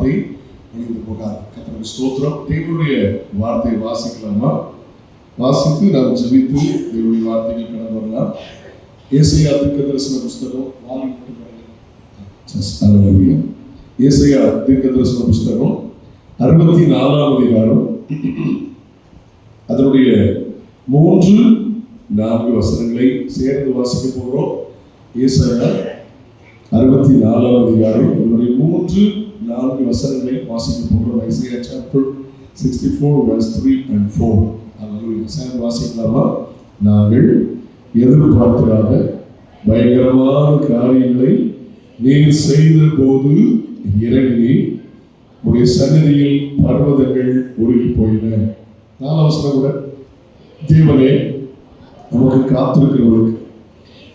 வார்த்தை அழிந்து போகாது. கர்த்தருக்கு ஸ்தோத்திரம். தேவனுடைய வார்த்தையை வாசிக்கலாமா? வாசித்து நாம் ஜெபித்து தேவனுடைய வார்த்தைக்கு கடந்து வரலாம். ஏசாயா தீர்க்கதரிசன புஸ்தகம் ஏசாயா தீர்க்கதரிசன புஸ்தகம் 64ஆம் அதிகாரம் அதனுடைய 3-4 வசனங்களை சேர்ந்து வாசிக்க போகிறோம். ஏசாயா 64ஆம் அதிகாரம் அதனுடைய 3-4 வசனங்களை வாசிக்க போகிறோம். ஏசாயா chapter 64 verse 3 and 4. அல்லேலூயா. சேர்ந்து வாசிக்கலாமா? நாங்கள் எதிர்பார்க்காத பயங்கரமான காரியங்களை நீர் செய்த போது இறங்கி உடைய சன்னதியில் பர்வதங்கள் உருகி போயின. 4 வசனம் கூட, தேவனே நமக்கு காத்திருக்கிறவர்களுக்கு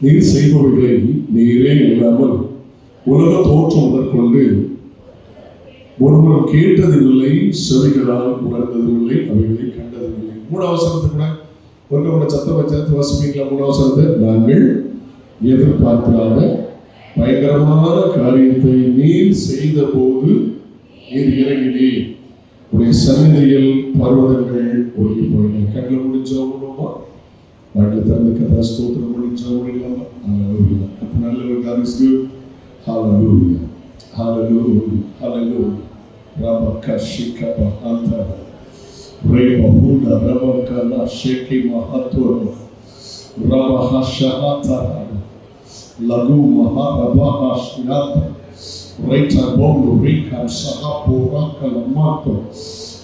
நீர் செய்பவர்களை நீரே இல்லாமல் உலக தோற்றம் முதற்கொண்டு ஒருவரும் கேட்டதில்லை, செவிகளால் உணர்ந்ததில்லை, அவைகளை கண்டதில்லை. 3 வசனத்தை கூட ஒருவரோட சத்தம் வச்சு வாசிப்பீங்களா? 3 வசனத்தை, நாங்கள் எதிர்பார்க்காத பயங்கரமான காரியத்தை நீர் செய்த போது நீர் இறங்கினீர், உடைய சன்னதியில் பர்வதங்கள் ஒழுகி போயின. கண்ணில் முடிஞ்சவங்களுமா? வாட்டில் திறந்து கர்த்தரை ஸ்தோத்திரம் முடிஞ்சவங்களாமா? ஹல்லேலூயா. அப்ப நல்லவர். God is good. Hallelujah. Hallelujah. Hallelujah. Rabaka shikapa anta Rebahuda Rabakala Sheki Mahaturu Rabahashahata Lagu Maharabahashnata Reta Bondo Rikam Sahapu Rakalamato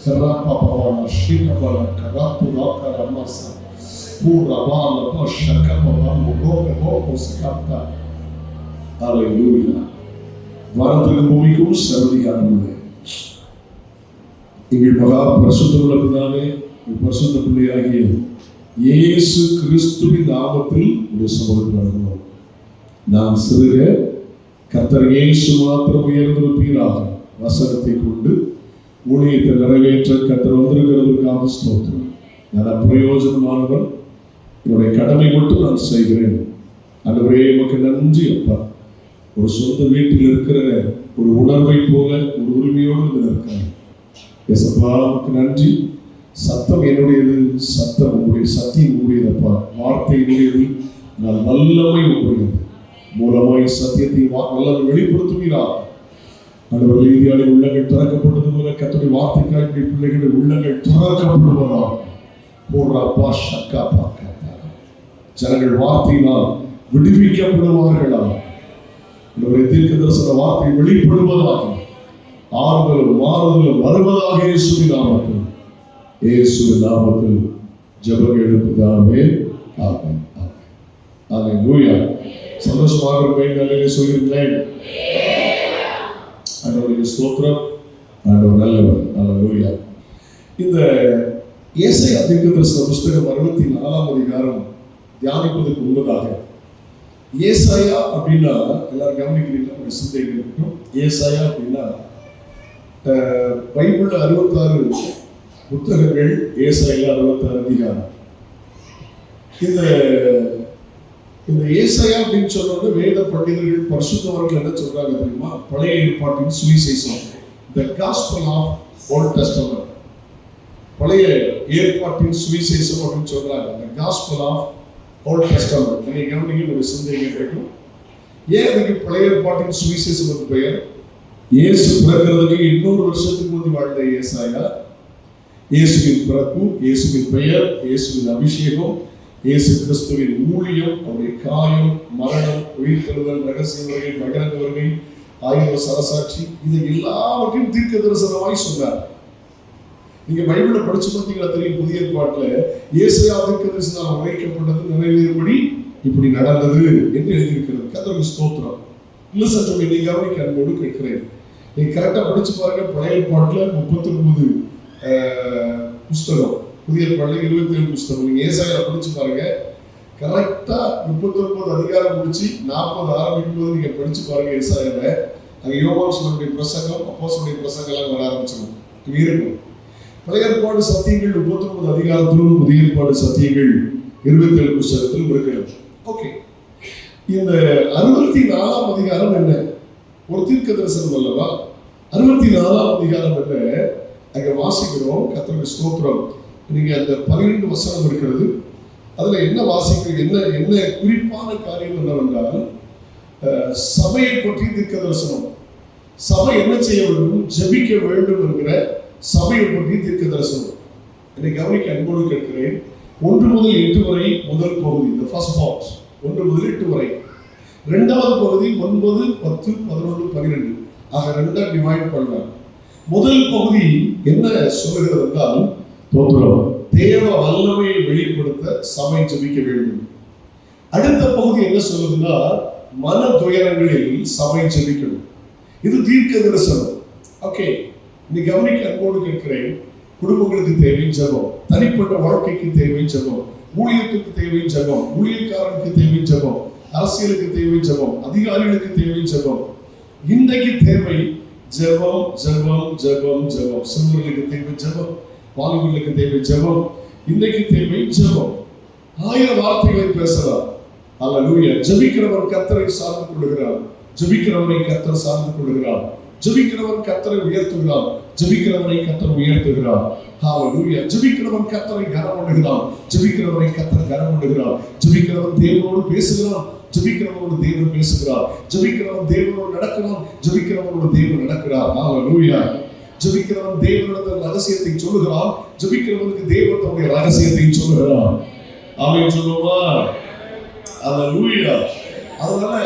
Karapapavana Shikabala Karatu Rakaramasa Puravala Bashakapavama Roka Hokoskata. Hallelujah. வானத்துக்கு பூமிக்கும் சர்வதிகாரமுள்ளே எங்கள் மகா பரிசுத்தமுள்ள பிதாவே, பரிசுத்த பிள்ளையாகிய இயேசு கிறிஸ்துவின் நாமத்தில் உடைய சமூகத்தில் வருகிறோம். நாம் சிறுக கர்த்தர் இயேசு மாத்திரம் உயர்ந்திருப்பீராக வசனத்தை கொண்டு ஊழியத்தை நிறைவேற்ற கர்த்தர் வந்திருக்கிறதுக்காக ஸ்தோத்திரம். நான் அப்பிரயோஜனமானவன், என்னுடைய கடமை மட்டும் நான் செய்கிறேன். ஆண்டவரே, உமக்கு நன்றி அப்பா. ஒரு சொந்த வீட்டில் இருக்கிற ஒரு உணர்வை போல ஒரு உரிமையோடு இருக்கிறேன். எசப்பா, உமக்கு நன்றி. சத்தம் என்னுடையது, சத்தம் உங்களுடைய, சத்தியம் உங்களுடையதப்பா, வார்த்தை என்னுடையது, நான் வல்லமை உங்களுடையது. மூலமாய் சத்தியத்தை வல்லமை வெளிப்படுத்துகிறார். ஆண்டவர்களே, இந்தியாவில் உள்ளங்கள் திறக்கப்பட்டது போல கர்த்தருடைய வார்த்தைக்காக பிள்ளைகளுடைய உள்ளங்கள் திறக்கப்படுவதாக போடுறாப்பா ஷக்கா பாக்கா ஜனங்கள் வார்த்தையினால் விடுவிக்கப்படுவார்களா? தீர்க்கதரிசன வார்த்தை வெளிப்படுவதாக, ஆறுதலும் மாறுதலும் வருவதாக இயேசுவின் நாமத்தில், இயேசுவின் நாமத்தில் ஜெபம் எழுப்புதாமே. ஆமென். ஹல்லேலூயா. சந்தோஷமாக இருப்பீங்க. சொல்லிருந்தேன். ஆண்டவருக்கு ஸ்தோத்திரம். ஆண்டவர் நல்லவர். ஹல்லேலூயா. இந்த ஏசாயா தீர்க்கதரிசன புஸ்தகம் 64ஆம் அதிகாரம் தியானிப்பதற்கு முன்பதாக, ஏசாயா அப்படின்னா எல்லாரும் கவனிக்கிறீங்களா? ஒரு சிந்தை இருக்கட்டும். ஏசாயா அப்படின்னா பைபிள்ல 66 புத்தகங்கள், ஏசாயா 66 அதிகாரம். இந்த ஏசாயா அப்படின்னு சொல்றது வேத பண்டிதர்கள், பரிசுத்தவர்கள் என்ன சொல்றாங்க தெரியுமா? பழைய ஏற்பாட்டின் சுவிசேஷம், the gospel of Old Testament. பழைய ஏற்பாட்டின் சுவிசேஷம் அப்படின்னு சொல்றாங்க, the gospel of Old Testament. நீங்க கவனிக்க ஒரு சிந்தைங்க கேட்கும். ஏன் அதுக்கு பழைய ஏற்பாட்டின் சுவிசேஷம் என்று பெயர்? இயேசு பிறக்கிறதுக்கு 200 வருஷத்துக்கு முந்தி வாழ்ந்த ஏசாயா, இயேசுவின் பிறப்பு, இயேசுவின் பெயர், இயேசுவின் அபிஷேகம், இயேசு கிறிஸ்துவின் ஊழியம், அவருடைய காயம், மரணம், உயிர்த்தெழுதல், ரகசிய வருகை, பகிரங்க வருகை, ஆயுத சரசாட்சி, இது எல்லாவற்றையும் தீர்க்க தரிசனமாய் சொன்னார். நீங்க பைபிளை படிச்சு பார்த்தீங்களா தெரியும். புதிய ஏற்பாட்டுல ஏசாயா தீர்க்கதரிசனம் உரைக்கப்பட்டது நிறைவேறும்படி இப்படி நடந்தது என்று எழுதியிருக்கிறது. கர்த்தருக்கு ஸ்தோத்திரம். இல்ல சற்று நீங்க கவனிக்க அன்போடு கேட்கிறேன். நீங்க கரெக்டா படிச்சு பாருங்க. பழைய ஏற்பாட்டுல 39 புஸ்தகம், புதிய ஏற்பாட்டுல 27 புஸ்தகம். நீங்க ஏசாயா படிச்சு பாருங்க. கரெக்டா 39 அதிகாரம் முடிச்சு 40 ஆரம்பிக்கும் போது நீங்க படிச்சு பாருங்க ஏசாயால. அங்க யோவானுடைய பிரசங்கம், அப்போஸ்தலனுடைய பிரசங்கம் எல்லாம் வர ஆரம்பிச்சிடும். இங்க இருக்கும். பழைய ஏற்பாடு சத்தியங்கள் 39 அதிகாரத்திலும், புதிய ஏற்பாடு சத்தியங்கள் 27 புஸ்தகத்திலும் இருக்கிறது. ஓகே, இந்த 64ஆம் அதிகாரம் என்ன? ஒரு தீர்க்க தரிசனம் அல்லவா? 64ஆம் அதிகாரம் என்ன அங்க வாசிக்கிறோம். கர்த்தருக்கு ஸ்தோத்திரம். நீங்க அந்த 12 வசனம் இருக்கிறது. அதுல என்ன வாசிக்கிறீங்க, என்ன குறிப்பான காரியம் என்னவென்றால் சபையை பற்றி தீர்க்கதரிசனம். சபை என்ன செய்ய வேண்டும், ஜெபிக்க வேண்டும் என்கிற சபையை பற்றி தீர்க்கதரிசனம். என்னை கவனிக்க அன்போடு கேட்கிறேன். 1 முதல் 8 வரை முதல் பகுதி, the first part, 1 முதல் 8 வரை. இரண்டாவது பகுதி 9, 10, 11, 12 ஆக ரெண்டா டிவைட் பண்ணலாம். முதல் பகுதி என்ன சொல்லுகிறது என்றால், தேவ வல்லமையை வெளிப்படுத்த சபை ஜெபிக்க வேண்டும். அடுத்த பகுதி என்ன சொல்லுதுன்னா, மன துயரங்களில் சபை ஜெபிக்கணும். இது தீர்க்க தரிசனம். ஓகே, நீ கவனிக்க அன்போடு கேட்கிறேன். குடும்பங்களுக்கு தேவை ஜெபம், தனிப்பட்ட வாழ்க்கைக்கு தேவை ஜெபம், ஊழியத்துக்கு தேவை ஜெபம், ஊழியக்காரனுக்கு தேவை ஜெபம், அரசியலுக்கு தேவை ஜெபம், அதிகாரிகளுக்கு தேவை ஜெபம். இன்றைக்கு தேவை ஜெபம் ஜெபம் ஜெபம் ஜெபம். சிறுவர்களுக்கு தேவை ஜெபம், வாலிபர்களுக்கு தேவை ஜெபம். இன்றைக்கு தேவை ஜெபம். 1000 வார்த்தைகளை பேசலாம். அல்லேலூயா. ஜெபிக்கிறவர் கர்த்தரை சார்ந்து கொள்கிறார். ஜெபிக்கிறவரை கர்த்தர் சார்ந்து கொள்கிறார். ஜெபிக்கிறவன் கர்த்தரை உயர்த்துகிறார். ஜெபிக்கிறவரை கர்த்தர் உயர்த்துகிறார். ஹalleluya. ஜெபிக்கிறவன் கர்த்தரை கனம் பண்ணுகிறான். ஜெபிக்கிறவரை கர்த்தர் கனம் பண்ணுகிறார். ஜெபிக்கிறவன் தேவனோடு பேசுகிறான். ஜெபிக்கிறவனோடு தேவன் பேசுகிறார். ஜெபிக்கிறவன் தேவனோடு நடக்கிறான். ஜெபிக்கிறவனோடு தேவன் நடக்கிறார். ஹalleluya. ஜெபிக்கிறவன் தேவனுடைய ரகசியத்தை சொல்லுகிறான். ஜெபிக்கிறவனுக்கு தேவன் தன்னுடைய ரகசியத்தை சொல்லுகிறார். ஆமென் சொல்லுமா? ஹalleluya. அதனால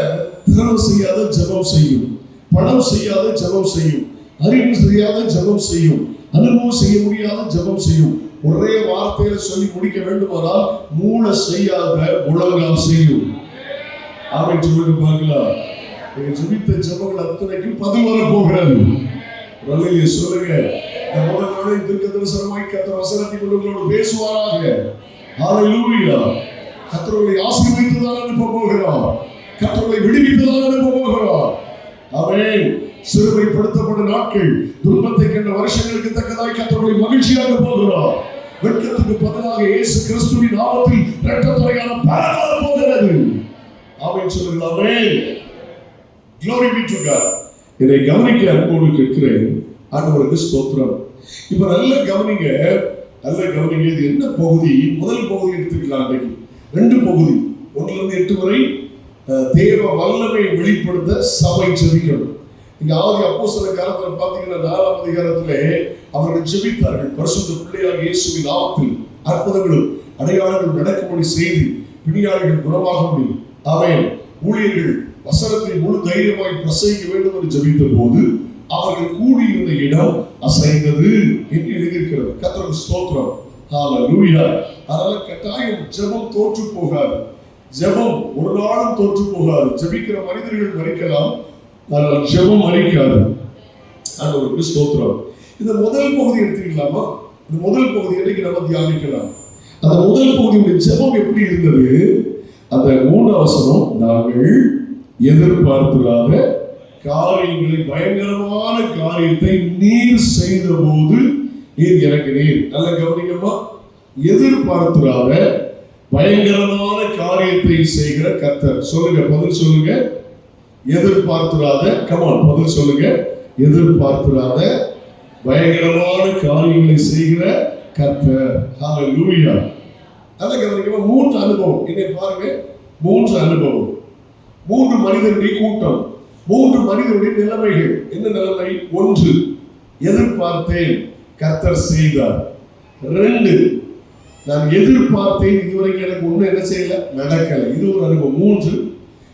திறவு செய்யாத ஜெபம் செய்யும், பணம் செய்யாத ஜெபம் செய்யும், அறிவு செய்யாத ஜெபம் செய்யும், அனுபவம் செய்ய முடியாத ஜெபம் செய்யும். ஒரே வார்த்தையில சொல்லி முடிக்க வேண்டுமானால், மூளை செய்யாத முழங்கால் செய்யும். ஆமென் சொல்லுங்க பார்க்கலாம். நீங்க ஜெபித்த ஜெபங்கள் அத்தனைக்கும் பதில் வர போகிறது. அல்லேலூயா சொல்லுங்க. இந்த முதல்வரை தீர்க்க தரிசனமாய் கர்த்தர் வசனத்தை கொண்டு பேசுவாராக. ஹalleluya. கர்த்தரை ஆசீர்வதித்துதான் அனுப்ப போகிறார். கர்த்தரை விடுவித்துதான் அனுப்ப போகிறார். ஆமென். சிறுமைப்படுத்தப்பட்ட நாட்கள், துன்பத்தை கண்ட வருஷங்களுக்கு தக்கதாய் கர்த்தரை மகிழ்ச்சியாக போகிறார். வெட்கத்துக்கு பதிலாக இயேசு கிறிஸ்துவின் நாமத்தில் இரட்டத்துறையான பலனாக போகிறது. ஆமென் சொல்லுங்கள். ஆமென். Glory be to God. இதை கவனிக்க அன்போடு கேட்கிறேன். ஆண்டவருக்கு ஸ்தோத்திரம். இப்ப நல்ல கவனிங்க, நல்ல கவனிங்க. இது என்ன பகுதி? முதல் பகுதி எடுத்துக்கலாம். இன்னைக்கு 2 பகுதி, 1 முதல் 8 வரை தேவ வல்லமை வெளிப்படுத்த சபை ஜெபிக்கணும். இங்க ஆதி அப்போஸ்தலர் காலத்துல பாத்தீங்கன்னா 4ஆம் அதிகாரத்திலே அவர்கள் ஜெபித்தார்கள். பரிசுத்த பிள்ளையாகிய இயேசுவின் நாமத்தில் அற்புதங்களும் அடையாளங்களும் நடக்கும்படி செய்து பிணியாளிகள் குணமாகும்படி ஆமென் ஊழியர்கள் வசனத்தை முழு தைரியமாய் பிரசங்கிக்க வேண்டும் என்று ஜெபித்த போது அவர்கள் கூடியிருந்த இடம் அசைந்தது என்று எழுதியிருக்கிறது. கர்த்தருக்கு ஸ்தோத்திரம். ஹalleluya. அதனால கட்டாயம் ஜெபம் தோற்று போகாது. ஜெபம் ஒரு நாளும் தோற்று போகாது. ஜெபிக்கிற மனிதர்கள் மறிக்கலாம், ஆனால் ஜெபம் மறிக்காது. ஆண்டவருக்கு ஸ்தோத்திரம். இந்த முதல் பகுதி எடுத்துக்கலாமா? இந்த முதல் பகுதி இன்னைக்கு நம்ம தியானிக்கலாம். அந்த முதல் பகுதியுடைய ஜெபம் எப்படி இருந்தது? அந்த 3 வசனம், நாங்கள் எதிர்பார்த்திராத காரியங்களை, பயங்கரமான காரியத்தை நீர் செய்த போது நீர் எனக்கு நீர். நல்ல கவனிக்கமா. எதிர்பார்த்திராத பயங்கரமான காரியத்தை செய்கிற கர்த்தர். சொல்லுங்க, பதில் சொல்லுங்க. எதிர்பார்த்திராத, கமான் பதில் சொல்லுங்க. எதிர்பார்த்திராத பயங்கரமான காரியங்களை செய்கிற கர்த்தர். ஹalleluya. நல்ல கவனிக்கமா. 3 அனுபவம். இதை பாருங்க, 3 அனுபவம், 3 மனிதருடைய கூட்டம், 3 மனிதருடைய நிலைமைகள். என்ன நிலைமை? 1, எதிர்பார்த்தேன், கர்த்தர் செய்தார். 2, நான் எதிர்பார்த்தேன், இதுவரைக்கும் எனக்கு ஒண்ணு என்ன செய்யல, நடக்கல. இது ஒரு அனுபவம். 3,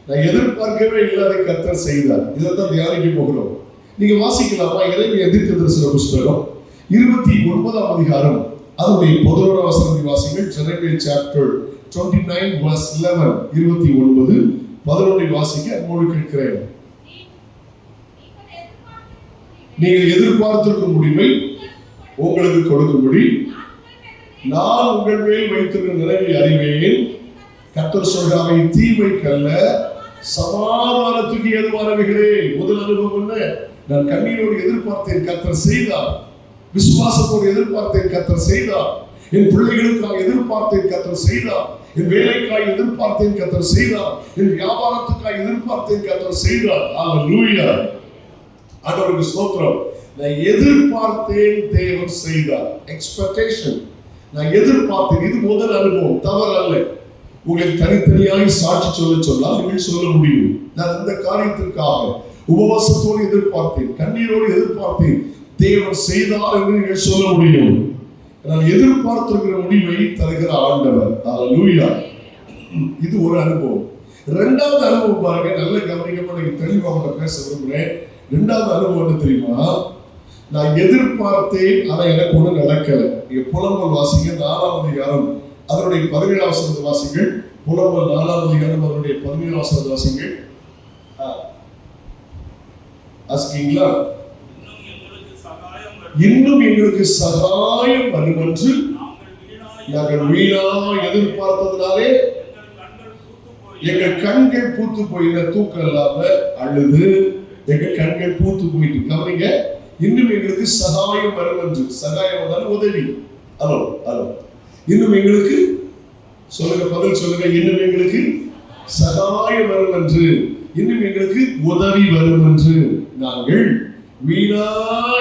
நான் எதிர்பார்க்கவே இல்லாத கர்த்தர் செய்தார். இதைத்தான் தியானிக்க போகிறோம். நீங்க வாசிக்கலாமா? இறைமையின் தீர்க்க தரிசன புஸ்தகம் 29ஆம் அதிகாரம் அதனுடைய 11ஆம் வசனத்தை வாசிங்கள். ஜெரமியா சாப்டர் 29 verse 11, 29, 11 வாசிக்க அன்போடு கேட்கிறேன். நீங்கள் எதிர்பார்த்திருக்கும் முடிவை உங்களுக்கு கொடுக்கும்படி நான் உங்கள் மேல் வைத்திருக்கிற நிலையை அறிவேன். கர்த்தர் சொல்றாங்க, தீமைக்கல்ல சமாதானத்துக்கு ஏதுவானவைகளே. முதல் அனுபவம் என்ன? நான் கண்ணீரோடு எதிர்பார்த்தேன், கர்த்தர் செய்தார். விசுவாசத்தோடு எதிர்பார்த்தேன், கர்த்தர் செய்தார். என் பிள்ளைகளுக்காக எதிர்பார்த்தேன், கர்த்தர் செய்தார். என் வேலைக்காக எதிர்பார்த்தேன், கர்த்தர் செய்தார். என் வியாபாரத்துக்காக எதிர்பார்த்தேன், கர்த்தர் செய்தார். ஹalleluya. ஆண்டவருக்கு ஸ்தோத்திரம். நான் எதிர்பார்த்தேன், தேவன் செய்தார். எக்ஸ்பெக்டேஷன். நான் எதிர்பார்த்தேன். இது முதல் அனுபவம், தவறு அல்ல. உங்களுக்கு தனித்தனியாய் சாட்சி சொன்னால் நீங்கள் சொல்ல முடியும். நான் இந்த காரியத்திற்காக உபவாசத்தோடு எதிர்பார்த்தேன், கண்ணீரோடு எதிர்பார்த்தேன், தேவன் செய்தார் என்று நீங்கள் சொல்ல முடியும். நான் எதிர்பார்த்திருக்கிற முடிவை தருகிற ஆண்டவர். அல்லேலூயா. இது ஒரு அனுபவம். இரண்டாவது அனுபவம் பாருங்க, நல்ல கவனிக்கமா நீங்க தெளிவாக பேச விரும்புகிறேன். இரண்டாவது அனுபவம் என்ன தெரியுமா? நான் எதிர்பார்த்தேன், ஆனா எனக்கு ஒண்ணு நடக்கல. நீங்க புலம்பல் வாசிங்க, 4ஆம் அதிகாரம் அதனுடைய 17ஆம் வசனத்தை வாசிங்கள். புலம்பல் 4ஆம் அதிகாரம் அதனுடைய 17ஆம் வசனத்தை வாசிங்கள். ஆஸ்கிங்களா? இன்னும் எங்களுக்கு சகாயம் வரும் என்று நாங்கள் வீணா எதிர்பார்த்ததுனாலே எங்கள் கண்கள் பூத்து போயின. தூக்கம் இல்லாம அழுது எங்கள் கண்கள் பூத்து போயிட்டு. கவனிங்க, இன்னும் எங்களுக்கு சகாயம் வரும் என்று. சகாயம் வந்தாலும் உதவி. Hello hello. இன்னும் எங்களுக்கு சொல்லுங்க, பதில் சொல்லுங்க. இன்னும் எங்களுக்கு சகாயம் வரும் என்று, இன்னும் எங்களுக்கு உதவி வரும் என்று நாங்கள் வீணா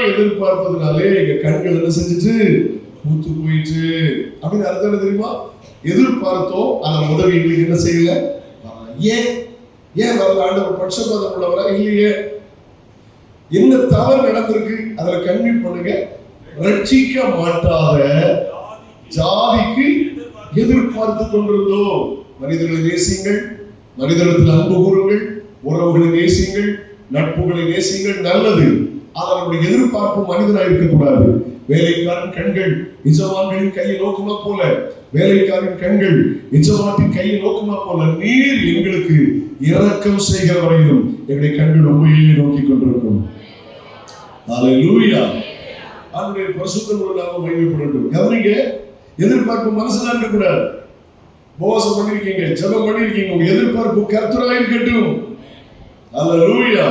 எதிர்பார்த்ததுனாலே எங்க கண்கள் என்ன செஞ்சுட்டு பூத்து போயிட்டு. அப்படின்னு அர்த்தம் என்ன தெரியுமா? எதிர்பார்த்தோம், ஆனா உதவி எங்களுக்கு என்ன செய்யல. ஏன் வரல? ஆண்டவர் பட்சபாதம் உள்ளவரா? இல்லையே. என்ன தவறு நடந்திருக்கு? அதுல கண்ணி பண்ணுங்க. ரட்சிக்க மாட்டாத ஜாதிக்கு எதிர்பார்த்து கொண்டிருந்தோம். மனிதர்களை நேசிங்கள், மனிதர்கள் அன்பு கூறுங்கள், உறவுகளை நேசிங்கள், நட்புகளை நேசிங்கள், நல்லது. ஆனால் நம்முடைய எதிர்பார்ப்பு மனிதனாக இருக்கக்கூடாது. வேலைக்காரன் கண்கள் எஜமான்களின் கையை நோக்குமா போல, வேலைக்காரன் கண்கள் எஜமானின் கையை நோக்குமா போல, நீர் எங்களுக்கு இரக்கம் செய்கிற வரையிலும் எங்களுடைய கண்கள் உண்மையை நோக்கி கொண்டிருக்கும். அல்லேலூயா. அவருடைய பரிசுத்தமுள்ள நாமம் மகிமைப்படட்டும். கவனிங்க, எதிர்பார்ப்பு மனசுல இருக்கக்கூடாது. உபவாசம் பண்ணிருக்கீங்க, ஜெபம் பண்ணிருக்கீங்க, உங்க எதிர்பார்ப்பு கர்த்தராக இருக்கட்டும். அல்லேலூயா.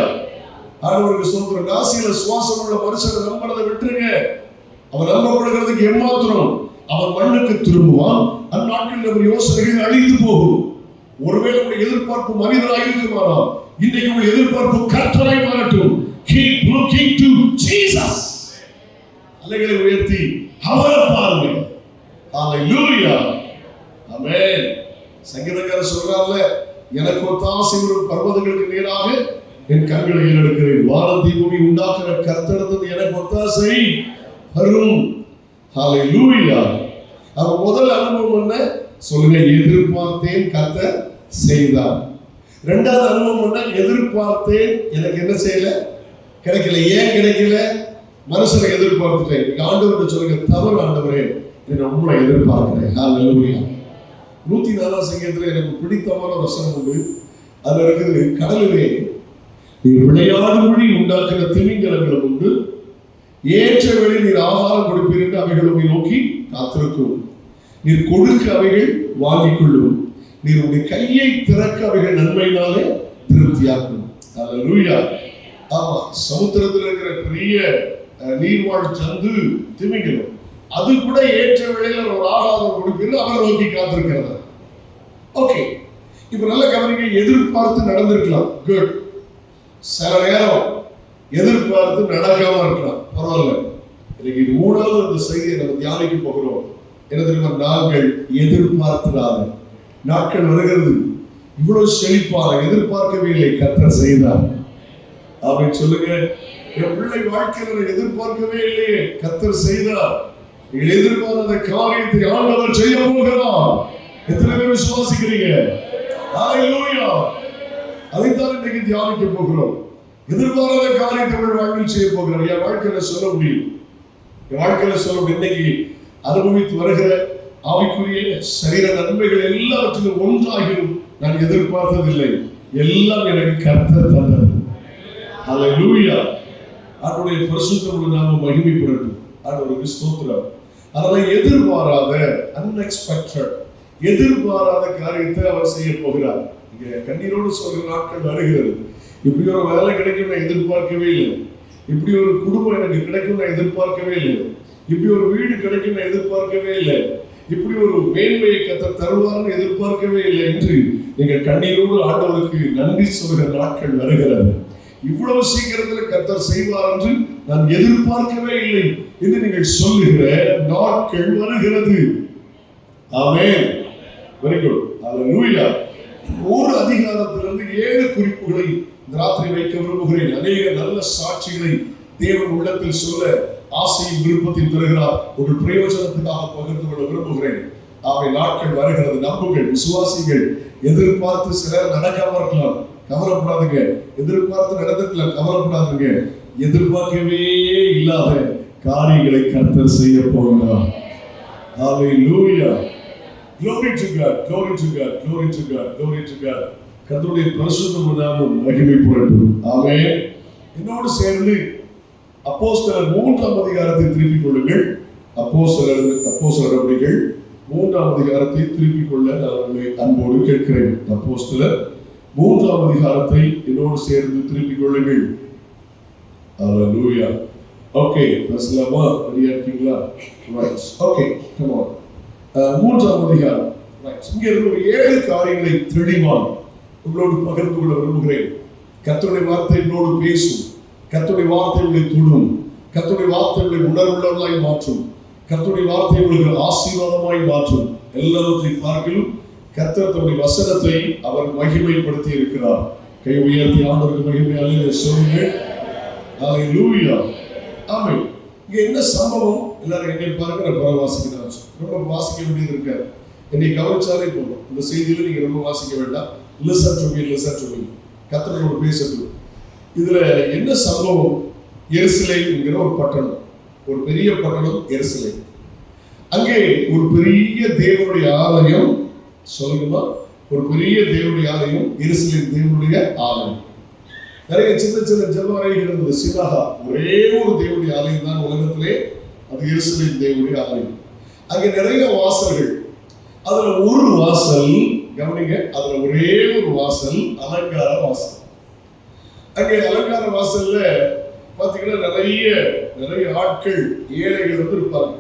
ஆண்டவருக்கு ஸ்தோத்திரம். நாசியில சுவாசம் உள்ள மனுஷனை நம்பறதை விட்டுருங்க. அவன் நம்பப்படுகிறதுக்கு ஏமாத்திரம். அவன் மண்ணுக்கு திரும்புவான். அந்நாட்களில் அவர் யோசனைகள் அழிந்து போகும். ஒருவேளை உங்களுடைய எதிர்பார்ப்பு மனிதராக இருக்குமானால் இன்றைக்கு உங்கள் எதிர்பார்ப்பு கர்த்தராய் மாறட்டும். Keep looking to Jesus. அலைகளை உயர்த்தி அவரை பாருங்க. Hallelujah. Amen. சங்கீதக்காரர் சொல்றாருல, எனக்கு ஒத்தாசை வரும் பர்வதங்களுக்கு நேராக என் கண்களை ஏறெடுக்கிறேன். வானத்தை பூமி உண்டாக்குற கர்த்தரிடத்தில் எனக்கு ஒத்தாசை வரும். ஹalleluya. அப்ப முதல் அனுபவம் என்ன சொல்லுங்க? எதிர்பார்த்தேன், கர்த்தர் செய்தார். இரண்டாவது அனுபவம் என்ன? எதிர்பார்த்தேன், எனக்கு என்ன செய்யல, கிடைக்கல. ஏன் கிடைக்கல? மனுஷனை எதிர்பார்த்துட்டேன். ஆண்டவர்கிட்ட சொல்லுங்க, தவறு ஆண்டவரே, நான் உங்களை எதிர்பார்க்கிறேன். ஹalleluya. 104ஆம் சங்கீதத்துல எனக்கு பிடித்தமான வசனம் உண்டு. அது இருக்குது, கடலிலே நீர் விளையாடும்படி உண்டாக்குற திமிங்கலங்களும் உண்டு, ஏற்ற வேளை நீர் ஆகாரம் கொடுப்பீர் என்று அவைகள் உங்களை நோக்கி காத்திருக்கும். நீர் கொடுக்க அவைகள் வாங்கிக் கொள்ளும். நீர் உடைய கையை திறக்க அவைகள் நன்மையினாலே திருப்தியாக்கும். அல்லேலூயா. ஆமா, சமுத்திரத்தில் இருக்கிற பெரிய நீர்வாழ் ஜந்து திமிங்கலம், அது கூட ஏற்ற வேளையில் ஒரு ஆகாரம் கொடுப்பீர் அவரை நோக்கி காத்திருக்கிறது. ஓகே, இப்ப நல்ல கவனிக்க. எதிர்பார்த்து நடந்திருக்கலாம், குட். சில நேரம் எதிர்பார்த்து நடக்காம இருக்கலாம், பரவாயில்ல. இன்னைக்கு இது மூணாவது அந்த செய்தியை நம்ம தியானிக்க போகிறோம். என்ன தெரியுமா? நாங்கள் எதிர்பார்த்ததால நாட்கள் வருகிறது. இவ்வளவு செழிப்பாக எதிர்பார்க்கவே இல்லை, கர்த்தர் செய்தார். அப்படின்னு சொல்லுங்க. என் பிள்ளை வாழ்க்கையில எதிர்பார்க்கவே இல்லையே, கர்த்தர் செய்தார். எதிர்பாராத காரியத்தை ஆண்டவர் செய்ய போகிறார். எத்தனை பேர் விசுவாசிக்கிறீங்க? ஹalleluya. அதைத்தான் இன்னைக்கு தியானிக்க போகிறோம். எதிர்பாராத காரியத்தை உங்கள் வாழ்க்கையில் செய்ய போகிறார். என் வாழ்க்கையில சொல்ல முடியும், என் வாழ்க்கையில சொல்ல முடியும். இன்னைக்கு அனுபவித்து வருகிற ஆவிக்குரிய சரீர நன்மைகள் எல்லாவற்றிலும் ஒன்றாகியும் நான் எதிர்பார்த்ததில்லை. எல்லாம் எனக்கு கர்த்தர் தந்தது. ஹalleluya. அவருடைய பரிசுத்தமுள்ள நாமம் மகிமைப்படட்டும். ஆண்டவருக்கு ஸ்தோத்திரம். அதனால எதிர்பாராத, அன்எக்ஸ்பெக்டட், எதிர்பாராத காரியத்தை அவர் செய்ய போகிறார். இங்க கண்ணீரோடு சொல்கிற நாட்கள் வருகிறது. இப்படி ஒரு வேலை கிடைக்கும் நான் எதிர்பார்க்கவே இல்லை. இப்படி ஒரு குடும்பம் எனக்கு கிடைக்கும் நான் எதிர்பார்க்கவே இல்லை. இப்படி ஒரு வீடு கிடைக்கும் நான் எதிர்பார்க்கவே இல்லை. இப்படி ஒரு மேன்மையை கர்த்தர் தருவார்னு எதிர்பார்க்கவே இல்லை என்று நீங்கள் கண்ணீரோடு ஆண்டவருக்கு நன்றி சொல்கிற நாட்கள் வருகிறது. இவ்வளவு சீக்கிரத்தில் கர்த்தர் செய்வார் என்று நான் எதிர்பார்க்கவே இல்லை என்று நீங்கள் சொல்லுகிற நாட்கள் வருகிறது. ஆமென். Very good. ஹalleluya. ஒரு அதிகாரத்திலிருந்து 7 குறிப்புகளை ராத்திரி வைக்க விரும்புகிறேன். அநேக நல்ல சாட்சிகளை தேவன் உள்ளத்தில் சொல்ல ஆசையும் விருப்பத்தையும் தருகிறார். உங்கள் பிரயோஜனத்துக்காக பகிர்ந்து கொள்ள விரும்புகிறேன். அவை நாட்கள் வருகிறது. நம்புங்கள், விசுவாசிகள். எதிர்பார்த்து சிலர் நடக்காம இருக்கலாம், கவலைப்படாதுங்க. எதிர்பார்த்து நடந்துக்கலாம், கவலைப்படாதுங்க. எதிர்பார்க்கவே இல்லாத காரியங்களை கர்த்தர் செய்ய போகிறார். ஹalleluya. Glory to God, glory to God, glory to God, glory to God. கர்த்தருடைய பரிசுத்த நாமம் மகிமைப்படட்டும். ஆமென். என்னோடு சேர்ந்து அப்போஸ்தலர் 3ஆம் அதிகாரத்தை திருப்பிக் கொள்ளுங்கள். அப்போஸ்தலர் நடவடிக்கைகள் 3ஆம் அதிகாரத்தை திருப்பிக் கொள்ள நான் உங்களை அன்போடு கேட்கிறேன். அப்போஸ்தலர் 3ஆம் அதிகாரத்தை என்னோடு சேர்ந்து திருப்பிக் கொள்ளுங்கள். ஹalleluya. ஓகே, பேசலாமா? ரெடியா இருக்கீங்களா? ரைட். Okay, come on. 3ஆம் அதிகாரம். ரைட். இங்கே ஒரு 7 காரியங்களை தெளிவாக உங்களோடு பகிர்ந்து கொள்ள விரும்புகிறேன். கர்த்தருடைய வார்த்தை என்னோடு பேசும். கர்த்தருடைய வார்த்தை உங்களை தொடும். கர்த்தருடைய வார்த்தை உங்களை உணர்வுள்ளவர்களாய் மாற்றும். கர்த்தருடைய வார்த்தை உங்களுக்கு ஆசீர்வாதமாய் மாற்றும். எல்லாவற்றையும் பார்க்கிலும் கர்த்தர் தன்னுடைய வசனத்தை அவர் மகிமைப்படுத்தி இருக்கிறார். கை உயர்த்தி ஆண்டவருக்கு மகிமையாலே சொல்லுங்கள். ஹalleluya. ஆமென். இங்க என்ன சம்பவம்? எல்லாரும் என்னை பாருங்க, நான் பரவ வாசிக்கிறேன். ரொம்ப வாசிக்க வேண்டியது இருக்காது. என்னை கவனிச்சாலே போதும். இந்த செய்தியில நீங்க ரொம்ப வாசிக்க வேண்டாம். Listen to me, listen to me. கர்த்தரோடு பேசட்டும். இதுல என்ன சம்பவம்? எருசலேம் என்கிற ஒரு பட்டணம், ஒரு பெரிய பட்டணம் எருசலேம். அங்கே ஒரு பெரிய தேவனுடைய ஆலயம். சொல்லுங்கம்மா, ஒரு பெரிய தேவனுடைய ஆலயம், எருசலேம் தேவனுடைய ஆலயம். நிறைய சின்ன சின்ன ஜெபமறைகள் இருந்தது. சினகா, ஒரே ஒரு தேவனுடைய ஆலயம் தான் உலகத்திலே, அது எருசலேம் தேவனுடைய ஆலயம். அங்கே நிறைய வாசல்கள். அதுல ஒரு வாசல், கவனிங்க, அதுல ஒரே ஒரு வாசல் அலங்கார வாசல். அங்கே அலங்கார வாசல்ல பாத்தீங்கன்னா நிறைய ஆட்கள், ஏழைகள் வந்து இருப்பாங்க.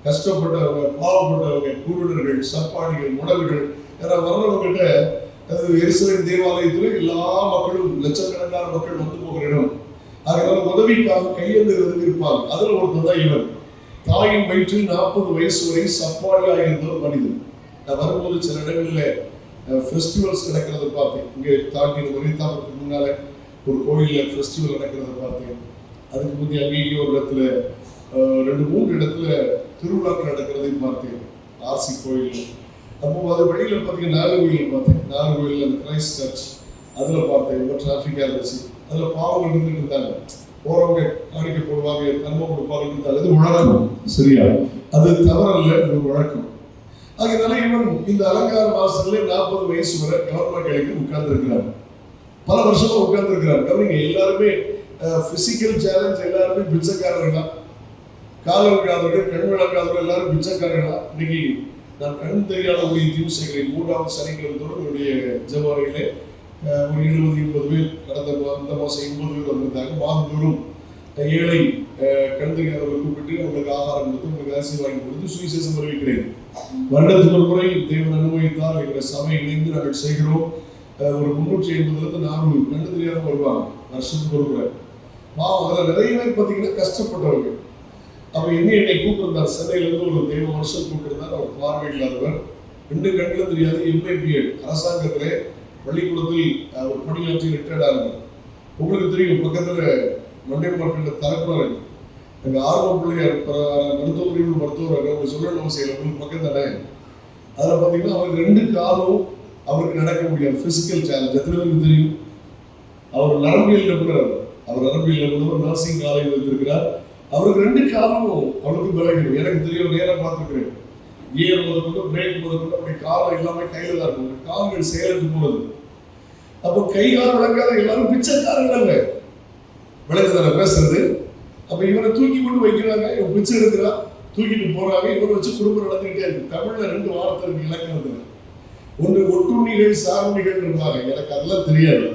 கஷ்டப்பட்டவங்க, பாவப்பட்டவங்க, குருடர்கள், சப்பானிகள், முடவர்கள் வர்றவங்கிட்ட. அது எருசலேம் தேவாலயத்தில் எல்லா மக்களும், லட்சக்கணக்கான மக்கள் வந்து போகிற இடம். அதனால உதவிக்காக கையெழுந்துகிறதுக்கு இருப்பாங்க. அதுல ஒருத்தர் தான் இவர். தாயின் வயிற்றில் 40 வயசு வரை சப்பானியாக இருந்த ஒரு மனிதன். நான் வரும்போது சில இடங்களில் ஃபெஸ்டிவல்ஸ் நடக்கிறத பார்த்தேன். இங்கே தாண்டி மரித்தாபத்துக்கு முன்னால ஒரு கோயிலில் ஃபெஸ்டிவல் நடக்கிறத பார்த்தேன். அதுக்கு முந்தைய அங்கேயும் ஒரு இடத்துல 2-3 இடத்துல திருவிழாக்கள் நடக்கிறதையும் பார்த்தேன். ஆர்சி கோயில். அப்போ அது வழியில் பார்த்தீங்கன்னா நாகர்கோயிலில் பார்த்தேன். நாகர்கோயிலில் அந்த கிரைஸ்ட் சர்ச் அதில் பார்த்தேன். ரொம்ப டிராஃபிக்காக இருந்துச்சு. அதில் பாவங்கள் இருந்துட்டு இருந்தாங்க. போறவங்க காணிக்க போடுவாங்க, தர்மம் கொடுப்பாங்க இருந்தாங்க. அது வழக்கம், சரியா? அது தவறல்ல, அது வழக்கம். அதனால இவன் இந்த அலங்கார வாசல்ல 40 வயசு வரை கவர்மெண்ட் வேலைக்கு உட்கார்ந்து இருக்கிறார். பல வருஷமா உட்கார்ந்து இருக்கிறார். கவனிங்க, எல்லாருமே பிசிக்கல் சேலஞ்ச், எல்லாருமே பிச்சைக்காரர்களா, கால் விழாதவர்கள், கண் விளக்காதவர்கள், எல்லாரும் பிச்சைக்காரர்களா. இன்னைக்கு நான் கண் தெரியாத ஊழியத்தையும் செய்கிறேன். 3ஆவது சனிக்கிழமை தோறும் என்னுடைய ஜெபமறையிலே ஒரு 70-80 பேர் கடந்த மாசம் 80 பேர் வந்திருந்தாங்க. மாதந்தோறும் ஏழை கண் தெரியாதவர்கள் கூப்பிட்டு உங்களுக்கு ஆகாரம் கொடுத்து, உங்களுக்கு அரிசி வாங்கி கொடுத்து சுவிசேஷம் அறிவிக்கிறேன். வருடத்துக்கு ஒரு முறை தேவன் அனுபவித்தால் எங்களை சபை இணைந்து நாங்கள் செய்கிறோம். ஒரு 380 400 கண்டு தெரியாத வருவாங்க வருஷத்துக்கு ஒரு முறை. அதில் நிறைய பேர் பார்த்தீங்கன்னா கஷ்டப்பட்டவங்க. அவர் என்னை கூப்பிட்டிருந்தார். சென்னையிலேருந்து ஒரு தேவ வருஷம் கூப்பிட்டிருந்தார். அவர் பார்வையில்லாதவர், 2 கண்ணில் தெரியாது. MABEd அரசாங்கத்திலே பள்ளிக்கூடத்தில் அவர் பணியாற்றி ரிட்டையர்ட் ஆகிறார். உங்களுக்கு தெரியும், பக்கத்தில் மண்டை மாவட்டத்தில் தரப்புறாரு எங்கள் ஆர்வம் பிள்ளையார் மருத்துவர் அவங்க சொல்ல செய்யல உங்களுக்கு பக்கம் தானே. அதில் பார்த்தீங்கன்னா அவருக்கு 2 காலும் அவருக்கு நடக்க முடியாது. Physical challenge. எத்தனை பேருக்கு தெரியும்? அவர் நரம்பியல் நிபுணர். அவர் நரம்பியல் நிபுணர், நர்சிங் காலேஜ் வைத்திருக்கிறார். அவருக்கு 2 காலும் அவருக்கு விலகிடும். எனக்கு தெரியும், நேரம் பார்த்துருக்கிறேன். கியர் முதற்கொண்டு, பிரேக் முதற்கொண்டு அப்படி காலம் எல்லாமே கையில் தான் இருக்கும். கால்கள் செயலுக்கு போனது. அப்போ கை கால் விளங்காத எல்லாரும் பிச்சைக்காரர்கள் அல்ல. விளங்குதான பேசுறது? அப்ப இவனை தூக்கி கொண்டு வைக்கிறாங்க. இவன் பிச்சை எடுக்கிறான், தூக்கிட்டு போறாங்க. இவனை வச்சு குடும்பம் நடந்துகிட்டே இருக்கு. தமிழ்ல 2 வார்த்தை இருக்கு இலக்கணத்துல. ஒன்று ஒட்டுண்ணிகள், சாருணிகள் இருப்பாங்க. எனக்கு அதெல்லாம் தெரியாது.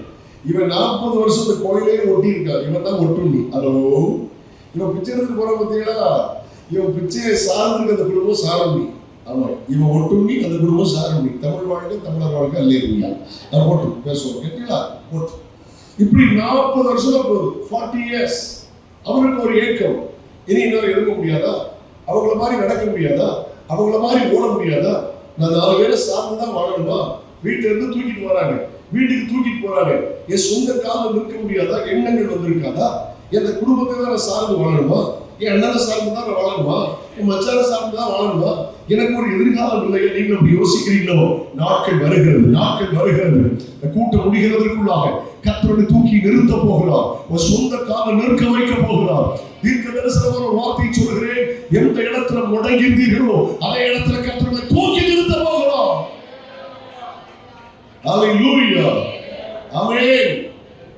இவன் 40 வருஷம் இந்த கோயிலே ஒட்டி இருக்கான். இவன் தான் ஒட்டுண்ணி. அதோ இவன் பிச்சை எடுத்து போற பார்த்தீங்களா? இவன் பிச்சையை சார்ந்திருக்க அந்த குடும்பம் சாருண்ணி. ஆமா, இவன் ஒட்டுண்ணி, அந்த குடும்பம் சாருண்ணி. தமிழ் வாழ்க்கை, தமிழர் வாழ்க்கை அல்லேலூயா. நான் போட்டு பேசுவோம். கேட்டீங்களா? போட்டு இப்படி 40 வருஷமா போகுது, 40 years. அவருக்கு ஒரு ஏக்கம், இனி என்னால இருக்க முடியாதா, அவங்கள மாதிரி நடக்க முடியாதா, அவங்கள மாதிரி ஓட முடியாதா, நான் 4 பேரை சார்ந்துதான் வாழணுமா, வீட்டுல இருந்து தூக்கிட்டு வராங்க, வீட்டுக்கு தூக்கிட்டு போறாங்க, என் சொந்த காலம் நிற்க முடியாதா, எண்ணங்கள் வந்திருக்காதா, என் குடும்பத்தை தான் நான் சார்ந்து வாழணுமா, என் அண்ணனை சார்ந்துதான் நான் வாழணுமா, என் மச்சான சார்ந்துதான் வாழணுமா, எனக்கு ஒரு எதிர்காலம் இல்லையா? நீங்கள் அப்படி யோசிக்கிறீங்களோ? நாட்கள் வருகிறது, நாட்கள் வருகிறது, கூட்டம் முடிகிறதற்குள்ளாக கர்த்தரை தூக்கி நிறுத்த போகிறார், ஒரு சொந்த காலம் நிற்க வைக்க போகிறார். தீர்க்க தரிசனமான வார்த்தை சொல்கிறேன், எந்த இடத்துல முடங்கியிருந்தீர்களோ அதே இடத்துல கர்த்தரை தூக்கி நிறுத்த போகிறார். ஹல்லேலூயா, ஆமென்.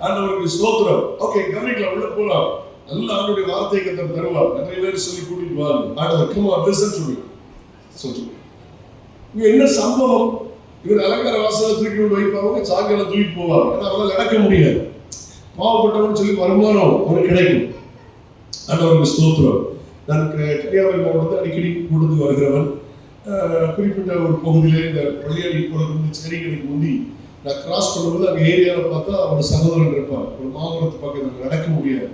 ஆண்டவருக்கு ஸ்தோத்திரம். ஓகே, கவனிக்கலாம், உள்ள போலாம். நல்ல ஆண்டவருடைய வார்த்தையை கர்த்தர் தருவார். நிறைய பேர் சொல்லி கூட்டிட்டு வாங்க. ஆண்டவர் come on listen to me. இங்க என்ன சம்பவம்? இவர் அலங்கார வாசலை தூக்கி கொண்டு வைப்பாங்க, சாயங்காலம் தூக்கிட்டு போவாங்க. ஏன்னா அவரால் நடக்க முடியாது. பாவப்பட்டவன் சொல்லி வருமானம் அவனுக்கு கிடைக்கும். ஆண்டவருக்கு ஸ்தோத்திரம். நான் கன்னியாகுமரி மாவட்டத்தில் அடிக்கடி கூட்டத்துக்கு வருகிறவன். குறிப்பிட்ட ஒரு பகுதியிலே இந்த பள்ளியடி போகிறது செடிகளுக்கு முந்தி நான் கிராஸ் பண்ணும்போது அங்கே ஏரியாவில் பார்த்தா அவரோட சகோதரன் இருப்பார். ஒரு மாமரத்து பக்கத்தில் நடக்க முடியாது.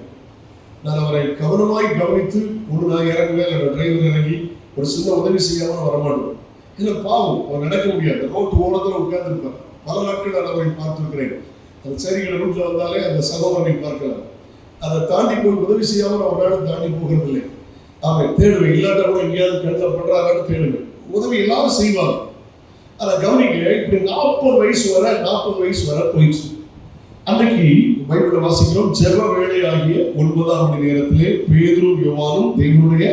நான் அவரை கவனமாய் கவனித்து நான் இறங்குவேன், என்னோட டிரைவர் இறங்கி ஒரு சின்ன உதவி செய்யாமல் வரமாட்டோம். இல்லை பாவம், அவர் நடக்க முடியாது. ரோட்டு ஓரத்தில் உட்கார்ந்துருப்பார். பல நாட்கள் நான் அவரை பார்த்துருக்கிறேன். அந்த சரிகளை ரூட்ல வந்தாலே அந்த சகோதரனை பார்க்கலாம். அதை தாண்டி போய் உதவி செய்யாமல் அவரால் தாண்டி போகிறதில்லை. அவன் தேடுவேன், இல்லாட்ட கூட எங்கேயாவது கண்ணில் பண்றாங்கன்னு தேடுவேன். உதவி எல்லாரும் செய்வாங்க. அதை கவனிக்க, இப்படி 40 வயசு வரை போயிடுச்சு. அன்னைக்கு பைபிள்ல வாசிக்கிறோம், ஜெப வேளை ஆகிய 9ஆம் மணி நேரத்திலே பேதுரும் யோவானும் தேவனுடைய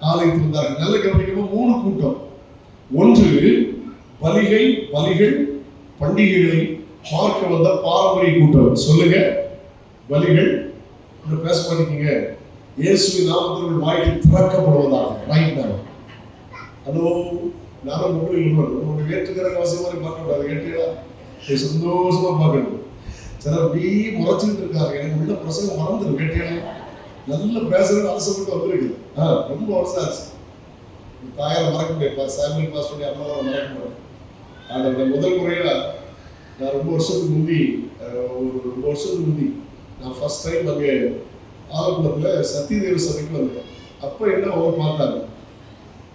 ஆலயத்தில் இருந்தார்கள். நல்ல கவனிக்கணும், 3 கூட்டம். ஒன்று பலிகள் பண்டிகைகளை பார்க்க வந்த பாரம்பரிய கூட்டம். சொல்லுங்க, பலிகள் பேச பண்ணிக்கீங்க. இயேசுவின் நாமத்தில் வாயில் திறக்கப்படுவதாக. Right now. அதோ நானும் உங்களுக்கு வேற்றுக்கிற அவசியம் மாதிரி பார்க்க கூடாது. கேட்டீங்களா? சந்தோஷமா பார்க்கணும். சிலர் அப்படியே முறைச்சிட்டு இருக்காங்க, எனக்கு உள்ள பிரசங்கம் மறந்துடும். கேட்டீங்களா? நல்ல பேசுறது அவசரப்பட்டு வந்துருக்கு. ரொம்ப வருஷம் ஆச்சு. தாயாரை மறக்க முடியாது, சாமியல் பாஸ்டருடைய அம்மாவை மறக்க முடியாது. ஆனால் முதல் முறையா நான் ரொம்ப வருஷத்துக்கு முந்தி நான் ஃபர்ஸ்ட் டைம் அங்கே ஆலங்குளத்தில் சத்தியதேவ சபைக்கு வந்தேன். அப்போ என்ன அவங்க பார்த்தாங்க,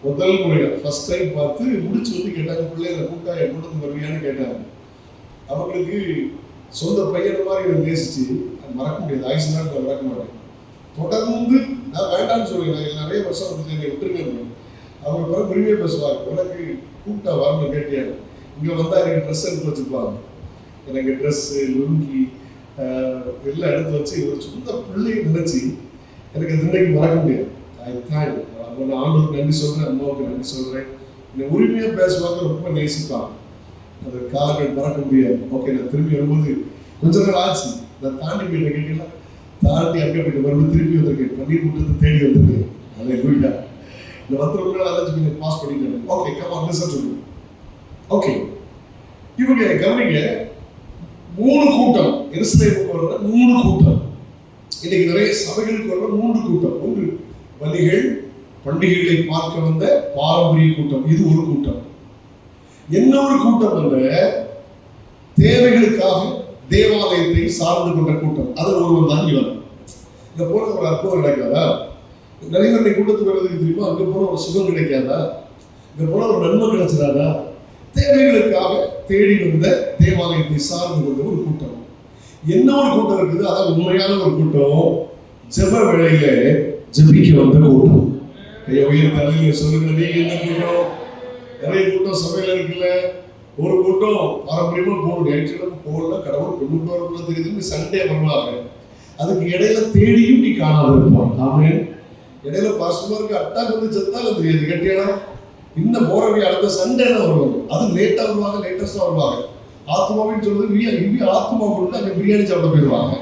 முதல் முறையா ஃபர்ஸ்ட் டைம் பார்த்து முடிச்சு வந்து கேட்டாங்க, பிள்ளைகளை கூட்டா என் கூட்டத்துக்கு வருவியான்னு கேட்டாங்க. அவங்களுக்கு சொந்த பையன் மாதிரி என்னை நேசிச்சு மறக்க முடியாது. ஆயுசு நாள் நான் மறக்க மாட்டேன். தொடர்ந்து நான் வேண்டாம்னு சொல்லுவேன், நிறைய வருஷம் வந்து என்னை விட்டுருங்க. அவங்க பிறகு பெருமையாக பேசுவாங்க, உனக்கு கூப்பிட்டா வரணும் கேட்டியாங்க. இங்கே வந்தால் எனக்கு ட்ரெஸ் எடுத்து வச்சுருப்பாங்க. எனக்கு ட்ரெஸ்ஸு லுங்கி எல்லாம் எடுத்து வச்சு ஒரு சொந்த பிள்ளையை நினைச்சு எனக்கு அது இன்றைக்கு மறக்க முடியாது. நான் ஆண்டவருக்கு நன்றி சொல்கிறேன், அம்மாவுக்கு நன்றி சொல்கிறேன். என்னை உரிமையாக பேசுவாங்க, ரொம்ப நேசிப்பாங்க. அது காலங்கள் மறக்க முடியாது. ஓகே, நான் திரும்பி வரும்போது கொஞ்ச நாள் ஆச்சு. நான் தாண்டி போயிட்டேன். கேட்டீங்களா? தாண்டி அங்கே போயிட்டு மறுபடியும் திரும்பி வந்திருக்கேன். பன்னீர் கூட்டத்தை தேடி வந்திருக்கேன். அதை போயிட்டா இந்த 10 நாள் அழைச்சி பாஸ் பண்ணிட்டேன். Okay, come on listen to me. Okay, இவங்க கவனிங்க, 3 கூட்டம். எருசலேமுக்கு வர்ற 3 கூட்டம். இன்னைக்கு நிறைய சபைகளுக்கு வர்ற 3 கூட்டம். ஒன்று பலிகள் பண்டிகைகளை பார்க்க வந்த பாரம்பரிய கூட்டம், இது ஒரு கூட்டம். இன்னொரு கூட்டம் அல்ல, தேவைகளுக்காக தேவாலயத்தை சார்ந்து கொண்ட கூட்டம். அது ஒருவன் தான் இவன். இங்க போன ஒரு அற்புதம் கிடைக்காதா? நிறைய பேர் கூட்டத்துக்கு வர்றதுக்கு தெரியுமா? அங்க போன ஒரு சுகம் கிடைக்காதா? இங்க போன ஒரு நன்மை கிடைச்சிடாதா? தேவைகளுக்காக தேடி வந்த தேவாலயத்தை சார்ந்து கொண்ட ஒரு கூட்டம். என்ன ஒரு கூட்டம் இருக்குது, அதான் உண்மையான ஒரு கூட்டம். ஜெப வேளையில ஜெபிக்க வந்த கூட்டம். உயர் சொல்லுங்க, நீங்க என்ன கூட்டம்? நிறைய கூட்டம் சபையில இருக்குல்ல. ஒரு கூட்டம் பாரம்பரியமா போகணும், ஞாயிற்றுக்கிழமை போகல, கடவுள் கொண்டு வரக்குள்ள தெரியுதுன்னு சண்டே வருவாங்க. அதுக்கு இடையில தேடியும் நீ காணாத இருப்பான். ஆமே, இடையில பாஸ்டருக்கு அட்டாக் வந்து செத்தாலும் தெரியாது. கேட்டியா? இன்னும் போறவை அடுத்த சண்டே தான் வருவாங்க. அது லேட்டா வருவாங்க, லேட்டஸ்டா வருவாங்க. ஆத்மாவின்னு சொல்றது ஆத்மா கொண்டு அங்கே பிரியாணி சாப்பிட போயிடுவாங்க.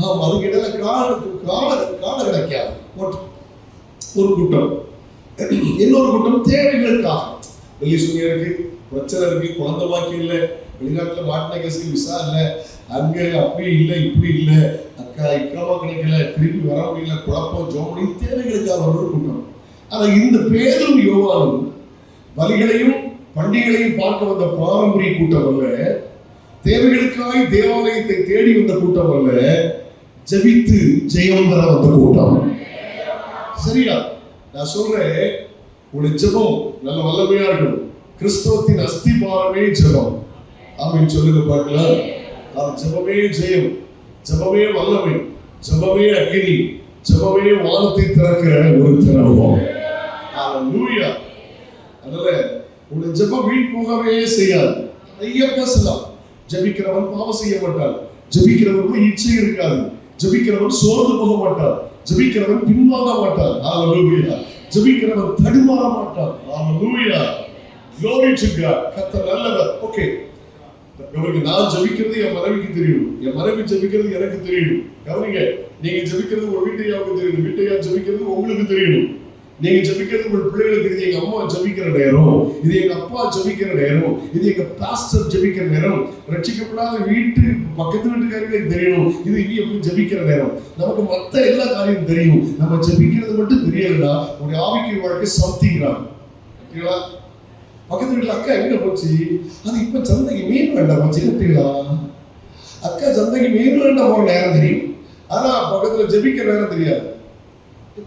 ஆமா, அதுக்கு இடையில காண கிடைக்காது ஒரு கூட்டம். இன்னொரு கூட்டம் தேவைகளுக்காக, வெளியே இருக்கு, பிரச்சனை இருக்கு, குழந்தை பாக்கி இல்லை, வெளிநாட்டுல மாட்டின கேஸுக்கு விசா இல்லை, அங்க அப்படி இல்லை இப்படி இல்லை, அக்கா இக்காம கிடைக்கல, திருப்பி வர முடியல, குழப்பம் ஜோமணி, தேவைகளுக்காக ஒரு கூட்டம். ஆனா இந்த பேதும் யோவானும் பலிகளையும் பண்டிகைகளையும் பார்க்க வந்த பாரம்பரிய கூட்டம் அல்ல, தேவைகளுக்காய் தேவாலயத்தை தேடி வந்த கூட்டம் அல்ல, ஜெபித்து ஜெயம் பெற வந்த கூட்டம். சரியா? நான் சொல்றேன், உங்களுடைய ஜெபம் நல்ல வல்லமையா இருக்கணும். கிறிஸ்தவத்தின் அஸ்திபாரமே ஜெபம். ஆமென் சொல்லுங்க பார்க்கலாம். அது ஜெபமே ஜெயம், ஜெபமே வல்லமை, ஜெபமே அக்கினி, ஜெபமே வானத்தை திறக்கிற ஒரு திறவுகோல். ஹalleluya. அதனால உங்களுடைய ஜெபம் வீண் போகவே செய்யாது. நிறைய பேசலாம். ஜெபிக்கிறவன் பாவம் செய்ய மாட்டான், ஜெபிக்கிறவனுக்கு இச்சை இருக்காது, ஜெபிக்கிறவன் சோர்ந்து போக மாட்டான், ஜெபிக்கிறவன் பின்வாங்க மாட்டான். ஹalleluya. ஜெபிக்கிறவன் தடுமாற மாட்டான். ஹalleluya. glory to God. கர்த்தர் நல்லவர். ஓகே, நான் ஜெபிக்கிறது என் மனைவிக்கு தெரியும், என் மனைவி ஜெபிக்கிறது எனக்கு தெரியும். கவனிங்க, நீங்க ஜெபிக்கிறது உங்க வீட்டையாவுக்கு தெரியும், வீட்டையா ஜெபிக்கிறது உங்களுக்கு தெரியும். நீங்க ஜெபிக்கிறது உங்க பிள்ளைகளுக்கு தெரியும். எங்க அம்மா ஜெபிக்கிற நேரம் இது, எங்க அப்பா ஜெபிக்கிற நேரம் இது, எங்க பாஸ்டர் ஜெபிக்கிற நேரம், ரட்சிக்கப்படாத வீட்டு பக்கத்து வீட்டுக்காரங்களுக்கு தெரியும் இது எப்படி ஜெபிக்கிற நேரம். நமக்கு மற்ற எல்லா காரியமும் தெரியும், நம்ம ஜெபிக்கிறது மட்டும் தெரியலன்னா உங்களுடைய ஆவிக்குரிய வாழ்க்கை சம்திங்கிறாங்க. பக்கத்து வீட்டுல அக்கா எங்க போச்சு, அது இப்ப சந்தைக்கு மீன் வேண்டாம் போச்சு, அக்கா சந்தைக்கு மீன் வேண்டாம் போற நேரம் தெரியும், ஆனா பக்கத்துல ஜெபிக்கிற நேரம் தெரியாது.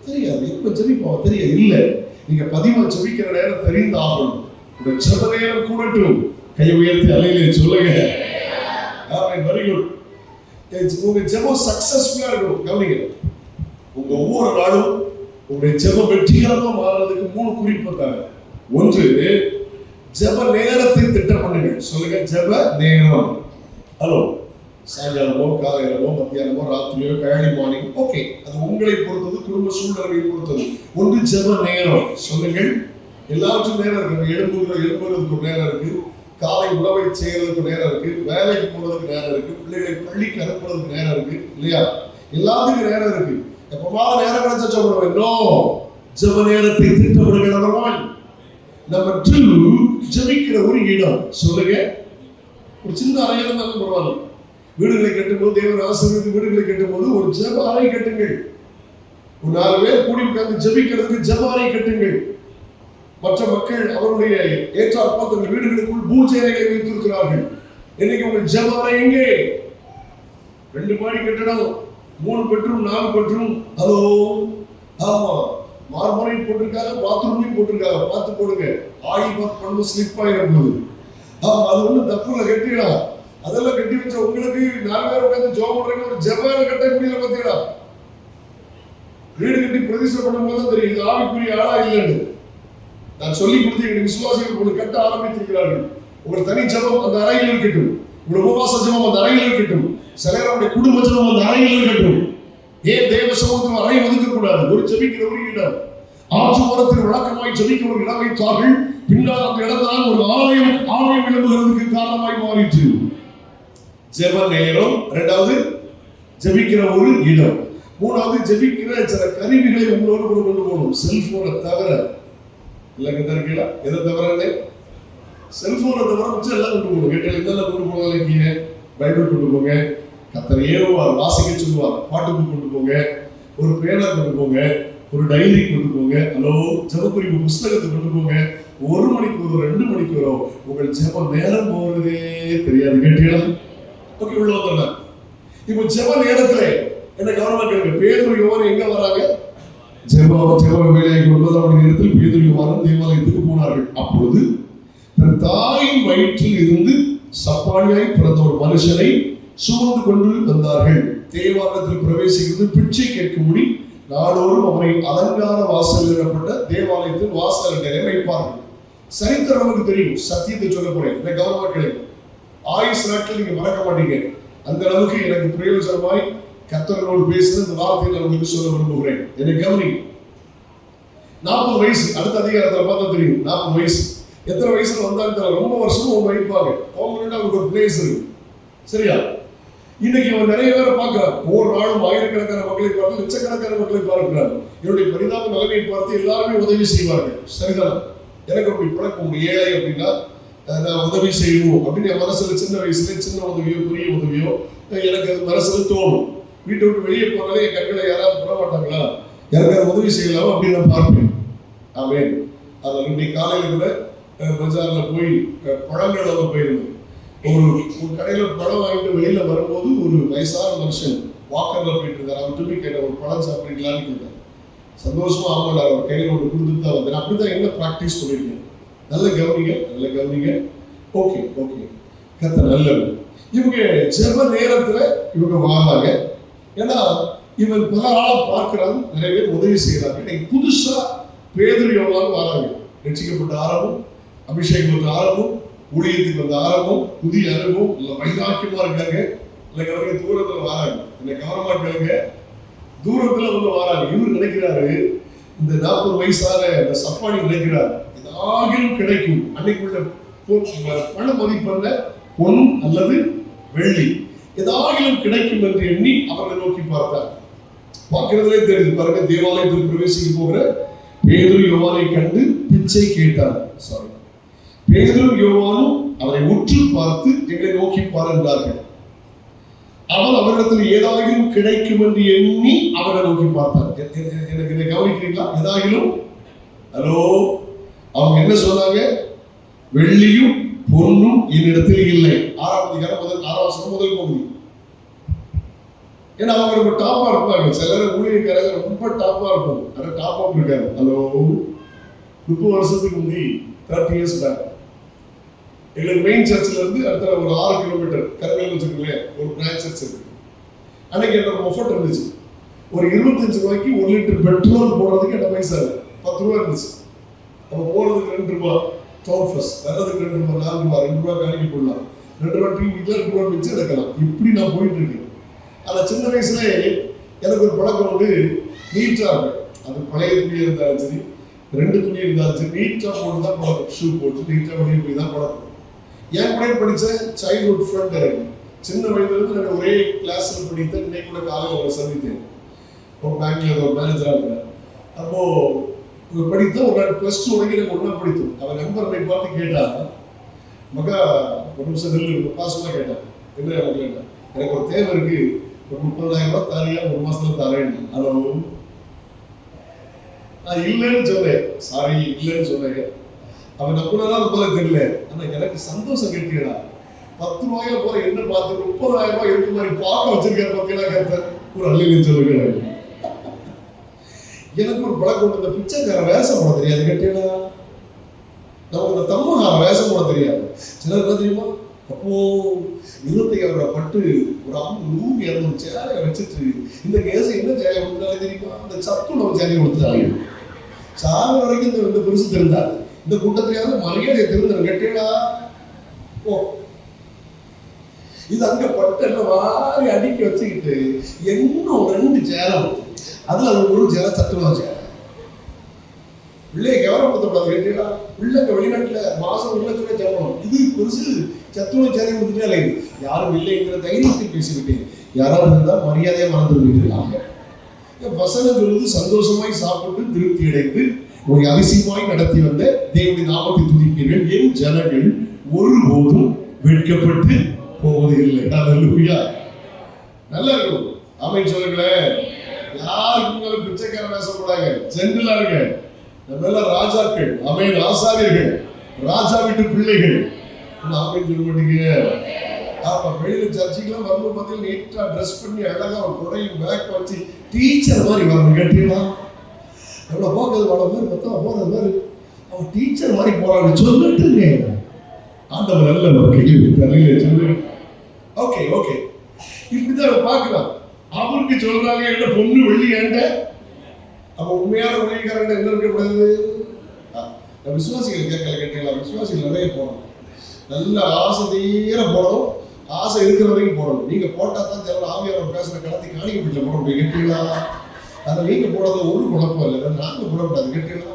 தெரியாது, இப்ப ஜெபிப்போம் தெரியாது. இல்ல, நீங்க பதிவா ஜெபிக்கிற நேரம் தெரிந்தாகணும். உங்க ஜெப நேரம் கூடட்டும். கையை உயர்த்தி அலையிலே சொல்லுங்க. Very good. உங்க ஜெபம் சக்சஸ்ஃபுல்லா இருக்கும். கவனிங்க, உங்க ஒவ்வொரு நாளும் உங்களுடைய ஜெபம் வெற்றிகரமா மாறுறதுக்கு 3 குறிப்பு தாங்க. ஒன்று, ஜெப நேரத்தை திட்டம் பண்ணுங்க. சொல்லுங்க, ஜெப நேரம். ஹலோ, சாயங்காலமோ காலையிலமோ மத்தியானமோ ராத்திரியோ ஏர்லி மார்னிங், ஓகே, அது உங்களை பொறுத்தது, குடும்ப சூழ்நிலையை பொறுத்தது. ஒன்று ஜெப நேரம். சொல்லுங்கள், எல்லாவற்றும் நேரம் இருக்கு. எழுப்புறதுக்கு ஒரு நேரம் இருக்கு, காலை உணவை செய்யறதுக்கு நேரம் இருக்கு, வேலைக்கு போறதுக்கு நேரம் இருக்கு, பிள்ளைகளை பள்ளிக்கு அனுப்புறதுக்கு நேரம் இருக்கு, இல்லையா? எல்லாத்துக்கும் நேரம் இருக்கு. எப்பவாவது நேரம் கிடைச்சா சொல்ல வேண்டும். ஜெப நேரத்தை திட்டமிடுகிறவர்கள். நம்பர் 2, ஜெபிக்கிற ஒரு இடம். சொல்லுங்க, ஒரு சின்ன அறையில இருந்தாலும் பரவாயில்ல. வீடுகளை கட்டும்போது, தேவன் ஆசீர்வதித்து வீடுகளை கட்டும்போது ஒரு ஜெப அறை கட்டுங்கள். ஒரு 4 பேர் கூடி உட்கார்ந்து ஜெபிக்கிறதுக்கு ஜெப அறை கட்டுங்கள். மற்ற மக்கள் அவருடைய ஏற்றாற்ப தங்கள் வீடுகளுக்குள் பூஜை அறைகளை வைத்திருக்கிறார்கள். இன்னைக்கு உங்கள் ஜெப அறை எங்கே? 2 மாடி கட்டடம், 3 பெட்ரூம், 4 பெட்ரூம். ஹலோ, ஆமா, மார்மரையும் போட்டிருக்காங்க, பாத்ரூமையும் போட்டிருக்காங்க. பார்த்து போடுங்க, ஆயில் பாத் பண்ணு ஸ்லிப் ஆயிடும். ஆமா, அது ஒன்றும் தப்பு இல்லை, கட்டிடலாம். அதெல்லாம் கட்டி வச்ச உங்களுக்கு 4 பேர் உட்கார்ந்து ஜெபம் பண்றீங்க, ஒரு ஜெபம் கட்ட முடியல. பார்த்தீங்களா? வீடு கட்டி பிரதிஷ்டை பண்ணும் போது தெரியும் இது ஆவிக்குரிய ஆளா இல்லைன்னு. நான் சொல்லி கொடுத்தீங்க, விசுவாசிகள் உங்களுக்கு கட்ட ஆரம்பித்திருக்கிறார்கள். உங்கள் தனி ஜெபம் அந்த அறையில் இருக்கட்டும், உங்கள் உபவாச ஜெபம் அந்த அறையில் இருக்கட்டும், சிலருடைய குடும்ப ஜெபம் அந்த அறையில் இருக்கட்டும். ஏன் தேவ சமூகத்தில் அறை ஒதுக்க கூடாது? ஒரு ஜெபிக்கிற ஒரு இடம். ஆற்று ஓரத்தில் வழக்கமாய் ஜெபிக்க ஒரு இடம் வைத்தார்கள். பின்னால் அந்த இடம்தான் ஒரு ஆலயம் விளம்புகிறதுக்கு காரணமாய் மாறிற்று. ஜெப நேரம். 2வது, ஜெபிக்கிற ஒரு இடம். 3வது, ஜெபிக்கிற சில கருவிகளை உங்களோடு கூட கொண்டு போகணும். செல்போனை தவிர இல்லைங்க தருக்கீங்களா? எதை தவிர? செல்போனை தவிர வச்சு எல்லாம் கொண்டு போகணும். கேட்டால் இதெல்லாம் கொண்டு போகலாம். பைபிள் கொண்டு போங்க, கர்த்தர் ஏவுவார், வாசிக்க சொல்லுவார், பாட்டுக்கு கொண்டு போங்க, ஒரு பேனா கொண்டு போங்க, ஒரு டைரி கொண்டு போங்க. ஹலோ, ஜெபக்குறிப்பு புஸ்தகத்தை கொண்டு போங்க. 1 மணிக்கு வரும், 2 மணிக்கு வரும். உங்கள் ஜெப நேரம் போகிறதே தெரியாது. கேட்டீங்களா? ஓகே, உள்ள வந்துடலாம். இப்போ ஜெப நேரத்துல என்ன கவனமா கேளுங்க. பேதுரு யோவான் எங்க வராங்க? ஜெப வேலையை 9ஆம் நேரத்தில் பேதுரு யோவான் தேவாலயத்துக்கு போனார்கள். அப்பொழுது தன் தாயின் வயிற்றில் இருந்து சப்பானியாய் பிறந்த ஒரு மனுஷனை சுமந்து கொண்டு வந்தார்கள். தேவாலயத்தில் பிரவேசிக்கிறது பிச்சை கேட்கும்படி நாடோறும் அவரை அலங்கார வாசல் எனப்பட்ட தேவாலயத்தில் வாசல் நிலை வைப்பார்கள். சரித்திரம் நமக்கு தெரியும். சத்தியத்தை சொல்ல போறேன், கவனமா கேளுங்க. ஆயுஷ் நாட்கள் நீங்க மறக்க மாட்டீங்க. அந்த அளவுக்கு எனக்கு பிரயோஜனமாய் கர்த்தரோடு பேசுறது இந்த வார்த்தையை நான் உங்களுக்கு சொல்ல விரும்புகிறேன். என்னை கவனி. 40 வயசு, அடுத்த அதிகாரத்துல பார்த்தா தெரியும். 40 வயசு. எத்தனை வயசுல வந்தாலும் ரொம்ப வருஷமும் அவங்க வைப்பாங்க. அவங்களுக்கு ஒரு பிளேஸ் இருக்கு. சரியா? இன்னைக்கு அவன் நிறைய பேரை பார்க்கிறார். ஒவ்வொரு நாளும் ஆயிரக்கணக்கான மக்களை பார்த்து, லட்சக்கணக்கான மக்களை பார்க்கிறார். என்னுடைய பரிதாப நிலைமையை பார்த்து எல்லாருமே உதவி செய்வார்கள். சரிதான்? எனக்கு அப்படி பழக்கம். ஏழை அப்படின்னா நான் உதவி செய்யணும் அப்படின்னு என் மனசுல சின்ன வயசுல சின்ன உதவியோ பெரிய உதவியோ எனக்கு அது மனசுல தோணும். வீட்டை விட்டு வெளியே போனாலே என் கண்களை யாராவது போட மாட்டாங்களா, யாருக்காவது உதவி செய்யலாமா அப்படின்னு நான் பார்ப்பேன். ஆமென். அதில் இன்னைக்கு காலையில் கூட பஜார்ல போய் பழங்கள் போயிருந்தேன். ஒரு கடையில பழம் வாங்கிட்டு வெளியில வரும்போது ஒரு வயசான மனுஷன் வாக்கர்ல போயிட்டு இருக்காரு. அவர் திரும்பி கேட்ட, ஒரு பழம் சாப்பிடுறீங்களான்னு கேட்டார். சந்தோஷமா ஆமாண்டார். அவர் கையில ஒரு கொடுத்துட்டு தான் வந்தேன். அப்படிதான் என்ன பிராக்டிஸ் பண்ணிருக்கேன். நல்ல கவனிங்க. ஓகே கர்த்தர் நல்லது. இவங்க ஜெப நேரத்துல இவங்க வாராங்க. ஏன்னா இவன் பல ஆளை பார்க்கிறாங்க, நிறைய பேர் உதவி செய்யறாங்க. புதுசா பேதுரு யோவான் வராங்க. ரட்சிக்கப்பட்ட ஆரம்பம், அபிஷேகம் ஆரம்பம், ஊழியத்துக்கு வந்த ஆரம்பம், புதிய அனுபவம், இல்ல வைராக்கியமா இருக்காங்க. இல்லை அவருக்கு தூரத்துல வராங்க. என்னை கவனமா இருக்காங்க, தூரத்துல வந்து வராங்க. இவர் நினைக்கிறாரு, இந்த 40 வயசான இந்த சப்பானி நினைக்கிறார், ஏதாகிலும் கிடைக்கும். அன்னைக்குள்ள பண மதிப்பல்ல, பொன் அல்லது வெள்ளி ஏதாகிலும் கிடைக்கும் என்று எண்ணி அவர்களை நோக்கி பார்த்தார். பார்க்கிறதுலே தெரியுது பாருங்க. தேவாலயத்தில் பிரவேசிக்க போகிற பேதுரு யோவானை கண்டு பிச்சை கேட்டார். பேதுரு யோவானும் அவரை உற்று பார்த்து எங்களை நோக்கி பாருந்தார்கள். அவர் அவரிடத்தில் ஏதாகிலும் கிடைக்கும் என்று எண்ணி அவரை நோக்கி பார்த்தார். எனக்கு இதை கவனிக்கிறீங்களா? ஏதாகிலும் ஹலோ, அவங்க என்ன சொன்னாங்க? வெள்ளியும் பொன்னும் என்னிடத்தில் இல்லை. 6ஆம் அதிகாரம் 6ஆம் வசனம் முதல் பகுதி. ஏன்னா அவங்க ரொம்ப டாப்பா இருப்பாங்க. சிலர் ஊழியக்காரங்க ரொம்ப டாப்பா இருக்கும். ஆனா டாப் அப் இருக்காரு. ஹலோ, 30 வருஷத்துக்கு முந்தி 30 இயர்ஸ் பேக் எங்களுக்கு மெயின் சர்ச்சில் இருந்து அடுத்த ஒரு 6 கிலோமீட்டர் கருங்கல் வச்சுக்கோங்களேன், ஒரு பிரான்ச் சர்ச் இருக்கு. அன்னைக்கு என்னோட ஒஃபர்ட் இருந்துச்சு. ஒரு 25 ரூபாய்க்கு 1 லிட்டர் பெட்ரோல் போடுறதுக்கு என்ன பைசா 10 ரூபா இருந்துச்சு. நம்ம போறதுக்கு 2 ரூபா டவுன் ஃபர்ஸ்ட், வர்றதுக்கு 2 ரூபா, 4 ரூபா, 2 ரூபா வேலைக்கு போடலாம், 2 ரூபா டீ வீட்டில் 2 ரூபா மிச்சம் எடுக்கலாம். இப்படி நான் போயிட்டு இருக்கேன். அதில் சின்ன வயசுல எனக்கு ஒரு பழக்கம் வந்து நீட்டா இருக்கும். அது பழைய துணி இருந்தாலும் சரி, 2 துணி இருந்தாலும் சரி, நீட்டா போட்டு தான் பழக்கம். ஷூ போட்டு நீட்டா வெளியே போய் தான் பழக்கம். என் கூட படித்த சைல்ட்ஹுட் ஃப்ரெண்ட் எனக்கு சின்ன வயதுலேருந்து எனக்கு ஒரே கிளாஸில் படித்த, இன்னைக்கு கூட காலையில் அவரை சந்தித்தேன். ஒரு பேங்க்ல ஒரு மேனேஜராக இருக்கிறேன். அப்போ படித்த ஒரு நாள் +2 வரைக்கும் எனக்கு ஒன்றா படித்தோம். அவன் நம்பர் என்னை பார்த்து கேட்டான், மகா ஒரு நிமிஷம் நெல் பாசமாக கேட்டான், என்ன கேட்டான், எனக்கு ஒரு தேவை இருக்கு, ஒரு 30,000 ரூபாய் தாரியா, 1 மாசத்துல தரேன். ஹலோ, நான் இல்லைன்னு சொன்னேன். சாரி இல்லைன்னு சொன்னேன். அவன் நம்பினதான் போல தெரியல. ஆனா எனக்கு சந்தோஷம் கேட்டீங்களா, 10 ரூபாயில போற என்ன பார்த்து 30,000 ரூபாய் இருக்க மாதிரி பார்க்க வச்சிருக்காரு பார்த்தீங்களா கருத்த ஒரு அல்லைன்னு சொல்லுங்க. எனக்கு ஒரு பழக்கம், இந்த பிச்சைக்கார வேஷம் போட தெரியாது கேட்டீங்களா, நமக்கு இந்த தம்மகார வேஷம் போட தெரியாது. சிலர் என்ன தெரியுமா, அப்போ 25,000 ரூபாய் பட்டு ஒரு 100 சேலையை வச்சுட்டு இந்த கேஸ் என்ன சேலையை கொடுத்தாலே தெரியுமா, அந்த சத்து நம்ம சேலையை கொடுத்துட்டாங்க. சாக வரைக்கும் இந்த பெருசு தெரிந்தாரு. இந்த கூட்டத்திலேயாவது மரியாதை தெரிஞ்சு கேட்டீங்களா, ஓ இது அங்க பட்டு வாரி அடிக்க வச்சுக்கிட்டு இன்னும் 2 சேலம், அதுல அது ஒரு சேலை சத்துணவு சேலை. பிள்ளைய கவனப்படுத்தப்படாது கேட்டீங்களா, பிள்ளைங்க வெளிநாட்டுல மாசம் 1 லட்சம் ரூபாய் சம்பளம், இது பெருசு சத்துணவு சேலை கொடுத்துட்டே இல்லை. யாரும் இல்லைங்கிற தைரியத்தை பேசிவிட்டேன். யாராவது இருந்தா மரியாதையா மறந்துடுவீங்க. வசனம் சொல்லுது, சந்தோஷமாய் சாப்பிட்டு திருப்தி அடைந்து ஒரு அதிசயமாய் நடத்தி வந்த தேவனுடைய நாமத்தை துதிப்பீர்கள், என் ஜனங்கள் ஒருபோதும் வெட்கப்பட்டு போவது இல்லை. அல்லேலூயா. நல்லா இருக்கும். ஆமென் சொல்லுங்களேன். யாருக்கு பிச்சைக்கார பேசக்கூடாது, ஜென்ரலா இருங்க. நம்ம எல்லாம் ராஜாக்கள், ஆமென், ஆசாரியர்கள், ராஜா வீட்டு பிள்ளைகள். ஆமென் சொல்ல மாட்டீங்க. ஆமா, வெளியில சர்ச்சுக்கெல்லாம் வரும்போது பார்த்தீங்கன்னா நீட்டா ட்ரெஸ் பண்ணி அழகா ஒரு குடையும் பேக் வச்சு டீச்சர் மாதிரி வரணும் கேட்டீங்களா, எவ்வளோ போகிறது வள மாதிரி மொத்தம் போகிறது மாதிரி அவன் டீச்சர் மாதிரி போறான்னு சொல்லிட்டு ஆண்டவர் நல்ல ஒரு கையை தலையில சொல்லு. ஓகே ஓகே, இப்படிதான் பார்க்கலாம். அவருக்கு சொல்றாங்க என்ன பொண்ணு வெள்ளி ஏண்ட, அப்ப உண்மையான ஊழியக்காரங்க என்ன இருக்கக்கூடாது. விசுவாசிகள் கேட்கல கேட்டீங்களா, விசுவாசிகள் நிறைய போகணும், நல்ல ஆசை தீர போடணும், ஆசை இருக்கிற வரைக்கும் போடணும். நீங்க போட்டா தான் சில ஆவியாளர் பேசுற கடத்தி காணிக்க வீட்டில் போட முடியும் கேட்டீங்களா. அதை நீங்க போடுறது ஒரு குழப்பம் இல்லை, நாங்க போடக்கூடாது கேட்டீங்களா.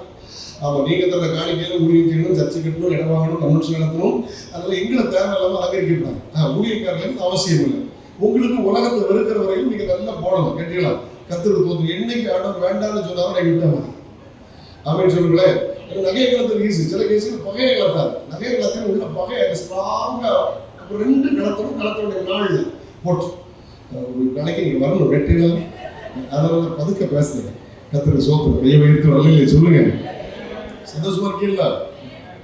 ஆமா, நீங்க தர காணிக்கையில ஊழியம் செய்யணும், சர்ச்சை கட்டணும், இடம் வாங்கணும், கன்வென்ஷன் நடத்தணும். அதனால எங்களை தேவையில்லாம அலங்கரிக்கிறாங்க. ஊழியக்காரர்களுக்கு அவசியம் இல்லை. உங்களுக்கு உலகத்தை வெறுக்கிற வரையும் நீங்க நல்லா போடணும் கேட்டீங்களா. கத்துறது போதும். என்னைக்கு ஆண்டவர் வேண்டாம்னு சொன்னாலும் நான் விட்டாங்க அப்படின்னு சொல்லுங்களேன். நகையை கலத்துறது ஈஸி, சில கேஸுக்கு பகையை கலத்தாது. நகையை கலத்தின உள்ள பகையை ஸ்ட்ராங்கா 2 கலத்தோடைய நாள் போட்டு நாளைக்கு நீங்க வரணும் வெற்றினா. அதனால பதுக்க பேசுறேன். கத்துறது சோப்பு கையை வைத்து வரல சொல்லுங்க. சந்தோஷமா இருக்கீங்களா?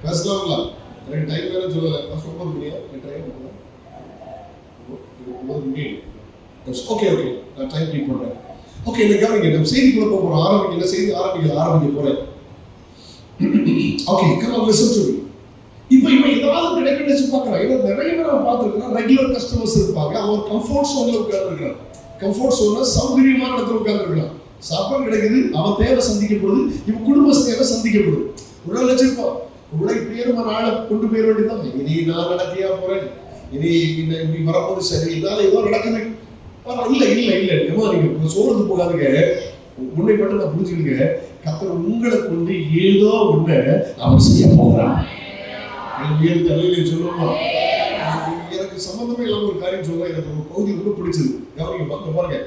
பேசலாங்களா? எனக்கு டைம் வேற சொல்லலை. 9 மணியா 8:30 9 மணி. ஓகே நான் டைம் கீப் பண்றேன். ஓகே இந்த கவனிங்க, நம்ம செய்திக்குள்ள போறோம். ஆரம்பிக்க செய்தி ஆரம்பிக்க போறேன். Okay come on listen to me. இப்போ ஏதாவது கிடைக்குன்னு வச்சு பார்க்குறான். ஏன்னா நிறைய பேர் அவன் பார்த்துருக்கான். ரெகுலர் கஸ்டமர்ஸ் இருப்பாங்க. அவன் கம்ஃபர்ட் சோன்ல உட்கார்ந்துருக்கான். கம்ஃபர்ட் சோன்ல சௌகரியமான இடத்துல உட்கார்ந்துருக்கான். சாப்பாடு கிடைக்குது, அவன் தேவை சந்திக்கப்படுது, இவன் குடும்ப தேவை சந்திக்கப்படுது. உடல் வச்சிருப்பான். உடலை பேருமா நாளை கொண்டு போயிட வேண்டியதான். இனி நான் நடத்தியா போறேன், இனி இப்படி வரும்போது சரி, இதனால ஏதோ நடக்குது. இல்ல நீங்க சோர்ந்து போகாதுங்க. உன்னை மட்டும் நான் புரிஞ்சுக்கங்க. கர்த்தர் உங்களை கொண்டு ஏதோ ஒண்ணு அவர் செய்ய போகிறார். சொல்லுமா, எனக்கு சம்பந்தமே இல்லாம ஒரு காரியம் சொல்ல, எனக்கு ஒரு பகுதி ரொம்ப பிடிச்சது. கவனிங்க பாருங்க.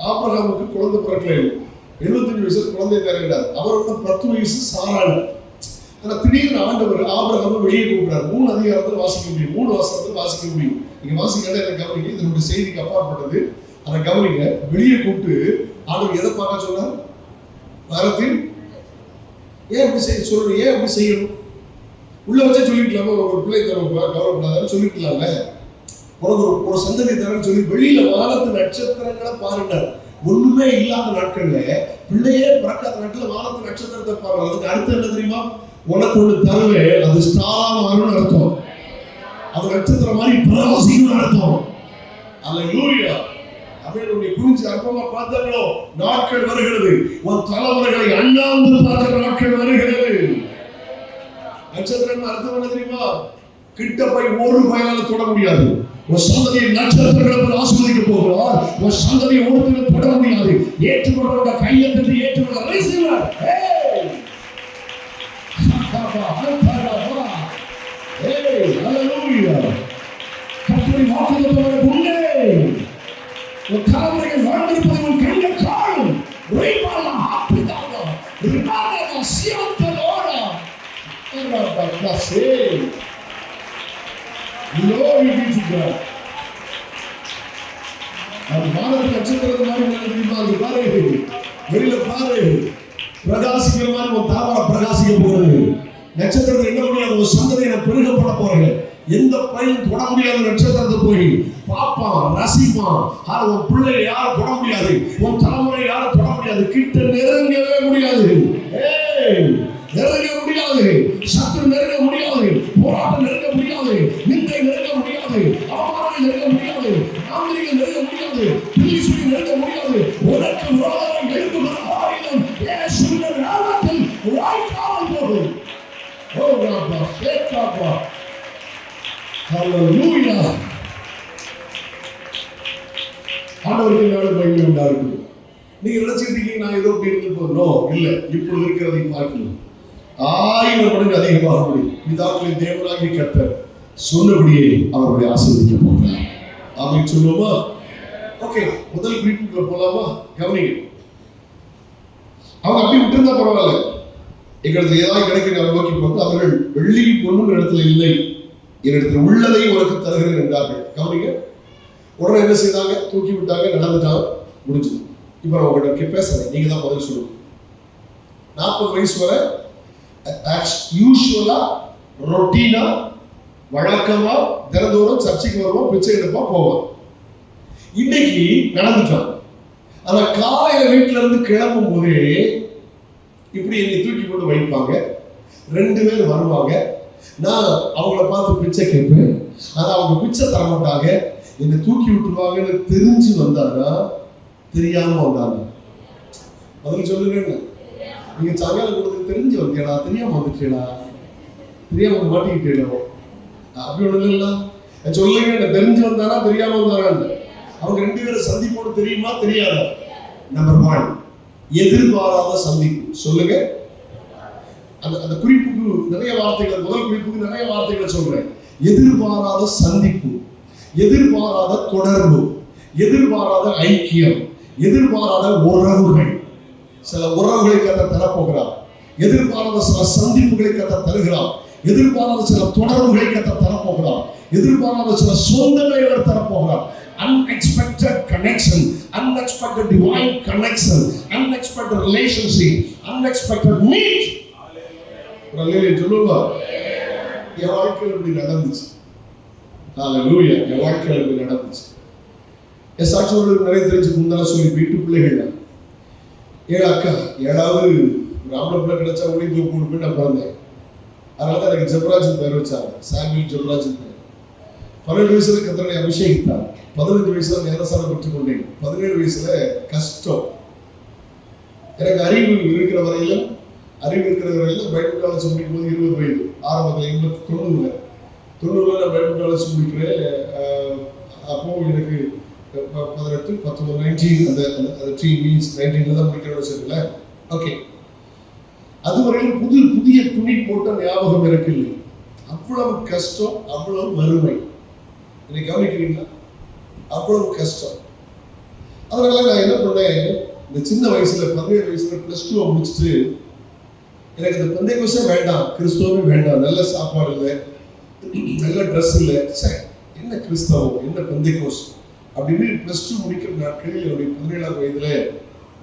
ஆபிரகாமுக்கு குழந்தை பிறக்கல. 75 வயசுல குழந்தை தரவிடாது. அவரோட 10 வயசு சாராள். ஆனா திடீர்னு ஆண்டவர் ஆபிரகாமை வெளியே கூப்பிடுறாரு. 3 அதிகாரத்தில் வாசிக்க முடியும், 3 வசனத்தில் வாசிக்க முடியும். நீங்க வாசிக்கிறத எனக்கு கவனிங்க. இதனுடைய செய்திக்கு அப்பாற்பட்டது. அதை கவனிங்க. வெளியே கூப்பிட்டு ஆண்டவர் எதை பார்க்க சொன்னார்? மரத்தில் ஏன் அப்படி சொல்லணும்? ஏன் அப்படி செய்யணும்? உள்ள வச்சே சொல்லிக்கலாமா? ஒரு பிள்ளை கவலைப்படாதான்னு சொல்லிக்கலாம்ல. ஒரு சந்ததி தரன்னு சொல்லி வெளியில வானத்து நட்சத்திரங்களை பாருங்க. ஒண்ணுமே இல்லாத நாட்கள்ல, பிள்ளையே பிறக்காத நாட்கள் வானத்து நட்சத்திரத்தை பாருங்க. அதுக்கு அர்த்தம் என்ன தெரியுமா? உனக்கு ஒண்ணு தருவே, அது ஸ்டாரா மாறும்னு அர்த்தம். அது நட்சத்திரம் மாதிரி பிரகாசிக்கும் அர்த்தம். அல்லேலூயா. அப்படியே குறிச்சு அற்பமா பார்த்தாங்களோ, நாட்கள் வருகிறது, உன் தலைமுறைகளை அண்ணாந்து பார்க்கிற நாட்கள் வருகிறது. நட்சத்திரம் அர்த்தம் என்ன தெரியுமா? கிட்ட போய் ஒரு பயனால தொட முடியாது. ஒரு சந்ததியை நட்சத்திரங்களை ஆசீர்வதிக்க போகிறார். ஒரு சந்ததியை ஒருத்தர் தொட முடியாது. ஏற்றுக்கொண்ட கையை தட்டி ஏற்றுக்கொள்ள ரைசிவர். கர்த்தருடைய வாக்குத்தத்தம் உண்டே. உன் தலைமுறைகள் வாழ்ந்திருப்பதை உன் கண்கள் காணும். ரைபாலா ஆப்பிதாலா ரிபாலா சியாந்தலோரா ரபா சே. Glory be to God. அது வானத்து நட்சத்திரத்தை மாதிரி தெரியுமா? அது பாரு, வெளியில பாரு, பிரகாசிக்கிற மாதிரி உன் தாவர பிரகாசிக்க போறது. நட்சத்திரத்தை என்ன முடியாது? ஒரு சந்ததியை நான் பெருகப்பட போறேன். எந்த பையன் தொட முடியாத நட்சத்திரத்தை போய் பாப்பான், ரசிப்பான். ஆனா உன் பிள்ளை யாரும் தொட முடியாது, உன் தலைமுறை யாரும் தொட முடியாது, கிட்ட நெருங்கவே முடியாது. நெருங்க முடியாது, சத்துரு நெருங்க முடியாது, போராட்டம் நெருங்க முடியாது, நிந்தை நெருங்க முடியாது, அவமானம் நெருங்க முடியாது, நாமரிகம் நெருங்க முடியாது, பிலிசுரி நெருங்க முடியாது. உனக்கு விரோதமாக எழுப்புகிற ஆயுதம் இயேசுவின் நாமத்தில் வாய்க்காமல் போகும். ஓ ராபா சேக்காபா. ஹல்லேலூயா. ஆண்டவருக்கு நாடு மகிமை உண்டாகட்டும். நீங்க நினைச்சிருக்கீங்க நான் ஏதோ இருந்து போறோம். இல்ல, இப்பொழுது இருக்கிறதை பார்க்கணும். 1000 மடங்கு அதிகமாக முடியும். பிதாக்களின் தேவனாகிய கர்த்தர் சொன்னபடியே அவர்களை ஆசீர்வதிக்க போகிறார். ஆமென் சொல்லுவோமா? ஓகே, முதல் குறிப்புக்குள்ள போலாமா? கவனிங்க. அவங்க அப்படி விட்டுருந்தா பரவாயில்ல. எங்களுக்கு ஏதாவது கிடைக்கிறது நோக்கி பார்த்து அவர்கள் வெள்ளி பொண்ணுங்கிற இடத்துல இல்லை, என்னிடத்தில் உள்ளதை உனக்கு தருகிறேன் என்றார்கள். கவனிங்க. உடனே என்ன செய்தாங்க? தூக்கி விட்டாங்க, நடந்துட்டாங்க, முடிஞ்சது. இப்ப நான் உங்கள்கிட்ட பேசுறேன், நீங்க தான் பதில் சொல்லுங்க. 40 வயசு வரை யூசுவலா ரொட்டீனா வழக்கமா தினந்தோறும் சர்ச்சைக்கு வருவோம், பிச்சை எடுப்பா போவோம். இன்னைக்கு நடந்துட்டான். ஆனா காலையில வீட்டுல இருந்து கிளம்பும் போதே இப்படி என்னை தூக்கி கொண்டு வைப்பாங்க. 2 பேர் வருவாங்க. நான் அவங்கள பார்த்து பிச்சை கேட்பேன். ஆனா அவங்க பிச்சை தர மாட்டாங்க, என்னை தூக்கி விட்டுருவாங்கன்னு தெரிஞ்சு வந்தாங்க, தெரியாம வந்தாங்க. பதில் சொல்லுங்க. நீங்க சாயங்காலம் கொடுத்து தெரிஞ்சு வந்தீங்களா, தெரியாம வந்துட்டீங்களா, தெரியாம மாட்டிக்கிட்டீங்களோ? அப்படி ஒண்ணு இல்ல. சொல்லுங்க, தெரிஞ்சு வந்தானா தெரியாம வந்தாரான்னு. அவங்க 2 பேரும் சந்திப்போடு தெரியுமா தெரியாதா? நம்பர் 1, எதிர்பாராத சந்திப்பு. சொல்லுங்க. அந்த குறிப்புக்கு நிறைய வார்த்தைகள், முதல் குறிப்புக்கு நிறைய வார்த்தைகளை சொல்றேன். எதிர்பாராத சந்திப்பு, எதிர்பாராத தொடர்பு, எதிர்பாராத ஐக்கியம், எதிர்பாராத உறவுகள். சில உறவுகளை கர்த்தர் தரப்போகிறார். எதிர்பாராத சில சந்திப்புகளை கர்த்தர் தருகிறார். எதிர்பாராத சில தொடர்புகளை கர்த்தர் தரப்போகிறார். எதிர்பாராத சில சொந்தங்களை அவர் தரப்போகிறார். Unexpected connection, unexpected divine connection, unexpected relationship, unexpected meet. Hallelujah. சொல்லுங்க. என் வாழ்க்கையில் இப்படி நடந்துச்சு. ஹல்லேலூயா. என் வாழ்க்கையில் இப்படி நடந்துச்சு. என் சாட்சியோடு நிறைய தெரிஞ்சு முந்தான சொல்லி வீட்டு பிள்ளைகள் தான். 7 அக்கா, 7வது ஆம்பளை பிள்ளை கிடைச்சா ஒளிந்து போய் நான் பிறந்தேன். அதனால தான் எனக்கு ஜெபராஜ் பேர் வச்சாங்க. சாமுவேல் ஜெபராஜ் பேர். 12 வயசுல கர்த்தரை அபிஷேகித்தார். 15 வயசுல ஞானஸ்நானம் பெற்றுக் கொண்டேன். 17 வயசுல கஷ்டம். எனக்கு அறிவு இருக்கிற வரையிலும் பைபிள் காலேஜ் முடிக்கும் போது 20 வயது. ஆரம்பத்தில் 90ல நான் பைபிள் காலேஜ் முடிக்கிறேன். அப்போ எனக்கு 18, 19, 19 அந்த 3 மீன்ஸ் 19ல தான் முடிக்கிறோம்னு சொல்லுங்களேன். ஓகே, அதுவரையிலும் புதிய துணி போட்ட ஞாபகம் எனக்கு இல்லை. அவ்வளவு கஷ்டம், அவ்வளவு வறுமை. என்னை கவனிக்கிறீங்களா? அவ்வளவு கஷ்டம். அதனால நான் என்ன பண்ணேன், இந்த சின்ன வயசுல 17 வயசுல +2 முடிச்சுட்டு எனக்கு இந்த பெந்தேகோஸ்தே வேண்டாம், கிறிஸ்துவமே வேண்டாம், நல்ல சாப்பாடு இல்லை, நல்ல ட்ரெஸ் இல்லை, என்ன கிறிஸ்தவம், என்ன பெந்தேகோஸ் அப்படின்னு +2 முடிக்கிற நாட்களில் என்னுடைய 17ஆம் வயதுல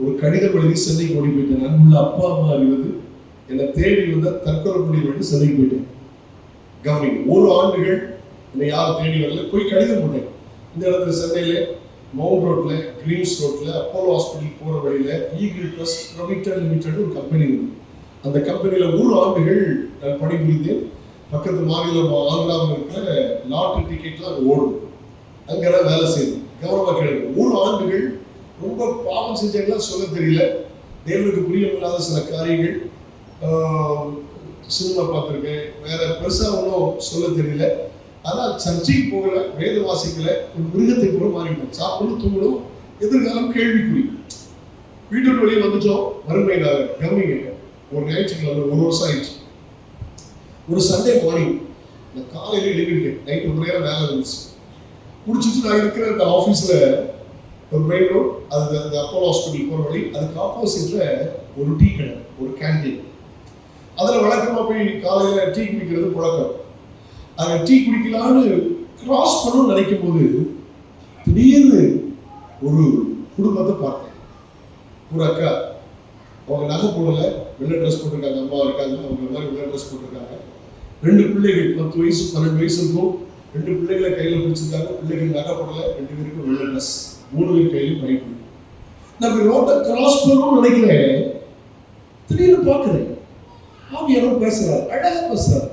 ஒரு கடிதம் எழுதி சென்னைக்கு ஓடி போயிட்டேன். நண்புள்ள அப்பா அம்மா அறிவது என்னை தேடி வந்த தற்கொலை முடிவு வேண்டி சென்னைக்கு போயிட்டேன். கவனிங்க, 1 ஆண்டுகள் என்னை யாரும் தேடி வரல. போய் கடிதம் போட்டேன். இந்த இடத்துல சென்னையில மவுண்ட் ரோட்ல, கிரீன்ஸ் ரோட்ல, அப்போலோ ஹாஸ்பிட்டல் போற வழியில ஈகிள் ட்ரஸ்ட் பிரைவேட் லிமிடெட் ஒரு கம்பெனி இருக்கு. அந்த கம்பெனியில 1 ஆண்டுகள் நான் பணிபுரிந்தேன். பக்கத்து மாநிலம் ஆந்திராவில் இருக்கிற லாட்டரி டிக்கெட்லாம் அங்கே ஓடும். அங்கெல்லாம் வேலை செய்யுது. கௌரவ கேளுங்க, 1 ஆண்டுகள் ரொம்ப பாவம் செஞ்செல்லாம் சொல்ல தெரியல. தேவனுக்கு புரியமில்லாத சில காரியங்கள், சினிமா பார்த்துருக்கேன், வேற பெருசா ஒன்றும் சொல்ல தெரியல. ஆனால் சர்ச்சைக்கு போகல, வேத வாசிக்கல, ஒரு மிருகத்தை கூட மாறிட்டோம். சாப்பிடணும், தூங்கணும், எதிர்காலம் கேள்விக்குறி. வீட்டு வெளியே வந்துட்டோம் வறுமையினால. கவனிங்க, ஒரு ஞாயிற்றுக்கிழமை 1 வருஷம் ஆயிடுச்சு. ஒரு சண்டே மார்னிங் நான் காலையில எழுதிட்டேன். நைட்டு 1 நேரம் வேலை இருந்துச்சு. முடிச்சுட்டு நான் இருக்கிற அந்த ஆஃபீஸில் ஒரு மெயின் ரோட், அது அந்த அப்போலோ ஹாஸ்பிட்டல் போகிற வழி, அதுக்கு ஆப்போசிட்ல ஒரு டீ கடை, ஒரு கேண்டீன். அதில் வழக்கமாக போய் காலையில் டீ குடிக்கிறது பழக்கம். அங்கே டீ குடிக்கலான்னு கிராஸ் பண்ணணும்னு நினைக்கும் போது திடீர்னு ஒரு குடும்பத்தை பார்த்தேன். ஒரு அக்கா, அவங்க நகை போடல, வெள்ளை ட்ரெஸ் போட்டிருக்காங்க, அம்மா இருக்காங்க, அவங்க மாதிரி வெள்ளை ட்ரெஸ் போட்டிருக்காங்க. 2 பிள்ளைகள் 10 வயசு 12 வயசு இருக்கும். 2 பிள்ளைகளை கையில் பிடிச்சிருக்காங்க. பிள்ளைகள் நகை போடல, 2 பேருக்கும் வெள்ளை ட்ரெஸ், 3 பேர் கையிலும் பைப்பு. நான் ரோட்டை கிராஸ் பண்ணணும்னு நினைக்கிறேன். திடீர்னு பார்க்குறேன், ஆவியானவர் பேசுறாரு, அழகா பேசுறாரு.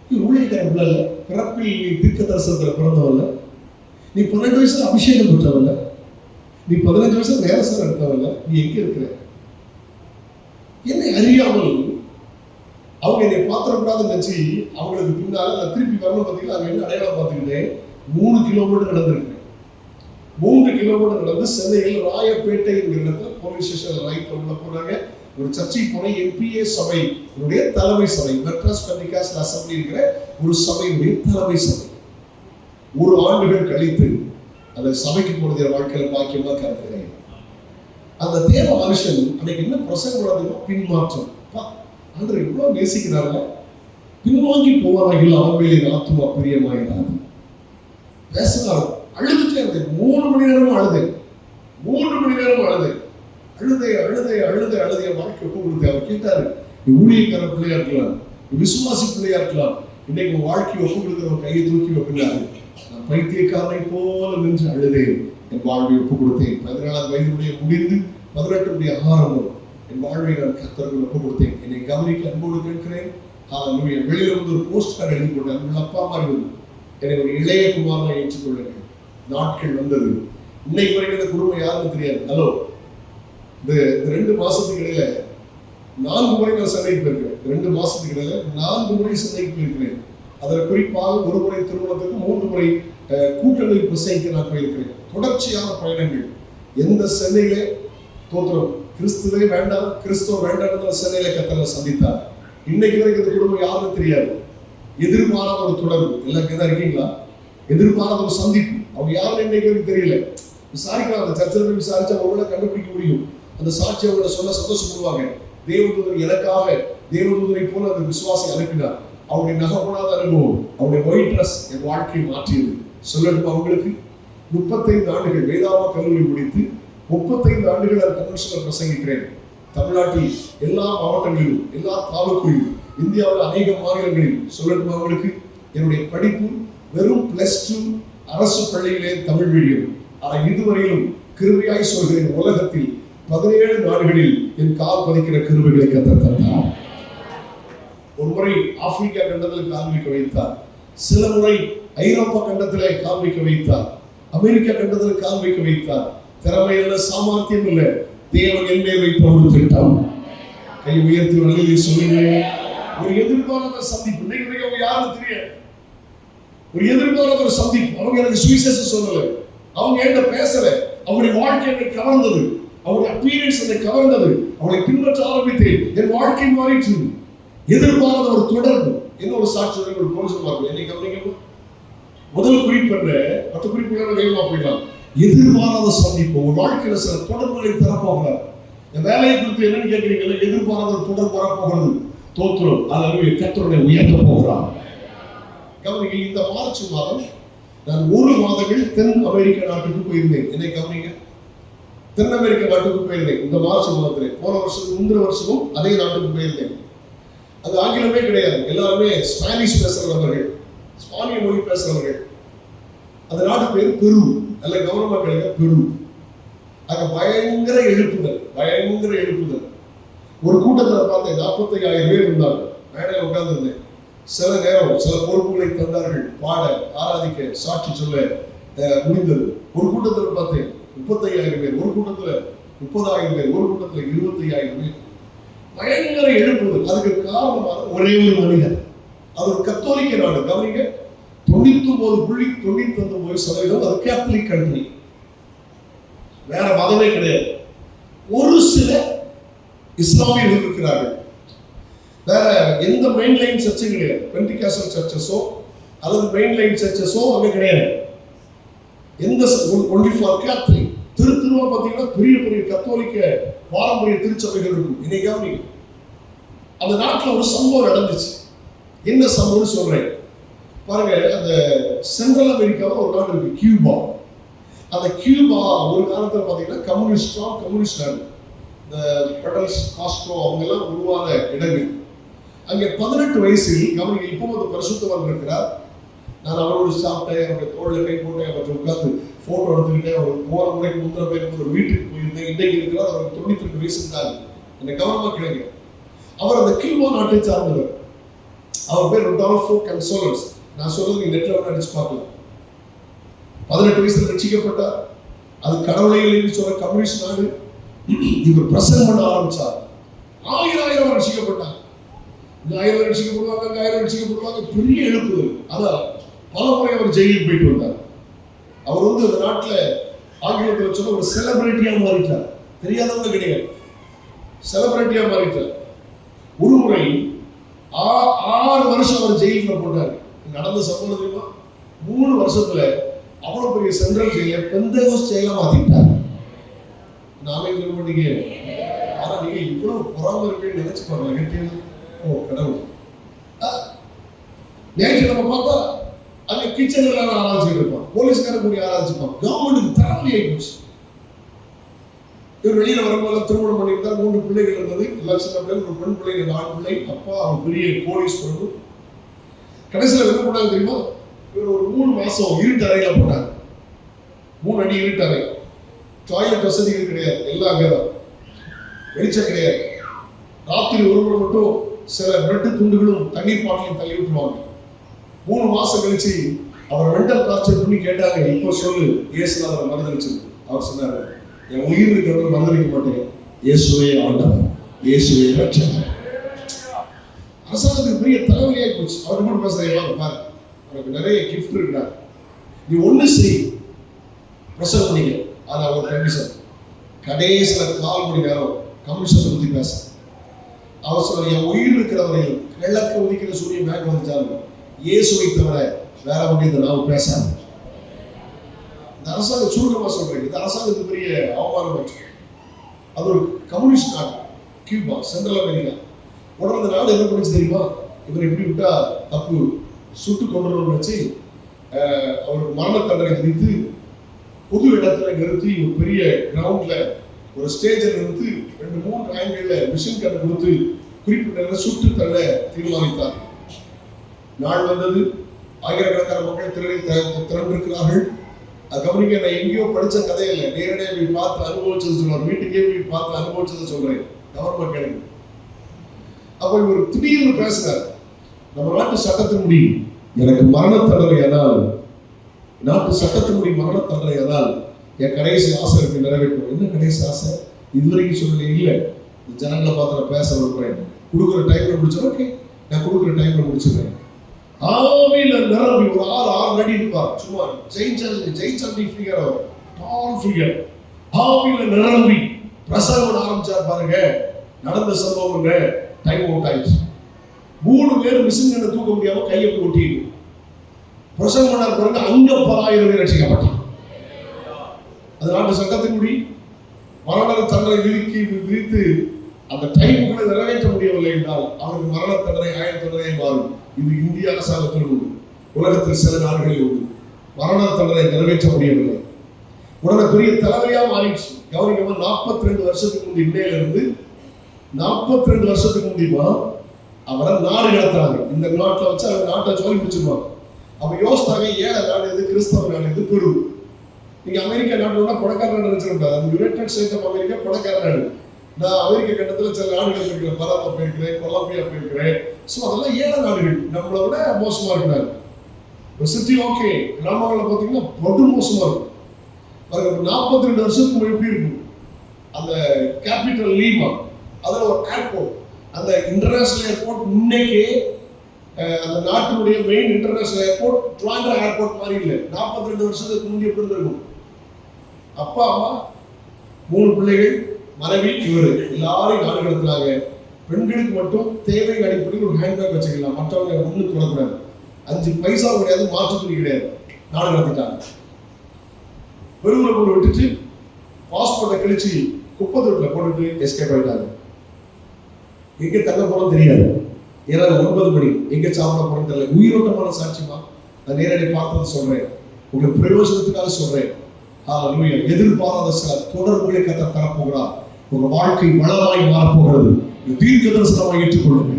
நீ ஊழியக்காரன் இல்ல, பிறப்பில் நீ தீர்க்க தரிசனத்தில் பிறந்தவல்ல, நீ 12 வயசுல அபிஷேகம் பெற்றவல்ல, நீ 15 வயசுல நேரசனம் எடுத்தவல்ல, நீ எங்க இருக்கிற? என்னை அறியாமல் அவங்க என்னை பாத்திரப்படாதுன்னு நினைச்சு அவங்களுக்கு பின்னால நான் திருப்பி வரணும். பார்த்தீங்கன்னா அவங்க என்ன அடையாளம் பார்த்துக்கிட்டேன். 3 கிலோமீட்டர் நடந்திருக்கேன். 3 கிலோமீட்டர் நடந்து சென்னையில் ராயப்பேட்டை என்கிற இடத்துல போலீஸ் ஸ்டேஷன் ரைட்ல உள்ள போனாங்க. ஒரு சர்ச்சைக்கு போன என்பிஏ சபை தலைமை சபை, மெட்ராஸ் பெண்டிகாஸ்ட் அசெம்பிளி இருக்கிற ஒரு சபையுடைய தலைமை சபை. 1 ஆண்டுகள் கழித்து அந்த சபைக்கு போனது வாழ்க்கையில பாக்கியமா கருதுகிறேன். அந்த தேவ மனுஷன் அன்னைக்கு என்ன பிரசங்கம், பின்மாற்றம். ஆண்டவர் எவ்வளவு நேசிக்கிறாங்க. பின்வாங்கி போவார்கள், அவன் மேலே ஆத்துமா பிரியமாயினார். பேசினார், அழுதுட்டே இருந்தேன். 3 மணி நேரம் அழுதேன். 3 மணி நேரம் அழுதேன். அழுதைய வாழ்க்கை ஒப்பு கொடுத்து அவர் கேட்டாரு, நீ ஊழியக்கார பிள்ளையா இருக்கலாம், நீ விசுவாசி பிள்ளையா இருக்கலாம், இன்னைக்கு வாழ்க்கையை ஒப்பு கொடுக்கிறவன் கையை தூக்கி வைக்கிறாரு. நான் பைத்தியக்காரனை போல நின்று அழுதேன், என் வாழ்வை ஒப்பு கொடுத்தேன். 14 வயதுடைய முடிந்து 18 ஆரம்பம் என் வாழ்வை நான் கர்த்தருக்கு ஒப்பு கொடுத்தேன். என்னை கவனிக்க அன்போடு கேட்கிறேன். வெளியில வந்து ஒரு போஸ்ட் கார்டு எழுதி கொண்டேன். உங்கள் அப்பா மாதிரி என்னை ஒரு இளைய குமாரனை ஏற்றுக்கொள்ளுங்கள். நாட்கள் வந்தது. இன்னைக்கு வரைக்கும் இந்த குடும்பம் யாருன்னு தெரியாது. ஹலோ, இந்த 2 மாசத்துக்கு இடையில 4 முறை நான் சந்தைக்கு போயிருக்கிறேன். 2 மாசத்துக்கு இடையில 4 முறை சந்தைக்கு போயிருக்கிறேன். அதில் குறிப்பாக 1 முறை திருமணத்துக்கு, 3 முறை கூட்டங்களில் பிரசங்கிக்க நான் போயிருக்கிறேன். தொடர்ச்சியான பயணங்கள். எந்த சென்னையில தோற்றம் கிறிஸ்துவே வேண்டாம், கிறிஸ்துவ வேண்டாம் சென்னையில கர்த்தரை சந்தித்தார். இன்னைக்கு வரைக்கும் இந்த குடும்பம் யாருன்னு தெரியாது. எதிர்பாராத ஒரு தொடர்பு. எல்லாம் தான் இருக்கீங்களா? எதிர்பாராத ஒரு சந்திப்பு. அவங்க யாருன்னு இன்னைக்கு வரைக்கும் தெரியல. விசாரிக்கலாம், அந்த சர்ச்சையில் போய் விசாரிச்சா அவங்கள கண்டுபிடிக்க முடியும். அந்த சாட்சி அவங்கள சொல்ல சந்தோஷப்படுவாங்க. தேவதூதன் எனக்காக தேவதூதனை போல அந்த விசுவாசி அனுப்பினார். அவருடைய நகப்படாத அனுபவம், அவருடைய ஒயிட் ட்ரெஸ் என் வாழ்க்கையை மாற்றியது. சொல்லட்டும், அவங்களுக்கு 35 ஆண்டுகள் வேதாவா கல்லூரி முடித்து 35 ஆண்டுகள் கன்வென்ஷனில் பிரசங்கிக்கிறேன். தமிழ்நாட்டில் எல்லா மாவட்டங்களிலும், எல்லா தாலுக்கையிலும், இந்தியாவில் அநேக மாநிலங்களில் சொல்லட்டும் அவங்களுக்கு என்னுடைய படிப்பு வெறும் +2 அரசு பள்ளியிலே தமிழ் மீடியம். ஆனால் இதுவரையிலும் கிருபையாய் சொல்கிறேன், உலகத்தில் 17 நாடுகளில் என் கால் பதிக்கிற கிருபைகளை கர்த்தர் தந்தார். ஒரு முறை ஆப்பிரிக்கா கண்டத்தில் கால் வைக்க வைத்தார், சில முறை ஐரோப்பா கண்டத்திலே கால் வைக்க வைத்தார், அமெரிக்கா கண்டத்தில் கால் வைக்க வைத்தார். திறமை இல்ல, சாமர்த்தியம் இல்ல, தேவன் என்னை வைத்த ஒரு திட்டம். கை உயர்த்தி வழியில் சொல்லுங்க. ஒரு எதிர்பாராத சந்திப்பு. இன்னைக்கு அவங்க யாரும் தெரியாது. ஒரு எதிர்பாராத ஒரு சந்திப்பு. அவங்க எனக்கு சுவிசேஷம் சொல்லல, அவங்க என்ன பேசல, அவருடைய வாழ்க்கை என்னை கவர்ந்தது, அவருடைய அப்பீரியன்ஸ் என்னை கவர்ந்தது, அவளை பின்பற்ற ஆரம்பித்தேன், என் வாழ்க்கை மாறிற்று. எதிர்பாராத ஒரு தொடர்பு. என்ன ஒரு சாட்சி ஒரு கோஷமா இருக்கும். என்னை கவனிக்க முதல் குறிப்பிட்ட 10 குறிப்புகள் வேகமா போயிடலாம். எதிர்பாராத சந்திப்பு. ஒரு வாழ்க்கையில சில தொடர்புகளை தரப்போகிறார். இந்த வேலையை குறித்து என்னன்னு கேட்கிறீங்களா? எதிர்பாராத ஒரு தொடர்பு வரப்போகிறது. தோற்றம் அல்லது கர்த்தருடைய உயர்த்த போகிறார். கவனிங்க, இந்த மார்ச் மாதம் நான் 1 மாதங்கள் தென் அமெரிக்க நாட்டுக்கு போயிருந்தேன். என்னை கவனிங்க, தென் அமெரிக்க நாட்டுக்கு போயிருந்தேன் இந்த மார்ச் மாதத்திலே. போன வருஷம் முந்தின வருஷமும் அதே நாட்டுக்கு போயிருந்தேன். அது ஆங்கிலமே கிடையாது, எல்லாருமே ஸ்பானிஷ் பேசுறவர்கள், ஸ்பானிய மொழி பேசுறவர்கள். அந்த நாட்டு பேர் பெரு. நல்ல கவனமா கேளுங்க, பெரு. அங்க பயங்கர எழுப்புதல், பயங்கர எழுப்புதல். ஒரு கூட்டத்தில் பார்த்தேன், 45,000 பேர் இருந்தாங்க. மேடையில் உட்கார்ந்து இருந்தேன். சில நேரம் சில பொறுப்புகளை தந்தார்கள், பாட, ஆராதிக்க, சாட்சி சொல்ல முடிந்தது. ஒரு கூட்டத்தில் பார்த்தேன் 35,000 பேர், ஒரு கூட்டத்தில் 30,000 பேர், ஒரு கூட்டத்தில் 25,000 பேர். பயங்கர எழுப்புதல். அதுக்கு காரணமான ஒரே ஒரு மனிதன். அது ஒரு கத்தோலிக்க நாடு. கவனிங்க, 99.99% அது கேத்தலிக் கண்ட்ரி. வேற மதமே கிடையாது. ஒரு சில இஸ்லாமியர்கள் இருக்கிறார்கள். வேற எந்த மெயின் லைன் சர்ச்சும் கிடையாது. பென்டிகாஸ்டல் சர்ச்சஸோ அல்லது மெயின் லைன் சர்ச்சஸோ அங்க கிடையாது. எந்த ஒன்லி ஃபார் கேத்தலிக். திருவா பார்த்தீங்கன்னா பெரிய பெரிய கத்தோலிக்க பாரம்பரிய திருச்சபைகள் இருக்கும். இன்னைக்கு அந்த நாட்டில் ஒரு சம்பவம் நடந்துச்சு. என்ன சம்பவம்னு சொல்றேன் பாருங்க. அந்த சென்ட்ரல் அமெரிக்காவில் ஒரு நாடு இருக்கு, கியூபா. அந்த கியூபா ஒரு காலத்தில் பார்த்தீங்கன்னா கம்யூனிஸ்ட் நாடு. இந்த பெடல்ஸ் காஸ்ட்ரோ அவங்க எல்லாம் உருவான இடங்கள். அங்கே 18 வயசில் கவனிங்க, இப்போ வந்து பரிசுத்தவான் இருக்கிறார். நான் அவரோடு சாப்பிட்டேன், அவருடைய தோளில் கை போட்டேன், அவற்றை உட்கார்ந்து போட்டோ எடுத்துக்கிட்டேன். அவர் போற முறைக்கு முந்தின பேர் ஒரு வீட்டுக்கு போயிருந்தேன். இன்றைக்கு இருக்கிறார், அவருக்கு 92 வயசு இருந்தாரு. என்னை கவனமா கேளுங்க. அவர் அந்த கியூபா நாட்டை சார்ந்தவர். அவர் பேர் ரொடால்ஃபோ கன்சோலஸ். நான் சொல்றது நெட்ல அடிச்சு பார்க்கலாம். 18 வயசுல ரட்சிக்கப்பட்டார். அது கடவுளையில் சொல்ற கம்யூனிஸ்ட் நாடு. இவர் பிரசங்கம் பண்ண ஆரம்பிச்சார். 1000 ரட்சிக்கப்பட்டார். 1000 ரட்சிக்கப்படுவாங்க, 1000 ரட்சிக்கப்படுவாங்க. பெரிய எழுப்புதல். அதான் பல முறை அவர் ஜெயிலுக்கு போயிட்டு வந்தார். அவர் வந்து அந்த நாட்டில் ஆங்கிலத்தில் சொன்ன ஒரு செலிபிரிட்டியா மாறிட்டார். தெரியாதவங்க கிடையாது, செலிபிரிட்டியா மாறிட்டார். ஒரு முறை 6 வருஷம் அவர் ஜெயிலில் போட்டார். நடந்த சம்பவம் தெரியுமா? 3 வருஷத்துல அவ்வளவு பெரிய சென்ட்ரல் ஜெயில பெந்தகோஸ்ட் ஜெயிலா மாத்திட்டார். நாமே சொல்லுவீங்க, ஆனா நீங்க இவ்வளவு பொறாம இருக்குன்னு நினைச்சு பாருங்க. ஓ கடவுள். நேற்று நம்ம பார்த்தா அங்க கிச்சன்ல ஆராய்ச்சி இருப்பான், போலீஸ்கார கூடிய ஆராய்ச்சிப்பான். கவர்மெண்ட் தரலி ஆயிடுச்சு. இவர் வெளியில வரும்போது திருமணம் பண்ணியிருந்தார். 3 பிள்ளைகள் இருந்தது. எல்லாம் சின்ன பிள்ளைகள், ஒரு பெண் பிள்ளை, 4 பிள்ளை. அப்பா அவன் பெரிய போலீஸ் பொண்ணு. கடைசியில் என்ன பண்ணாங்க தெரியுமா? இவர் ஒரு 3 மாசம் இருட்டு அறையில போட்டாங்க. 3 அடி இருட்டு அறை. டாய்லெட் வசதிகள் கிடையாது, எல்லாம் அங்கேதான். வெளிச்சம் கிடையாது. ராத்திரி ஒருவர் மட்டும் சில பிரெட்டு துண்டுகளும் தண்ணீர் பாட்டிலையும் தள்ளி விட்டுருவாங்க. 3 மாசம் கழிச்சு அவர் மென்டல் டார்ச்சர் பண்ணி கேட்டாங்க, இப்போ சொல்லு இயேசுநாதர் மறுதளிச்சு. அவர் சொன்னாரு, என் உயிர் இருக்கிறவங்க மறுதளிக்க மாட்டேன், இயேசுவே ஆண்டவர், இயேசுவே ரட்சகர். அரசாங்கத்துக்கு பெரிய தலைவலியாகி போச்சு. அவர் மட்டும் பேசுறேன் பாரு, அவருக்கு நிறைய கிஃப்ட் இருக்கிறார், நீ ஒண்ணு செய், பிரசவம் பண்ணிக்க. ஆனா ஒரு கண்டிஷன், கடைசியில 4 மணி நேரம் கமிஷன் பத்தி பேச. அவர் சொல்ற, என் உயிர் இருக்கிறவரையும் கிழக்கு உதிக்கிற சூரியன் மேற்கு வந்துச்சாலும் இயேசுவை தவிர வேற ஒன்றியத்தை நாம் பேசாது. இந்த அரசாங்கம் சுருக்கமா சொல்றேன், இந்த அரசாங்கத்துக்கு பெரிய அவமானம் ஆச்சு. அது ஒரு கம்யூனிஸ்ட் நாடு, கியூபா, சென்ட்ரல் அமெரிக்கா. உடனே அந்த நாடு என்ன பண்ணிச்சு தெரியுமா? இவர் எப்படி விட்டா தப்பு, சுட்டு கொண்டு வச்சு அவருக்கு மரண தண்டனை விதித்து பொது இடத்துல நிறுத்தி ஒரு பெரிய கிரவுண்ட்ல ஒரு ஸ்டேஜில் நிறுத்தி 2-3 ஆங்கிள் மிஷின் கண்ணை கொடுத்து குறிப்பிட்ட சுட்டு தள்ள தீர்மானித்தார். நாள் வந்தது, ஆயிரக்கணக்கான மக்கள் திரண்டிருக்கிறார்கள். கவனிக்க, நான் எங்கேயோ படிச்ச கதை இல்லை, நேரடியாக போய் பார்த்து அனுபவிச்சது சொல்லுவார். வீட்டுக்கே போய் பார்த்து அனுபவிச்சதை சொல்றேன், கவர்மெண்ட் கிடைக்கும். அப்ப இவர் திடீர்னு பேசுறார், நம்ம நாட்டு சட்டத்தின்படி எனக்கு மரண தண்டனை ஆனால், நாட்டு சட்டத்தின்படி மரண தண்டனை ஆனால் என் கடைசி ஆசை இருக்கு நிறைவேற்றும். என்ன கடைசி ஆசை? இதுவரைக்கும் சொல்லல. இல்லை, ஜனங்களை பார்த்து நான் பேச விரும்புறேன், கொடுக்குற டைம்ல முடிச்சிடும். ஓகே, நான் கொடுக்குற டைம்ல முடிச்சிடுறேன். ஆவியில நிரம்பி ஒரு 6 அடி இருப்பார், சும்மா ஜெயிச்சண்டி ஃபிகர், அவர் டால் ஃபிகர். ஆவியில நிரம்பி பிரசங்கம் ஆரம்பிச்சார் பாருங்க. நடந்த சம்பவம் டைம் அவுட் ஆயிடுச்சு. 3 பேர் மிஷின் தூக்க முடியாம கையை கொட்டிட்டு பிரசங்கம் பண்ணார் பாருங்க. அங்க 10,000 பேர் ரட்சிக்கப்பட்டார். அது நாட்டு சட்டத்தின்படி மரண தண்டனை விதித்து அந்த டைமுக்குள்ள நிறைவேற்ற முடியவில்லை என்றால் அவருக்கு மரண தண்டனை, ஆயுள் தண்டனை மாறும். இது இந்திய அரசாங்கத்தில் உண்டு, உலகத்தில் சில நாடுகளில் உண்டு. மரண தண்டனை நிறைவேற்ற முடியவில்லை. உடனே பெரிய தலைமையா மாறிடுச்சு. கவனிக்கமா, 42 வருஷத்துக்கு முந்தைய இந்தியில இருந்து 42 வருஷத்துக்கு முந்தியமா அவரை நாடு கடத்துறாங்க. இந்த நாட்டில் வச்சு அவங்க நாட்டை சொல்லி பிடிச்சிருவாங்க. அப்ப யோசித்தாங்க, ஏழை நாடு எது, கிறிஸ்தவ நாடு எது, பெரு. நீங்க அமெரிக்கா நாடுனா பணக்கார நாடு நினைச்சிருக்காரு. அது யுனைடெட் ஸ்டேட்ஸ் ஆஃப் அமெரிக்கா பணக்கார நாடு. நான் அமெரிக்க கண்டத்தில் சில நாடுகள் இருக்கிறேன், பராமா போயிருக்கிறேன், கொலம்பியா போயிருக்கிறேன். ஸோ அதெல்லாம் ஏழை நாடுகள், நம்மளை விட மோசமா இருக்கிறாரு. சிட்டி ஓகே, கிராமங்களை பார்த்தீங்கன்னா படு மோசமா இருக்கும். 42 வருஷத்துக்கு எப்படி இருக்கும் அந்த கேபிட்டல் லீமா, அதில் ஒரு ஏர்போர்ட், அந்த இன்டர்நேஷனல் ஏர்போர்ட் இன்னைக்கு அந்த நாட்டினுடைய மெயின் இன்டர்நேஷனல் ஏர்போர்ட் ட்ராண்டா ஏர்போர்ட் மாதிரி இல்லை. 42 வருஷத்துக்கு முந்தைய எப்படி இருந்திருக்கும்? அப்பா அம்மா 3 பிள்ளைகள், மனைவி, இவரு எல்லாரையும் நாடு கடத்துறாங்க. பெண்களுக்கு மட்டும் தேவை அடிப்படையில் ஒரு ஹேண்ட்பேக் வச்சுக்கலாம், மற்றவங்க ஒண்ணு தொடக்கூடாது. 5 பைசா கிடையாது, மாற்று துணி கிடையாது. நாடு கடத்திட்டாங்க. பெருவுல கொண்டு விட்டுட்டு பாஸ்போர்ட்டை கழிச்சு குப்பை தொட்டில போட்டுட்டு எஸ்கேப் ஆயிட்டாங்க. எங்க தங்க போறோம் தெரியாது. ஏன்னா 9 மணி, எங்க சாப்பிட போறோம் தெரியல. உயிரோட்டமான சாட்சியமா நான் நேரடி பார்த்தது சொல்றேன், உங்களுக்கு பிரயோஜனத்துக்காக சொல்றேன். எதிர்பாராத சில தொடர்புகளை கர்த்தர் தரப்போகிறார். உங்க வாழ்க்கை வளமாய் மாறப்போகிறது. தீர்க்க தரிசனமாக ஏற்றுக்கொள்ளுங்க.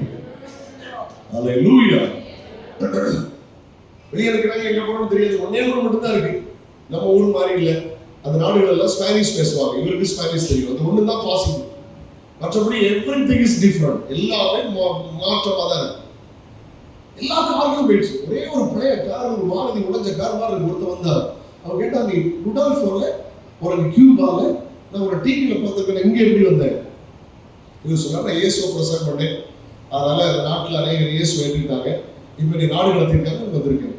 அல்லேலூயா. வெளியே இருக்கிறாங்க, எங்க போறோம்னு தெரியாது. ஒன்னே ஒன்று மட்டும்தான் இருக்கு, நம்ம ஊர் மாதிரி இல்லை. அந்த நாடுகள் எல்லாம் ஸ்பானிஷ் பேசுவாங்க, இவருக்கு ஸ்பானிஷ் தெரியும். அது ஒன்று தான் பாசிபிள். மற்றபடி எவ்ரிதிங் இஸ் டிஃபரண்ட். எல்லாமே மாற்றமாக தான் இருக்கு. எல்லா கார்களும் போயிடுச்சு. ஒரே ஒரு பழைய கார், ஒரு மாருதி உடைஞ்ச கார் மாதிரி இருக்கு. ஒருத்தர் வந்தார், அவன் கேட்டா, நீ ருடால்ஃபோல உனக்கு கியூபால நான் ஒரு டிவியில பார்த்துருக்கேன், இங்கே எப்படி வந்தேன்? இது சொன்னா, நான் இயேசுவை பிரசங்கம் பண்ணேன், அதனால அந்த நாட்டில் அநேகர் இயேசு ஏற்றுக்கிட்டாங்க, இப்போ நீ நாடு கடத்திருக்காங்க வந்திருக்கேன்.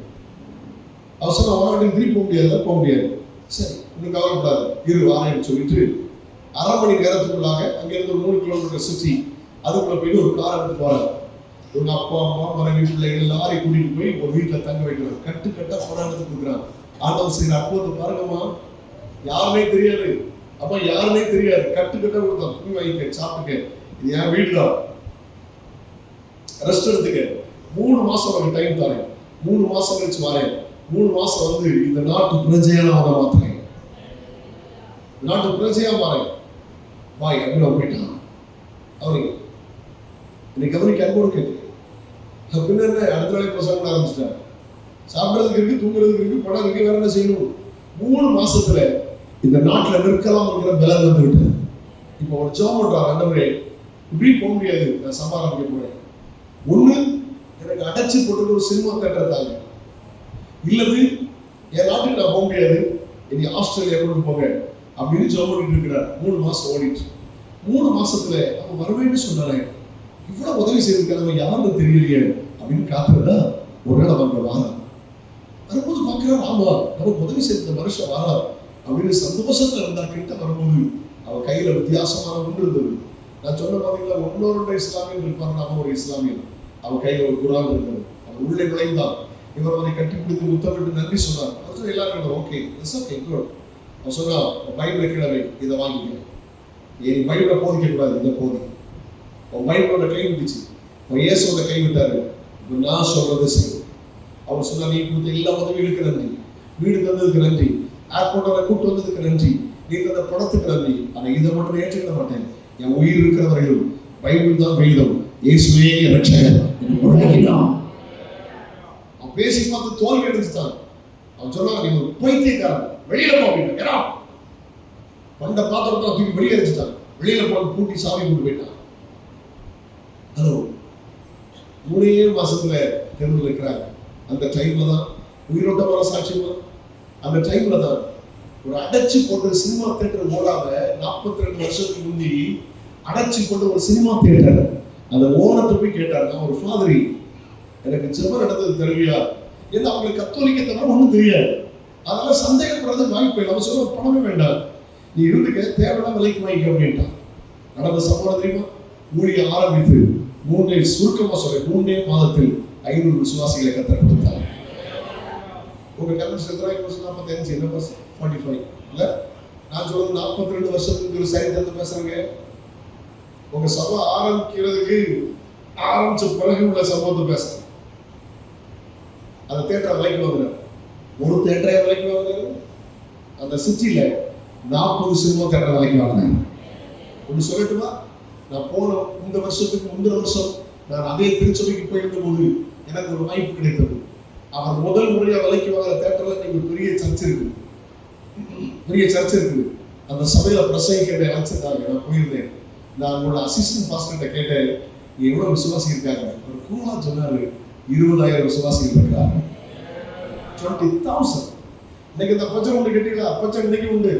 அவர் சொன்ன, அவன் திருப்பி போக முடியாது, போக முடியாது. சரி, இன்னும் கவலைப்படாது, இரு வாரேன்னு சொல்லிட்டு 1/2 மணி நேரத்துக்குள்ளாக அங்கிருந்து ஒரு 3 கிலோமீட்டர் சுற்றி அதுக்குள்ள போயிட்டு ஒரு கார் எடுத்து போறாரு. உங்க அப்பா அம்மா மனைவி பிள்ளைகள் எல்லாரையும் கூட்டிட்டு போய் ஒரு வீட்டில் தங்க வைக்கிறாங்க. கட்டா பணம் எடுத்து கொடுக்குறாங்க. ஆண்டவர் செய்யற அப்போது பாருங்கம்மா, யாருமே தெரியாது, அப்ப யாருமே தெரியாது. கட்டா கொடுத்தா, போய் வாங்கிக்க, சாப்பிட்டுக்க, இது என் வீடு தான், ரெஸ்ட் எடுத்துக்க. 3 மாசம் அவருக்கு டைம் தரேன், 3 மாசம் கழிச்சு வரேன். 3 மாசம் வந்து இந்த நாட்டு பிரஜையான அவரை மாத்துறேன், நாட்டு பிரஜையா மாறேன். வாய் அப்படின்னு போயிட்டான். அவருக்கு இன்னைக்கு கவனிக்க அன்போடு கேட்கு. பின்ன அடுத்த நாளே பிரசங்கம் ஆரம்பிச்சிட்டாரு. சாப்பிட்றதுக்கு இருக்கு, தூங்குறதுக்கு இருக்கு, பணம் இருக்கு, வேற என்ன செய்யணும்? 3 மாசத்துல இந்த நாட்டில் நிற்கலாம் இருக்கிற பலம் வந்து விட்டது. இப்போ ஒரு ஜாப் பண்றாரு, அண்டவரே இப்படி போக முடியாது, நான் சம்பாதிக்க போறேன். ஒண்ணு எனக்கு அடைச்சி போட்டு ஒரு சினிமா தேட்டர், இல்லது என் நாட்டுக்கு நான் போக முடியாது, இனி ஆஸ்திரேலியா கொண்டு போங்க அப்படின்னு ஜாப் பண்ணிட்டு இருக்கிறார். 3 மாசம் ஓடிட்டு 3 மாசத்துல அவன் வரவேன்னு சொன்னாரே, இவ்வளவு உதவி செய்திருக்காங்க, யாருன்னு தெரியலையே அப்படின்னு காத்துறதா ஒரு நாள் அவங்க வாரார். வரும்போது பார்க்கிறார், ஆமா நமக்கு உதவி செய்த மனுஷன் வாரார் அப்படின்னு சந்தோஷத்துல இருந்தா. கிட்ட வரும்போது அவன் கையில வித்தியாசமான ஒன்று இருந்தது. நான் சொன்ன பாத்தீங்களா, இன்னொரு இஸ்லாமியன் இருப்பாங்க, அவன் ஒரு இஸ்லாமியன். அவன் கையில ஒரு குரான் இருந்தது. அவன் உள்ளே நுழைந்தான். இவர் அவனை கட்டி பிடித்து முத்தமிட்டு நன்றி சொன்னார். அடுத்து எல்லாரும் ஓகே, குட். அவன் சொன்னா, பைபிள் கிழமை இதை வாங்கிக்க, என் பைபிளை போதிக்க கூடாது, இதை போதி. அவன் பைபிளோட கை விட்டுச்சு, அவன் இயேசுவோட கை விட்டாரு. நான் சொல்றது சரி. அவன் சொன்னா, நீ கொடுத்த எல்லா உதவிகளுக்கு நன்றி, வீடு தந்ததுக்கு நன்றி, ஏர்போர்ட்டோட கூட்டு வந்ததுக்கு நன்றி, நீ தந்த பணத்துக்கு நன்றி. ஆனா இதை மட்டும் ஏற்றுக்கிட மாட்டேன். என் உயிர் இருக்கிறவரையும் பைபிள் தான் வேதம், இயேசுவே ரட்சகர் உரைக்கிறோம். அவன் பேசி பார்த்து தோல்வி அடைஞ்சிட்டான். அவன் சொன்னான், நீ ஒரு பைத்தியக்காரன், வெளியில போ அப்படின்னா வந்த பாத்திரத்தை தூக்கி வெளியே அடிச்சுட்டான். வெளியில போட்டு பூட்டி சாவி கொண்டு போயிட்டான். ஹலோ, 3 மாசத்துல தெருவில் இருக்கிறாங்க. அந்த டைம்ல தான் உயிரோட்ட வர சாட்சியமா, அந்த டைம்ல தான் ஒரு அடைச்சு போட்டு சினிமா தியேட்டர் ஓடாம 42 வருஷத்துக்கு முந்தி அடைச்சு போட்டு ஒரு சினிமா தியேட்டர் அந்த ஓனத்தை போய் கேட்டார், நான் ஒரு ஃபாதரி, எனக்கு ஜெபம் நடந்தது தெரியா? ஏன்னா அவங்களுக்கு கத்தோலிக்க தவிர ஒன்றும் தெரியாது. அதனால சந்தேகப்படுறது வாய்ப்பு இல்லை. அவன் சொல்ல பணமே வேண்டாம், நீ இருந்துக்க, தேவையான விலைக்கு வாங்கிக்க அப்படின்ட்டான். நடந்த சம்பவம் தெரியுமா? ஊழிய ஆரம்பித்து 3 சுருக்கமா சொல்ல 3 மாதத்தில் 500 விசுவாசிகளை கத்தர் கொடுத்தார். உங்க கல்வி 45 என்ன 45 இல்ல, நான் சொல்றது 42 வருஷத்துக்கு ஒரு சரித்திரத்தை பேசுறேங்க. உங்க சபை ஆரம்பிக்கிறதுக்கு ஆரம்பிச்ச பிறகு உள்ள சம்பவத்தை பேசுறேன். அந்த தேட்டரை விலைக்கு வாங்குறாரு, ஒரு தேட்டரை விலைக்கு வாங்குறாரு. அந்த சிட்டியில 40 சினிமா தேட்டரை விலைக்கு வாங்கினாங்க. ஒன்று சொல்லட்டுமா? நான் போன இந்த வருஷத்துக்கு முந்தின வருஷம் நான் அதே திருச்சபைக்கு போயிருந்த போது எனக்கு ஒரு வாய்ப்பு கிடைத்தது. அவர் முதல் முறையா விலைக்கு வாங்குற தேட்டர்ல நீங்க பெரிய சர்ச் இருக்கு, பெரிய சர்ச் இருக்குது. அந்த சபையில பிரசங்கிக்க அழைச்சிருந்தாங்க. நான் போயிருந்தேன். நான் உங்களோட அசிஸ்டன்ட் பாஸ்டர்கிட்ட கேட்டேன், எவ்வளவு விசுவாசி இருக்காங்க? ஒரு கூலா சொன்னாரு, 20,000 விசுவாசிகள் இருக்காங்க. 20,000. இன்னைக்கு இந்த பச்சை உண்டு கேட்டீங்களா? பச்சை இன்னைக்கு உண்டு.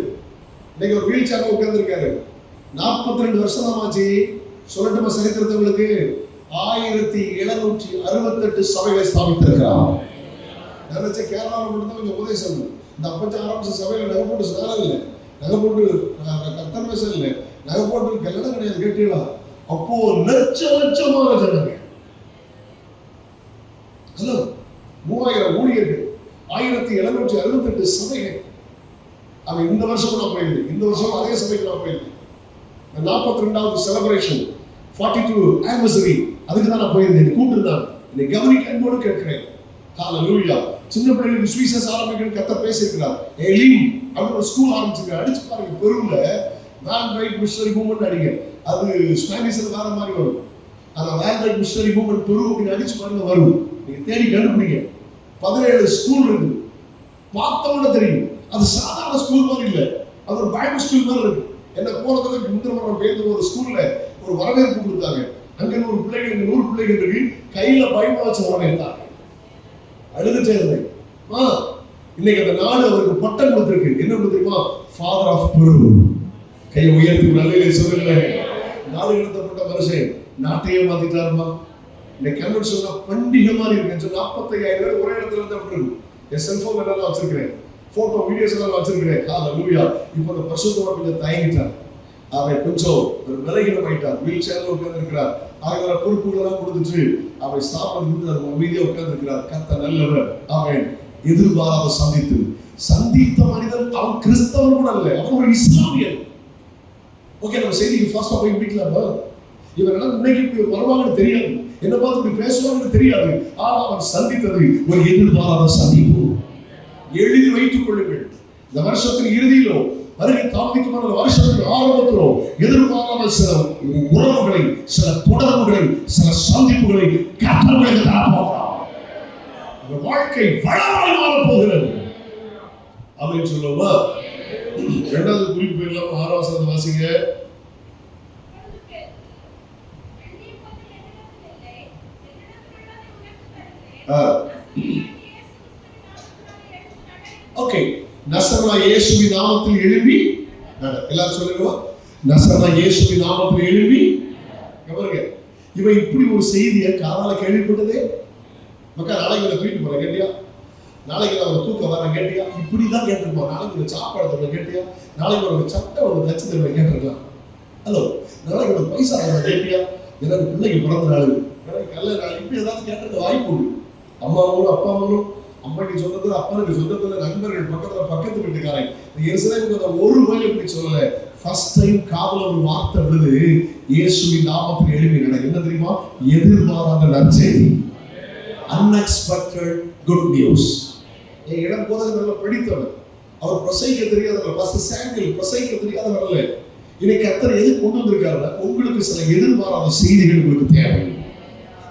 இன்னைக்கு ஒரு வீல் சேர்ல உட்கார்ந்து இருக்காரு. 42 வருஷம் ஆச்சு. சொல்லட்டுமா சரித்திரத்தவங்களுக்கு? 1768 சபைகளை ஸ்தாபித்திருக்கிறார். நினைச்ச கேரளாவில் மட்டும்தான் கொஞ்சம் உபதேசம். இந்த அப்பச்சா ஆரம்பிச்ச சபையில நகை போட்டு சாரம் இல்லை, நகை போட்டு கத்தர் பேச இல்லை, நகை போட்டு கல்யாணம் கிடையாது. கேட்டீங்களா? அப்போ லட்சமான ஜனங்க. ஹலோ, 3000 ஊழியர்கள், 1768 சபைகள். அவன் இந்த வருஷம் நான் போயிருந்தேன். இந்த வருஷம் அதே சபைக்கு நான் போயிருந்தேன். 42வது செலிப்ரேஷன், 42 ஆனிவர்சரி, அதுக்கு தான் நான் போயிருந்தேன். கூப்பிட்டுருந்தாங்க. என்னை கவனிக்க அன்போடு கேட்கிறேன். ஹalleluya. சின்ன பிள்ளைகளுக்கு சுவிசேஷ ஆரம்பிக்கணும் கத்த பேசியிருக்கிறார். எலிம் அப்படின்னு ஒரு ஸ்கூல் ஆரம்பிச்சிருக்காரு. அடிச்சு பாருங்க, பெருவுல வேன் ரைட் மிஷனரி மூவ்மெண்ட் அடிங்க. அது ஸ்பானிஷ்ல வேற மாதிரி வரும். அந்த வேன் ரைட் மிஷனரி மூவ்மெண்ட் பெருவுக்கு அடிச்சு பாருங்க வரும். நீங்க தேடி கண்டுபிடிங்க. 17 ஸ்கூல் இருக்கு. பார்த்தவங்க தெரியும். அது சாதாரண ஸ்கூல் மாதிரி இல்லை, அது ஒரு பைபிள் ஸ்கூல் மாதிரி இருக்கு. என்ன போனதுக்கு முந்தின பேருந்து ஒரு ஸ்கூல்ல ஒரு வரவேற்பு கொடுத்தாங்க. அங்க ஒரு பிள்ளைகள் 100 பிள்ளைகள் இருக்கு. கையில பைபிள் வச்சு வரவேற்றாங்க. அழுதுட்டே இருந்தேன். இன்னைக்கு அந்த நாடு அவருக்கு பட்டம் கொடுத்திருக்கு. என்ன கொடுத்திருக்குமா? ஃபாதர் ஆஃப் பெரு. கையை உயர்த்தி நல்ல சொல்லுங்க. நாடு கடத்தப்பட்ட மனுஷன் நாட்டையே மாத்திட்டாருமா. இன்னைக்கு கன்வென்ட் சொன்னா பண்டிகை மாதிரி இருக்கு. 45,000 பேர் ஒரே இடத்துல இருந்து அப்படி இருக்கு. என் செல்போன் எல்லாம் வச்சிருக்கிறேன், போட்டோ வீடியோஸ் எல்லாம் வச்சிருக்கிறேன். ஹalleluya. இப்போ அந்த பரிசுத்தவான் கொஞ்சம் தயங்கிட்டார். அவன் கொஞ்சம் ஒரு விலகினம் ஆயிட்டார். வீல் சேர்ல உட்கார்ந்து இருக்கிறார். அவங்கள பொறுப்புகள் எல்லாம் கொடுத்துட்டு அவன் சாப்பிட்டு அமைதியா உட்கார்ந்து இருக்கிறார். கர்த்தர் நல்லவர். அவன் எதிர்பாராத சந்தித்த மனிதன். அவன் கிறிஸ்தவன் கூட அல்ல, அவன் ஒரு இஸ்லாமியன். ஓகே, நம்ம செய்திக்கு ஃபாஸ்டா போய் வீட்டுல இவரெல்லாம் இன்னைக்கு வருவாங்கன்னு தெரியாது, என்ன பார்த்து இப்படி பேசுவாங்கன்னு தெரியாது. ஆனால் அவன் சந்தித்தது ஒரு எதிர்பாராத சந்திப்பு. எழுதி வைத்துக் கொள்ளுங்கள். இந்த வருஷத்தின் இறுதியிலோ வருகை தாமதிக்குமான வருஷத்தின் ஆரம்பத்திலோ எதிர்பாராத சில உறவுகளை, சில தொடர்புகளை, சில சந்திப்புகளை கர்த்தர் தரப்போகிறார். அந்த வாழ்க்கை வளமாய் மாறப் போகிறது. அப்படின்னு சொல்லுவா. 2வது குறிப்பு எல்லாம் 6வது வசனத்தை வாசிங்க. ஓகே, நசரேய இயேசுவின் நாமத்தில் எழும்பி நட. எல்லாரும் சொல்லுங்க, நசரேய இயேசுவின் நாமத்தில் எழும்பி. கவனிங்க, இவன் இப்படி ஒரு செய்தியை காதால கேள்விப்பட்டதே. மக்கா, நாளைக்கு நான் தூக்கிட்டு போறேன் கேட்டியா? நாளைக்கு நான் தூக்க வரேன் கேட்டியா? இப்படிதான் கேட்டிருப்போம். நாளைக்கு ஒரு சாப்பாடு தருவேன் கேட்டியா? நாளைக்கு ஒரு சட்டை ஒரு தச்சு தருவேன் கேட்டிருக்கலாம். ஹலோ, நாளைக்கு ஒரு பைசா தருவேன் கேட்டியா? எனக்கு பிள்ளைக்கு பிறந்த நாள், எனக்கு கல்யாண நாள், இப்படி ஏதாவது கேட்டிருக்க வாய்ப்பு உண்டு. அம்மாவும் அப்பாவும், அம்மாக்கு சொந்தத்துல, அப்பனுக்கு சொந்தத்துல, நண்பர்கள் பக்கத்து வீட்டுக்காரன். எருசலேமுக்கு ஒரு வேலை இப்படி சொல்லல. ஃபர்ஸ்ட் டைம் காதுல ஒரு வார்த்தை விழுது, இயேசுவின் நாமத்தில் எழுப்பி நட. என்ன தெரியுமா? எதிர்பாராத நற்செய்தி. Unexpected good news. என் இடம் போதகர் நல்ல படித்தவர். அவர் பிரசங்கிக்க தெரியாதவர். பாஸ்டர் சாமுவேல் பிரசங்கிக்க தெரியாதவர் அல்ல. இன்னைக்கு கர்த்தர் எது கொண்டு வந்திருக்காருன்னா, உங்களுக்கு சில எதிர்பாராத செய்திகள் உங்களுக்கு தேவை.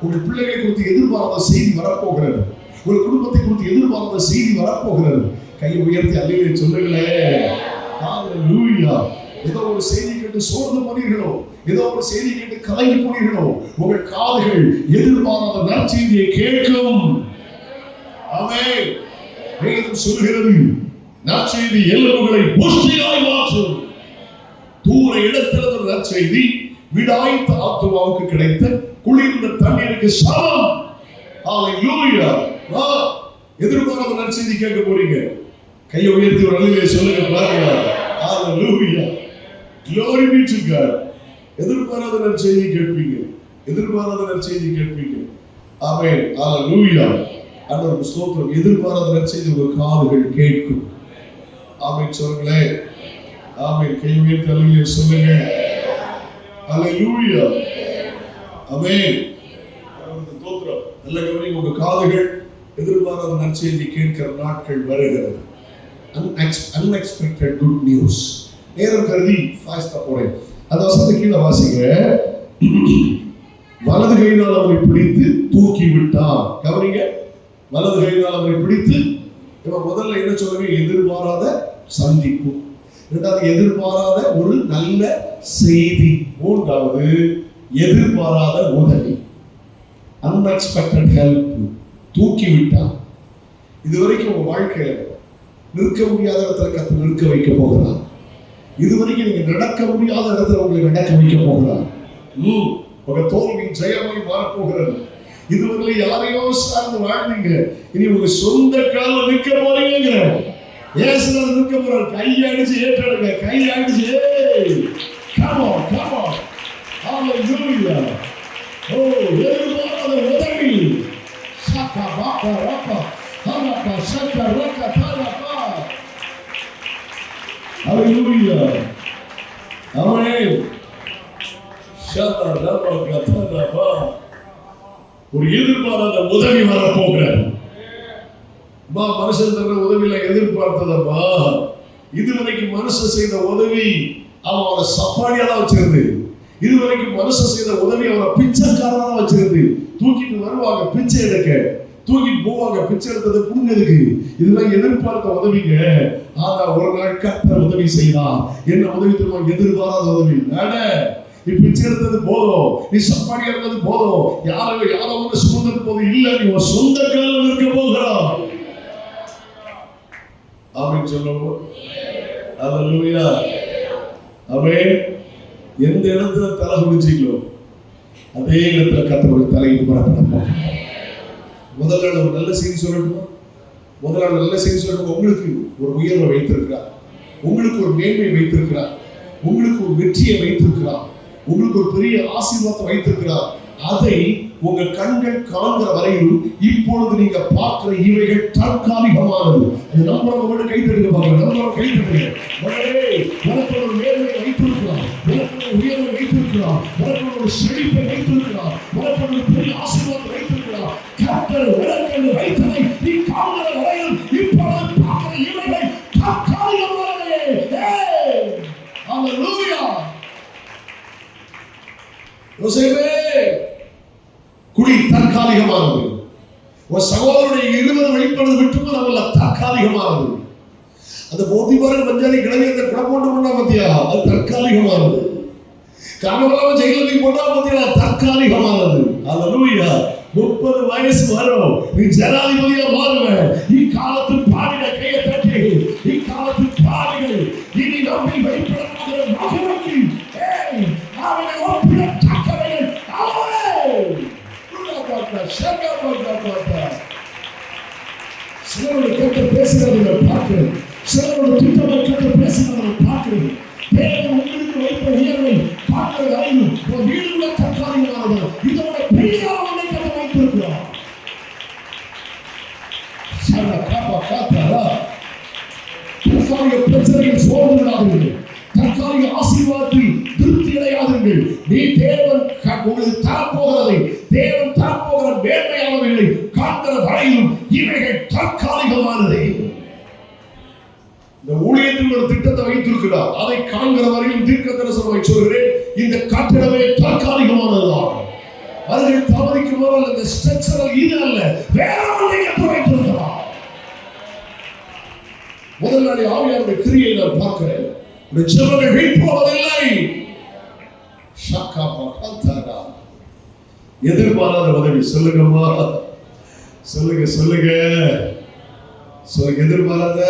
உங்கள் பிள்ளைகளை குறித்து எதிர்பாராத செய்தி வரப்போகிறது. உங்கள் குடும்பத்தை குறித்து எதிர்பாராத செய்தி வரப்போகிறது. கையை உயர்த்தி அல்லேலூயா சொல்லுங்களேன். ஹalleluya. ஏதோ ஒரு செய்தி கேட்டு சோர்ந்து போனீர்களோ, ஏதோ ஒரு செய்தி கேட்டு கலங்கி போனீர்களோ, உங்கள் காதுகள் எதிர்பாராத நற்செய்தியை கேட்கும். ஆமென். வேதம் சொல்கிறது, நற்செய்தி எலும்புகளை புஷ்டியாய் மாற்றும். தூர இடத்திலிருந்து நற்செய்தி விடாய்த்த ஆத்துமாவுக்கு கிடைத்த குளிர்ந்த தண்ணீருக்கு சமம். ஹalleluya. எதிர்பாராத நற்செய்தி கேட்க போறீங்க. கையை உயர்த்தி ஒரு அல்லேலூயா சொல்லுங்க பாருங்க. ஹalleluya. Glory be to God. எதிர்பாராத நற்செய்தி கேட்பீங்க. எதிர்பாராத நற்செய்தி கேட்பீங்க. ஆமென். ஹalleluya. ஆண்டவருக்கு ஸ்தோத்திரம். எதிர்பாராத நற்செய்தி உங்கள் காதுகள் கேட்கும். ஆமென் சொல்லுங்களேன். ஆமென். கையை உயர்த்தி அல்லேலூயா சொல்லுங்க. ஹalleluya. ஆமென். ஸ்தோத்திரம். நல்ல கவனிங்க. உங்க காதுகள் எதிர்பாராத நற்செய்தி கேட்கிற நாட்கள் வருகிறது. Unexpected good news. நேரம் கருதி ஃபாஸ்டா போறேன். அந்த வசனத்தை கீழே வாசிங்க. வலது கையினால் அவரை பிடித்து தூக்கி விட்டார். கவனிங்க. வலது கையினால் அவரை பிடித்து, முதல்ல என்ன சொல்லுங்க? எதிர்பாராத சந்திப்பு. இரண்டாவது எதிர்பாராத ஒரு நல்ல செய்தி. மூன்றாவது எதிர்பாராத உதவி. Unexpected help. தூக்கி விட்டார். இதுவரைக்கும் உங்க வாழ்க்கையில நிற்க முடியாத இடத்துல கர்த்தர் நிற்க வைக்க போகிறார். இதுவரைக்கும் நீங்க நடக்க முடியாத இடத்துல உங்களை நடக்க வைக்க போகிறார். உங்க தோல்வி ஜெயமாய் மாறப்போகிறது. இதுவரை யாரையோ சார்ந்து வாழ்ந்தீங்க, இனி உங்க சொந்த காலில் நிற்க போறீங்க. ஏசுனால நிற்க போறாரு. கையடிச்சு ஏற்றடுங்க. கையடிச்சு come on come on. Hallelujah. ஓ எதிர்பாராத உதவி. சக்கா பாக்கா ரப்பா ஹலப்பா சக்கா ரக்கா தலப்பா. Hallelujah. ஆமென். ஷதா ரப்பா கதலப்பா. ஒரு எதிர்பாராத உதவி வரப்போகிறார். மனுஷன் தர உதவியில எதிர்பார்த்ததப்பா. இதுவரைக்கும் மனுஷன் செய்த உதவி அவனை சப்பாடியா தான் வச்சிருந்து. இதுவரைக்கும் மனுஷன் செய்த உதவி அவனை பிச்சைக்காரனா வச்சிருந்து. தூக்கிட்டு வருவாங்க பிச்சை எடுக்க, தூக்கிட்டு போவாங்க பிச்சை எடுத்தது புண்ணியதுக்கு. இதெல்லாம் எதிர்பார்த்த உதவிங்க. ஆனா ஒரு நாள் கர்த்தர் உதவி செய்தார். என்ன உதவி தெரியுமா? எதிர்பாராத உதவி. நீ பிச்சை எடுத்தது போதும், நீ சப்பாடியா இருந்தது போதும், யாரோ வந்து சுமந்தது போதும். இல்ல, நீ ஒரு சொந்த காலில் இருக்க போகிறாய். ஆமென் சொல்லுவோம். ஹalleluya. ஆமென். எந்த இடத்துல தலை குடிச்சீங்களோ அதே இடத்துல கர்த்தருடைய தலையை புறப்பட. முதல்ல ஒரு நல்ல செய்தி சொல்லட்டுமா? முதல்ல நல்ல செய்தி சொல்லட்டும். உங்களுக்கு ஒரு உயர்வை வைத்திருக்கிறார், உங்களுக்கு ஒரு மேன்மை வைத்திருக்கிறார், உங்களுக்கு ஒரு வெற்றியை வைத்திருக்கிறார், உங்களுக்கு ஒரு பெரிய ஆசீர்வாதத்தை வைத்திருக்கிறார். அதை உங்க கண்கள் காண்கிற வரையில் இப்பொழுது நீங்க பார்க்கிற இவைகள் தற்காலிகமானது. அது நம்மளோட கை தட்டுங்க பாருங்க. நம்மளோட கை தட்டுங்க. உனக்கு ஒரு மேன்மையை வைத்திருக்கிறார், உனக்கு ஒரு உயர்வை வைத்திருக்கிறார், உனக்கு ஒரு செழிப்பை வைத்திருக்கிறார், உனக்கு ஒரு பெரிய ஆசீர்வாதத்தை வைத்திருக்கிறார். கர்த்தர் உனக்கு வைத்ததை நீ காண்கிற வரையில் இப்பொழுது பார்க்கிற இவைகள் தற்காலிகமானது. ஹalleluya. யோசேப்பே, குடி தற்காலிகமானது. ஒரு சகோதரனுடைய 20 வெளிப்படுவது விட்டுப்பது அல்ல, தற்காலிகமானது. அந்த போதிபாரன் பஞ்சாதி கிளம்பி அந்த குடம் போட்டு கொண்டா பத்தியா, அது தற்காலிகமானது. காரணமாக ஜெயிலுக்கு போட்டா பத்தியா, தற்காலிகமானது. ஹalleluya. 30 வயசு வரும், நீ ஜனாதிபதியா மாறுவ. இக்காலத்து பாவிகள் கையை தட்டி, இக்காலத்து பாவிகள் இனி நம்மை வெளிப்படுகிற மகிமைக்கு அவனை ஒப்பிட தக்கவைகள். சிலரோட கேட்டு பேசுகிறவர்களை பார்க்கிறேன், சிலரோட துன்பத்தை கேட்டு பேசுகிறவர்களை பார்க்கிறேன். தேவன் உங்களுக்கு வைத்த உயர்வை பார்க்கிற வரையும் ஒரு வீடுள்ள தற்காலிகமானது. இதோட பெரியாரவனை கதை வைத்திருக்கிறார். தற்காலிக பிரச்சனையில் சோர்ந்து விடாதீர்கள், தற்காலிக ஆசீர்வாதத்தில் திருப்தி அடையாதீர்கள். நீ தேவன் உங்களுக்கு தரப்போகிறதை, தேவன் தரப்போகிற மேன்மையானவைகளை காண்கிற வரையிலும் இவைகள் தற்காலிகமானது. இந்த ஊழியத்தில் ஒரு திட்டம் திட்டத்தை வைத்திருக்கிறார். அதை காண்கிற வரையில் தீர்க்க தரிசனமாய் சொல்கிறேன், இந்த கட்டிடமே தற்காலிகமானதுதான். அவர்கள் தாமதிக்கும் போது இந்த ஸ்ட்ரக்சரல் இது அல்ல, வேற ஒன்றை கட்ட வைத்திருக்கிறார். முதல் நாளை ஆவியாருடைய கிரியை நான் பார்க்கிறேன். ஜெபங்கள் வீழ்போவதில்லை. எதிர்பாராத உதவி. சொல்லுங்கம்மா, சொல்லுங்க சொல்லுங்க சொல்லுங்க. எதிர்பாராத,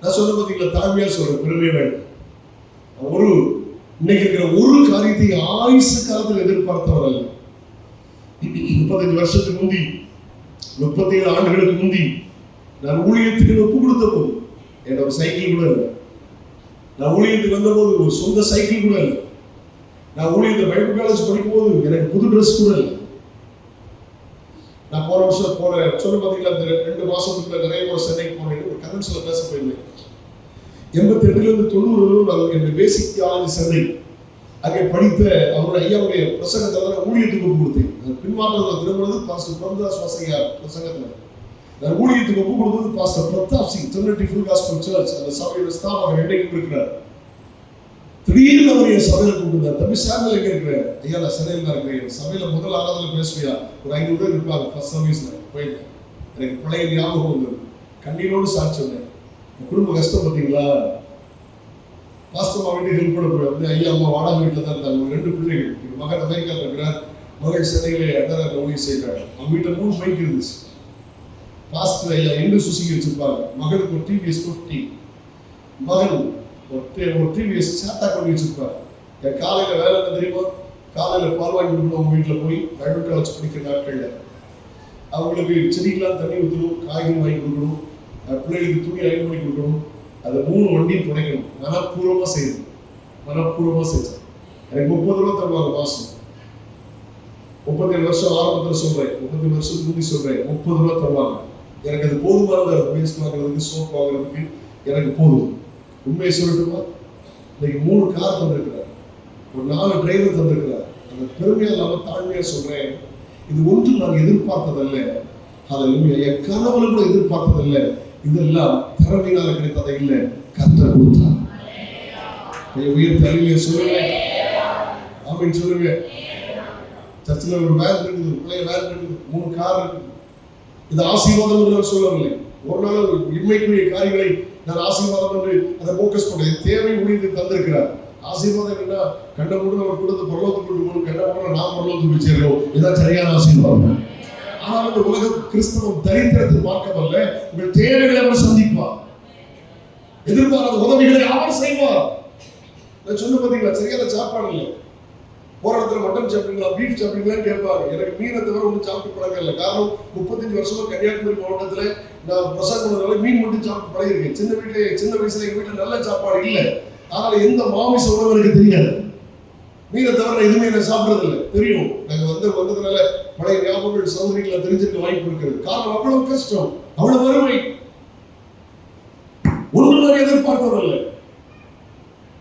நான் சொல்ல பார்த்தீங்களா, தாழ்மையா சொல்ற, பெருமை வேண்டாம். ஒரு இன்னைக்கு இருக்கிற ஒரு காரியத்தை ஆயுசு காலத்தில் எதிர்பார்த்தவர் அல்ல. 35 வருஷத்துக்கு முந்தி, 37 ஆண்டுகளுக்கு முந்தி நான் ஊழியத்துக்கு ஒப்பு கொடுத்த போது என்னோட சைக்கிள் கூட இல்லை. நான் ஊழியத்துக்கு வந்த போது ஒரு சொந்த சைக்கிள் கூட இல்லை. நான் ஊழியத்தை பைபிள் காலேஜ் படிக்கும் போது எனக்கு புது ட்ரெஸ் கூட இல்லை. நான் போன வருஷம் சொல்ல பார்த்தீங்களா, இந்த 2 மாசத்துக்குள்ள நிறைய முறை சென்னைக்கு போனேன். ஒரு கன்வென்ஷன்ல பேச போயிருந்தேன். 88 to 90 நான் என்னுடைய பேசிக் தியாலஜி சென்னை அங்கே படித்த அவருடைய ஐயாவுடைய பிரசங்கத்தை ஊழியத்துக்கு ஒப்பு கொடுத்தேன். பின்மாற்றத்தில் திரும்புறது பாஸ்டர் பிரபுதாஸ் வாசையா பிரசங்கத்தில். நான் ஊழியத்துக்கு ஒப்பு கொடுத்தது pastor Pratap Singh, Trinity full gospel search, அந்த சபையோட ஸ்தாபகர் இன்றைக்கும் இருக்கிறார். திடீர்னு அவர் என் சபையில் கூப்பிட்டார். தம்பி சாமியில் எங்க இருக்கிறேன்? ஐயா நான் சென்னையில் தான் இருக்கிறேன். சபையில முதல் ஆராதனை பேசுவியா? ஒரு 500 பேர் இருப்பாங்க. ஃபர்ஸ்ட் சர்வீஸ்ல போயிருக்கேன். எனக்கு பழைய ஞாபகம் வந்தது. கண்ணீரோடு சாட்சி சொன்னேன். குடும்ப கஷ்டம் பார்த்தீங்களா? பாஸ்டர் வீட்டுக்கு ஹெல்ப் பண்ண போய் ஐயா அம்மா வாடகை வீட்டில் தான் இருந்தாங்க. 2 பிள்ளைகள். எங்கள் மகன் அமெரிக்காவில் இருக்கிறார், மகள் சென்னையிலே அண்ணன் ஊழியம் செய்கிறார். அவங்க வீட்டில் 3 பைக் இருந்துச்சு. பாஸ்டர் ஐயா எங்க சுசுகி வச்சிருப்பாங்க. மகனுக்கு ஒரு டிவிஎஸ் 50, மகன் ஒரு டிவிஎஸ் சேத்தா கொண்டு வச்சிருப்பாரு. என் காலையில வேலை என்ன தெரியுமா? காலையில பால் வாங்கி கொடுக்கணும். அவங்க வீட்டில் போய் பைபிள் காலேஜ் படிக்கிற நாட்கள்ல அவங்களுக்கு செடிக்கெல்லாம் தண்ணி ஊற்றணும், காய்கறி வாங்கி கொடுக்கணும், பிள்ளைகளுக்கு துணி அயன் பண்ணி கொடுக்கணும். அதை 3 வண்டியும் துடைக்கணும். மனப்பூர்வமா செய்யணும். மனப்பூர்வமா செஞ்சேன். எனக்கு 30 ரூபா தருவாங்க மாசம். 37 வருஷம் ஆரம்பத்தில் சொல்றேன், 37 வருஷத்துக்கு முந்தி சொல்றேன், 30 ரூபா தருவாங்க. எனக்கு அது போதுமானதா இருக்கும். பேஸ்ட் வாங்குறதுக்கு, சோப் வாங்குறதுக்கு எனக்கு போதும். உண்மையை சொல்லட்டுமா? இன்னைக்கு 3 கார் தந்திருக்கிறார், ஒரு 4 டிரைவர் தந்திருக்கிறார். அந்த பெருமையா இல்லாம தாழ்மையா சொல்றேன், இது ஒன்று நான் எதிர்பார்த்ததல்ல. ஹல்லேலூயா. என் கனவுல கூட எதிர்பார்த்ததல்ல. இதெல்லாம் திறமையினால கிடைத்ததை இல்லை, கர்த்தர் கொடுத்தார். உயர்த்தி அல்லேலூயா சொல்லுங்க. ஆமென் சொல்லுங்க. சர்ச்சில் ஒரு வேன் இருக்குது, ஒரு பிள்ளைய வேன் இருக்குது, 3 கார் இருக்குது. இது ஆசீர்வாதம் என்று நான் சொல்லவில்லை. ஒரு நாள் இன்மைக்குரிய காரியங்களை நான் ஆசீர்வாதம் என்று அதை போக்கஸ் பண்ணேன். தேவை முடிந்து தந்திருக்கிறார். ஆசீர்வாதம் என்ன? கண்ட மூட அவர் கொடுத்து பரலோகத்துக்கு கொண்டு கண்ட மூட நாம் பரலோகத்துக்கு போய் சேர்றோம். இதான் சரியான ஆசீர்வாதம். ஆனால் இந்த உலக கிறிஸ்தவம் தரித்திரத்தை பார்க்கவல்ல, உங்கள் தேவைகளை அவர் சந்திப்பார். எதிர்பாராத உதவிகளை அவர் செய்வார். நான் சொன்ன பார்த்தீங்களா, சரியான சாப்பாடு இல்லை. போற இடத்துல மட்டன் சாப்பிடுங்களா, பீஃப் சாப்பிடுங்களான்னு கேட்பாங்க. எனக்கு மீனை தவிர ஒன்றும் சாப்பிட்டு பழக்கம் இல்லை. காரணம் 35 வருஷமா கன்னியாகுமரி மாவட்டத்தில் நான் பிரசாத் பண்ணதால மீன் மட்டும் சாப்பிட்டு பழகிருக்கேன். சின்ன வயசுல எங்க வீட்டில் நல்ல சாப்பாடு இல்லை. அதனால எந்த மாமிச உணவு எனக்கு தெரியாது. மீனை தவிர எதுவுமே நான் சாப்பிட்றது இல்லை. தெரியும், நாங்கள் வந்ததுனால பழைய ஞாபகங்கள் சௌகரியங்களை தெரிஞ்சிருக்க வாய்ப்பு இருக்கிறது. காரணம் அவ்வளவு கஷ்டம், அவ்வளவு வறுமை. ஒன்றும் எதிர்பார்த்ததில்லை,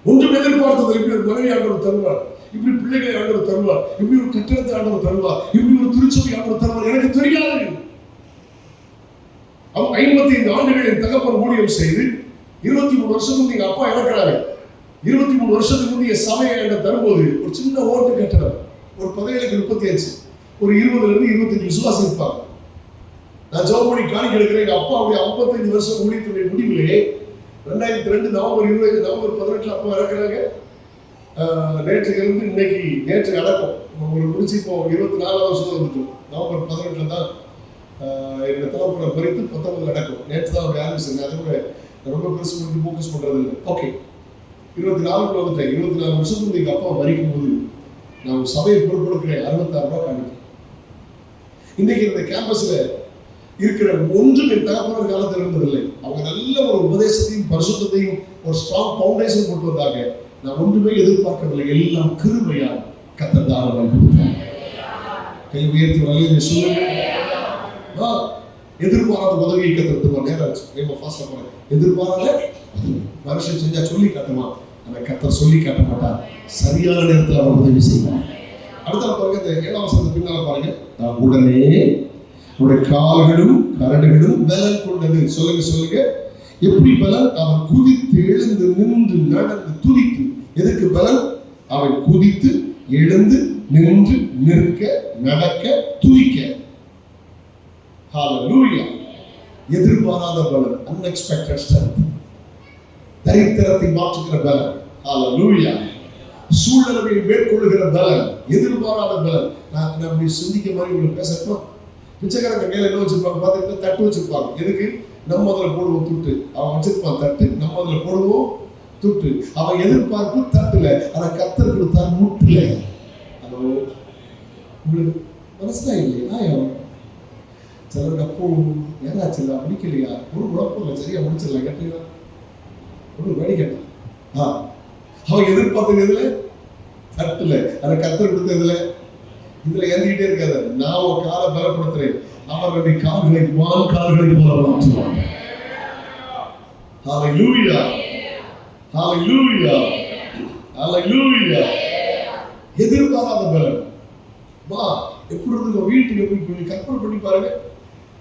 ஒன்றும் எதிர்பார்த்ததில்லை. இப்படி ஒரு மனைவி ஆண்டவர் தருவார், இப்படி பிள்ளைகளை ஆண்டவர் தருவார், இப்படி ஒரு கட்டடத்தை ஆண்டவர் தருவார், இப்படி ஒரு திருச்சபை ஆண்டவர் தருவார். எனக்கு தெரியாது. 55 ஆண்டுகள் என் தகப்பன் ஊழியம் செய்து 23 வருஷத்துக்கு எங்க அப்பா இறக்குறாரு. 23 வருஷத்துக்கு முந்தைய சபையை என்ற தரும்போது ஒரு சின்ன ஓட்டு கட்டடம், ஒரு 17க்கு 35, ஒரு 20லிருந்து 25 விசுவாசம் இருப்பாங்க. நான் ஜெபம் பண்ணி காணிக்கை எடுக்கிறேன். எங்க அப்பாவுடைய 55 வருஷம் ஊழியத்துடைய முடிவிலே 2002 நவம்பர் 20 நவம்பர் 18 அப்பா இறக்குறாங்க. நேற்று இருந்து இன்னைக்கு, நேற்று அடக்கம் உங்களுக்கு முடிச்சு இப்போ 24 வருஷம் வந்துட்டோம். நவம்பர் 18 தான் என்னோட தகப்பனை பறித்து 19 அடக்கம். நேற்று தான் அவர் ஆரம்பிச்சிருங்க. அதை கூட ரொம்ப பெருசு பண்ணி ஃபோக்கஸ் பண்றது இல்லை. ஓகே, 24 வந்துட்டேன். 24 வருஷத்துக்கு எங்க அப்பா மறிக்கும் போது நான் ஒரு சபையை பொறுப்பெடுக்கிறேன். 66 ரூபாய் காணிக்கை. இன்னைக்கு இந்த கேம்பஸ்ல இருக்கிற ஒன்றும் என் தகப்பனர் காலத்தில் இருந்ததில்லை. அவங்க நல்ல ஒரு உபதேசத்தையும் பரிசுத்தையும் ஒரு ஸ்ட்ராங் பவுண்டேஷன் போட்டு வந்தாங்க. நான் ஒன்றுமே எதிர்பார்க்கவில்லை. எல்லாம் கிருபையால் கர்த்தர் தாராளமாய் கொடுத்தார். கை உயர்த்தி வகையை சொல்லுங்க. எதிர்பாராத உதவியை கத்தர் நேரம் ஆச்சு. எதிர்பாராத மனுஷன் செஞ்சா சொல்லி காட்டுமா, ஆனா கர்த்தர் சொல்லி காட்ட மாட்டார். சரியான நேரத்தில் அவர் உதவி செய்வார். அடுத்த பாருங்க, இந்த 7ஆம் வசனத்துக்கு பின்னால பாருங்க. நான் உடனே உடைய கால்களும் கரடுகளும் பலன் கொண்டது. சொல்லுங்க சொல்லுங்க. எப்படி பலன்? அவன் குதித்து எழுந்து நின்று நடந்து துதித்து. எதுக்கு பலன்? அவன் குதித்து எழுந்து நின்று நிற்க நடக்க துதிக்க. ஹalleluya. எதிர்பாராத பலன், unexpected strength. தரித்திரத்தை மாற்றுகிற பலன். ஹalleluya. சூழ்நிலையை மேற்கொள்ளுகிற பலன், எதிர்பாராத பலன். நான் அப்படி சிந்திக்க மாதிரி உங்களுக்கு பேசணும். பிச்சைக்காரங்க மேல என்ன வச்சிருப்பாங்க பாத்தீங்கன்னா, தட்டு வச்சிருப்பாங்க. எதுக்கு? நம்ம அதுல போடுவோம் துட்டு. அவன் வச்சிருப்பான் தட்டு, நம்ம அதுல போடுவோம் துட்டு. அவன் எதிர்பார்ப்பு தட்டுல, ஆனா கர்த்தர் கொடுத்தார் முட்டுல. அதோ உங்களுக்கு மனசுல இல்லையா? சிலருக்கு அப்போ ஏதாச்சுல முடிக்கலையா, ஒரு குழப்பம் இல்லை, சரியா முடிச்சிடலாம் கேட்டீங்களா? ஒரு வழி கேட்டான். அவன் எதிர்பார்த்தது எதுல? தட்டுல. ஆனா கர்த்தர் கொடுத்ததுல இதுல ஏறிக்கிட்டே இருக்காது. நான் ஒரு காலை பலப்படுத்துறேன், அவர்களுடைய கால்களை வான் கால்களை போல மாற்றுவாங்க. ஹalleluya, ஹalleluya, ஹalleluya. எதிர்பாராத பலன். வா, எப்படி இருக்கு வீட்டுக்கு போய் கற்பனை பண்ணி பாருங்க.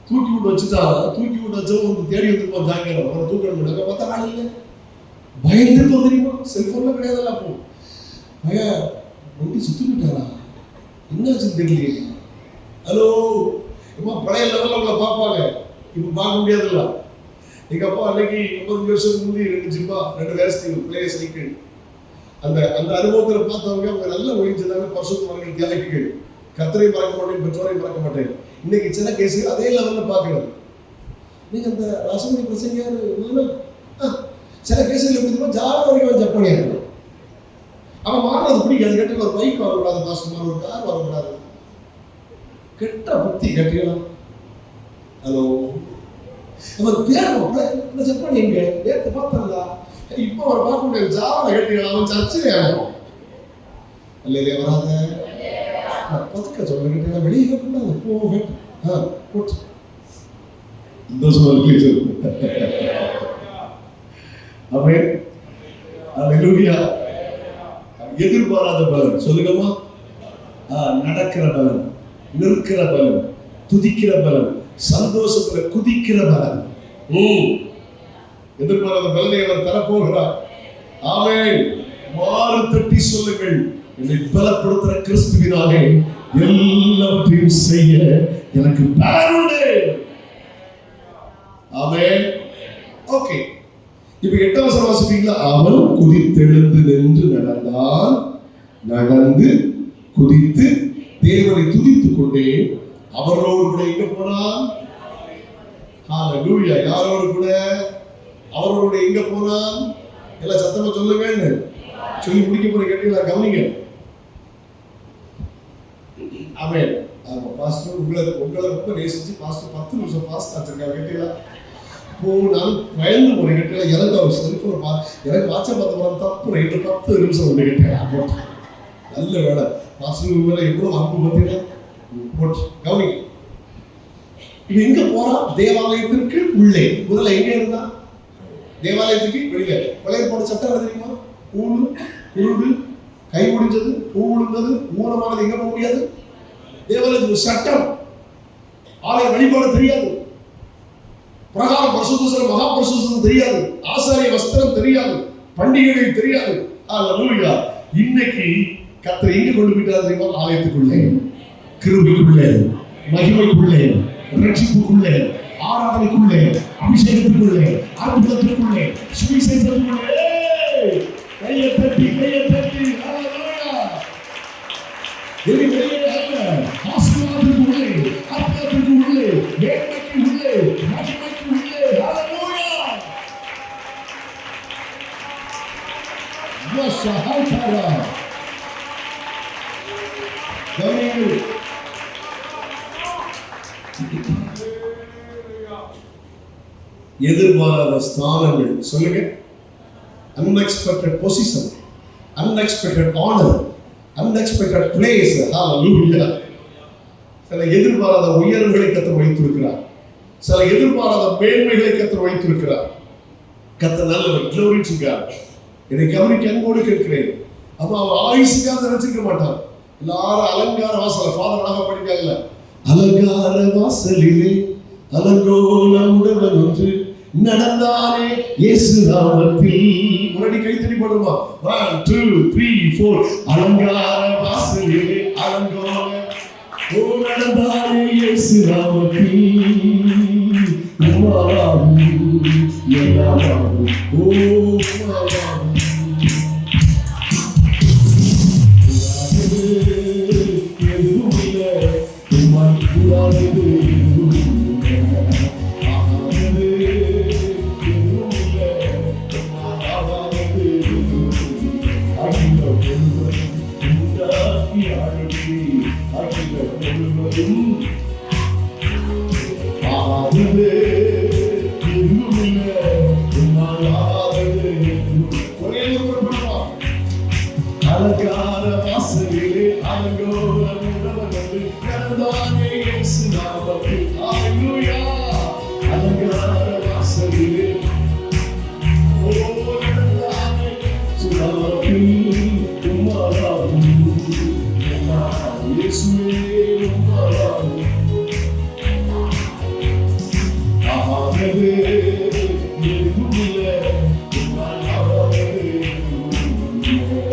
தூக்கி விட்டு வச்சுட்டா, தூக்கி விட்டு வச்சவங்க வந்து தேடி வந்துருப்போம். ஜாங்கிரம் அவரை தூக்க முடியாது. பார்த்தா நாள் இல்லை, பயந்துட்டு தெரியுமா? செல்போன்ல கிடையாதுல்ல. அப்போ பையன் ஒட்டி சுத்திட்டாரா, என்னாச்சுன்னு தெரியலையே. ஹலோ, இப்போ பழைய லெவலில் உங்களை பார்ப்பாங்க, இப்போ பார்க்க முடியாதுல்ல. எங்க அப்பா அன்னைக்கு 50 வருஷத்துக்கு முந்தி 2 ஜிப்பா 2 வேஸ்டி பிளே சைக்கிள், அந்த அந்த அனுபவத்தில் பார்த்தவங்க அவங்க நல்ல ஒழிஞ்சதாங்க. பரிசுத்தவான்கள் தியாகிகள். கர்த்தரை மறக்க மாட்டேன், பெற்றோரை மறக்க மாட்டேன். இன்னைக்கு சின்ன கேஸ் அதே லெவலில் பார்க்கறது. நீங்க அந்த ரசமணி பிரசங்க சில கேஸுகள் எப்படி ஜால வரைக்கும் ஜப்பானியா இருக்கும். அவன் மாறினது பிடிக்காது. கேட்டு ஒரு பைக் வரக்கூடாது, மாசம் ஒரு கார் வரக்கூடாது. கெட்ட புத்தி கட்டிடலாம். ஹலோ, அவன் பேர் ஜப்பானி எங்க நேற்று பார்த்தா, இப்போ அவர் பார்க்க முடியாது. ஜால கட்டிடலாம். அவன் சர்ச்சையே ஆகும். அல்லையே வராத பதுக்க சொல்ல கேட்டா வெளியே கேட்கக்கூடாது. போட்டு இந்த சொல்ல ஆமென், ஹalleluya. எதிர்பாராத பலன் சொல்லுங்கம்மா. நடக்கிற பலன், நிற்கிற பலன், துதிக்கிற பலன், சந்தோஷத்துல குதிக்கிற பலன். எதிர்பாராத பலனை அவர் தரப்போகிறார். ஆமென். மாறு தட்டி சொல்லுங்கள், என்னை பலப்படுத்துற கிறிஸ்துவினாலே எல்லாவற்றையும் செய்ய எனக்கு பலன் உண்டு. ஆமென். ஓகே, இப்ப 8ஆம் வசனம் வாசிப்பீங்களா? அவன் குதித்தெழுந்து நின்று நடந்தான், நடந்து குதித்து தேவனை துதித்துக் கொண்டே அவரோடு கூட எங்க போனான்? ஹalleluya. யாரோடு கூட? அவரோடு எங்க போனான்? எல்லாம் சத்தமா சொல்லுங்க. சொல்லி முடிக்க போற கேட்டீங்களா? கவனிங்க. ஆமென். பாஸ்டர் உங்களை ரொம்ப நேசிச்சு பாஸ்டர் 10 நிமிஷம் பாஸ்ட் ஆச்சிருக்காங்க கேட்டீங்களா? நான் பயந்து போறேன் கேட்டீங்களா? எனக்கு அவர் செல்போன் எனக்கு வாட்ஸ்அப் பார்த்து தப்பு 10 நிமிஷம் ஒன்று கேட்டேன். நல்ல வேலை பாஸ்டர் மேல எவ்வளவு அன்பு பார்த்தீங்கன்னா போட்டு கவனிங்க. இது எங்க போறான்? தேவாலயத்திற்கு உள்ளே. முதல்ல எங்க இருந்தா? தேவாலயத்துக்கு வெளியே. பழைய போட சட்டம் தெரியுமா? ஊழு உருடு, கை முடிஞ்சது, பூ விழுந்தது, மூலமானது எங்க போக முடியாது? தேவாலயத்துக்கு சட்டம். ஆலய வழிபாடு தெரியாது, பிரகாரம் பரிசுத்தம் மகா பரிசுத்தம் தெரியாது, ஆசாரிய வஸ்திரம் தெரியாது, பண்டிகைகள் தெரியாது. ஹalleluya. இன்னைக்கு கர்த்தர் எங்க கொண்டு போயிட்டார் தெரியுமா? ஆலயத்துக்குள்ளே, கிருபைக்குள்ளே, மகிமைக்குள்ளே, ரட்சிப்புக்குள்ளே, ஆராதனைக்குள்ளே, அபிஷேகத்துக்குள்ளே, அற்புதத்துக்குள்ளே, சுவிசேஷத்துக்குள்ளே. கையை தட்டி ஹalleluya. ஆசீர்வாதத்துக்குள்ளே, அற்புதத்துக்குள்ளே, மேன்மைக்குள்ளே, மகிமைக்குள்ளே. ஹalleluya. வசஹாதரா கவனியுங்கள். எதிர்பாராத ஸ்தானங்கள் சொல்லுங்க. unexpected position, unexpected honor, unexpected place. hallelujah. சில எதிர்பாராத உயர்வுகளை கர்த்தர் வைத்திருக்கிறார். சில எதிர்பாராத மேன்மைகளை கர்த்தர் வைத்திருக்கிறார். கர்த்தர் நல்லவர். glory to God. இதை கவனிக்க அன்போடு கேட்கிறேன். அப்ப அவன் ஆயுசுக்காக நினைச்சிருக்க மாட்டான். எல்லாரும் அலங்கார வாசல் ஃபாதர் படிக்காங்கல்ல, அலங்கார வாசலிலே அலங்கோலம் உடவன் ஒன்று நடந்தானே இயேசு நாமத்தில். முன்னாடி கைத்தடி பண்ணுமா? 1 2 3 4. அலங்கார வாசலிலே அலங்கோல ஓ நடந்தாலே இயேசு நாமத்தில். உம்மாவாகும் எல்லாவாகும் ஓ உம்மாவாகும். எதுவும் இல்லை உம்மால் கூடாதது எதுவும் இல்லை. ஆகாதது எதுவும் இல்லை உம்மால் ஆகாதது எதுவும் இல்லை. அகில முழுவதும் உண்டாக்கி ஆளுகை அகில முழுவதும் ஆகாதது எதுவும் இல்லை உம்மால் ஆகாதது எதுவும் இல்லை. ஒரே ஒரு பண்ணுவோம். அலங்கார வாசலிலே அலங்கோலம் உடவனது கடந்தானே இயேசு நாமத்தில். ஹல்லேலூயா. அலங்கார வாசலிலே ஓ கடந்தானே இயேசு நாமத்தில். உம்மாவாகும் எல்லாவாகும் இயேசுவே உம்மாவாகும். ஆகாதது எதுவும் இல்லை உம்மால் ஆகாதது எதுவும் இல்லை.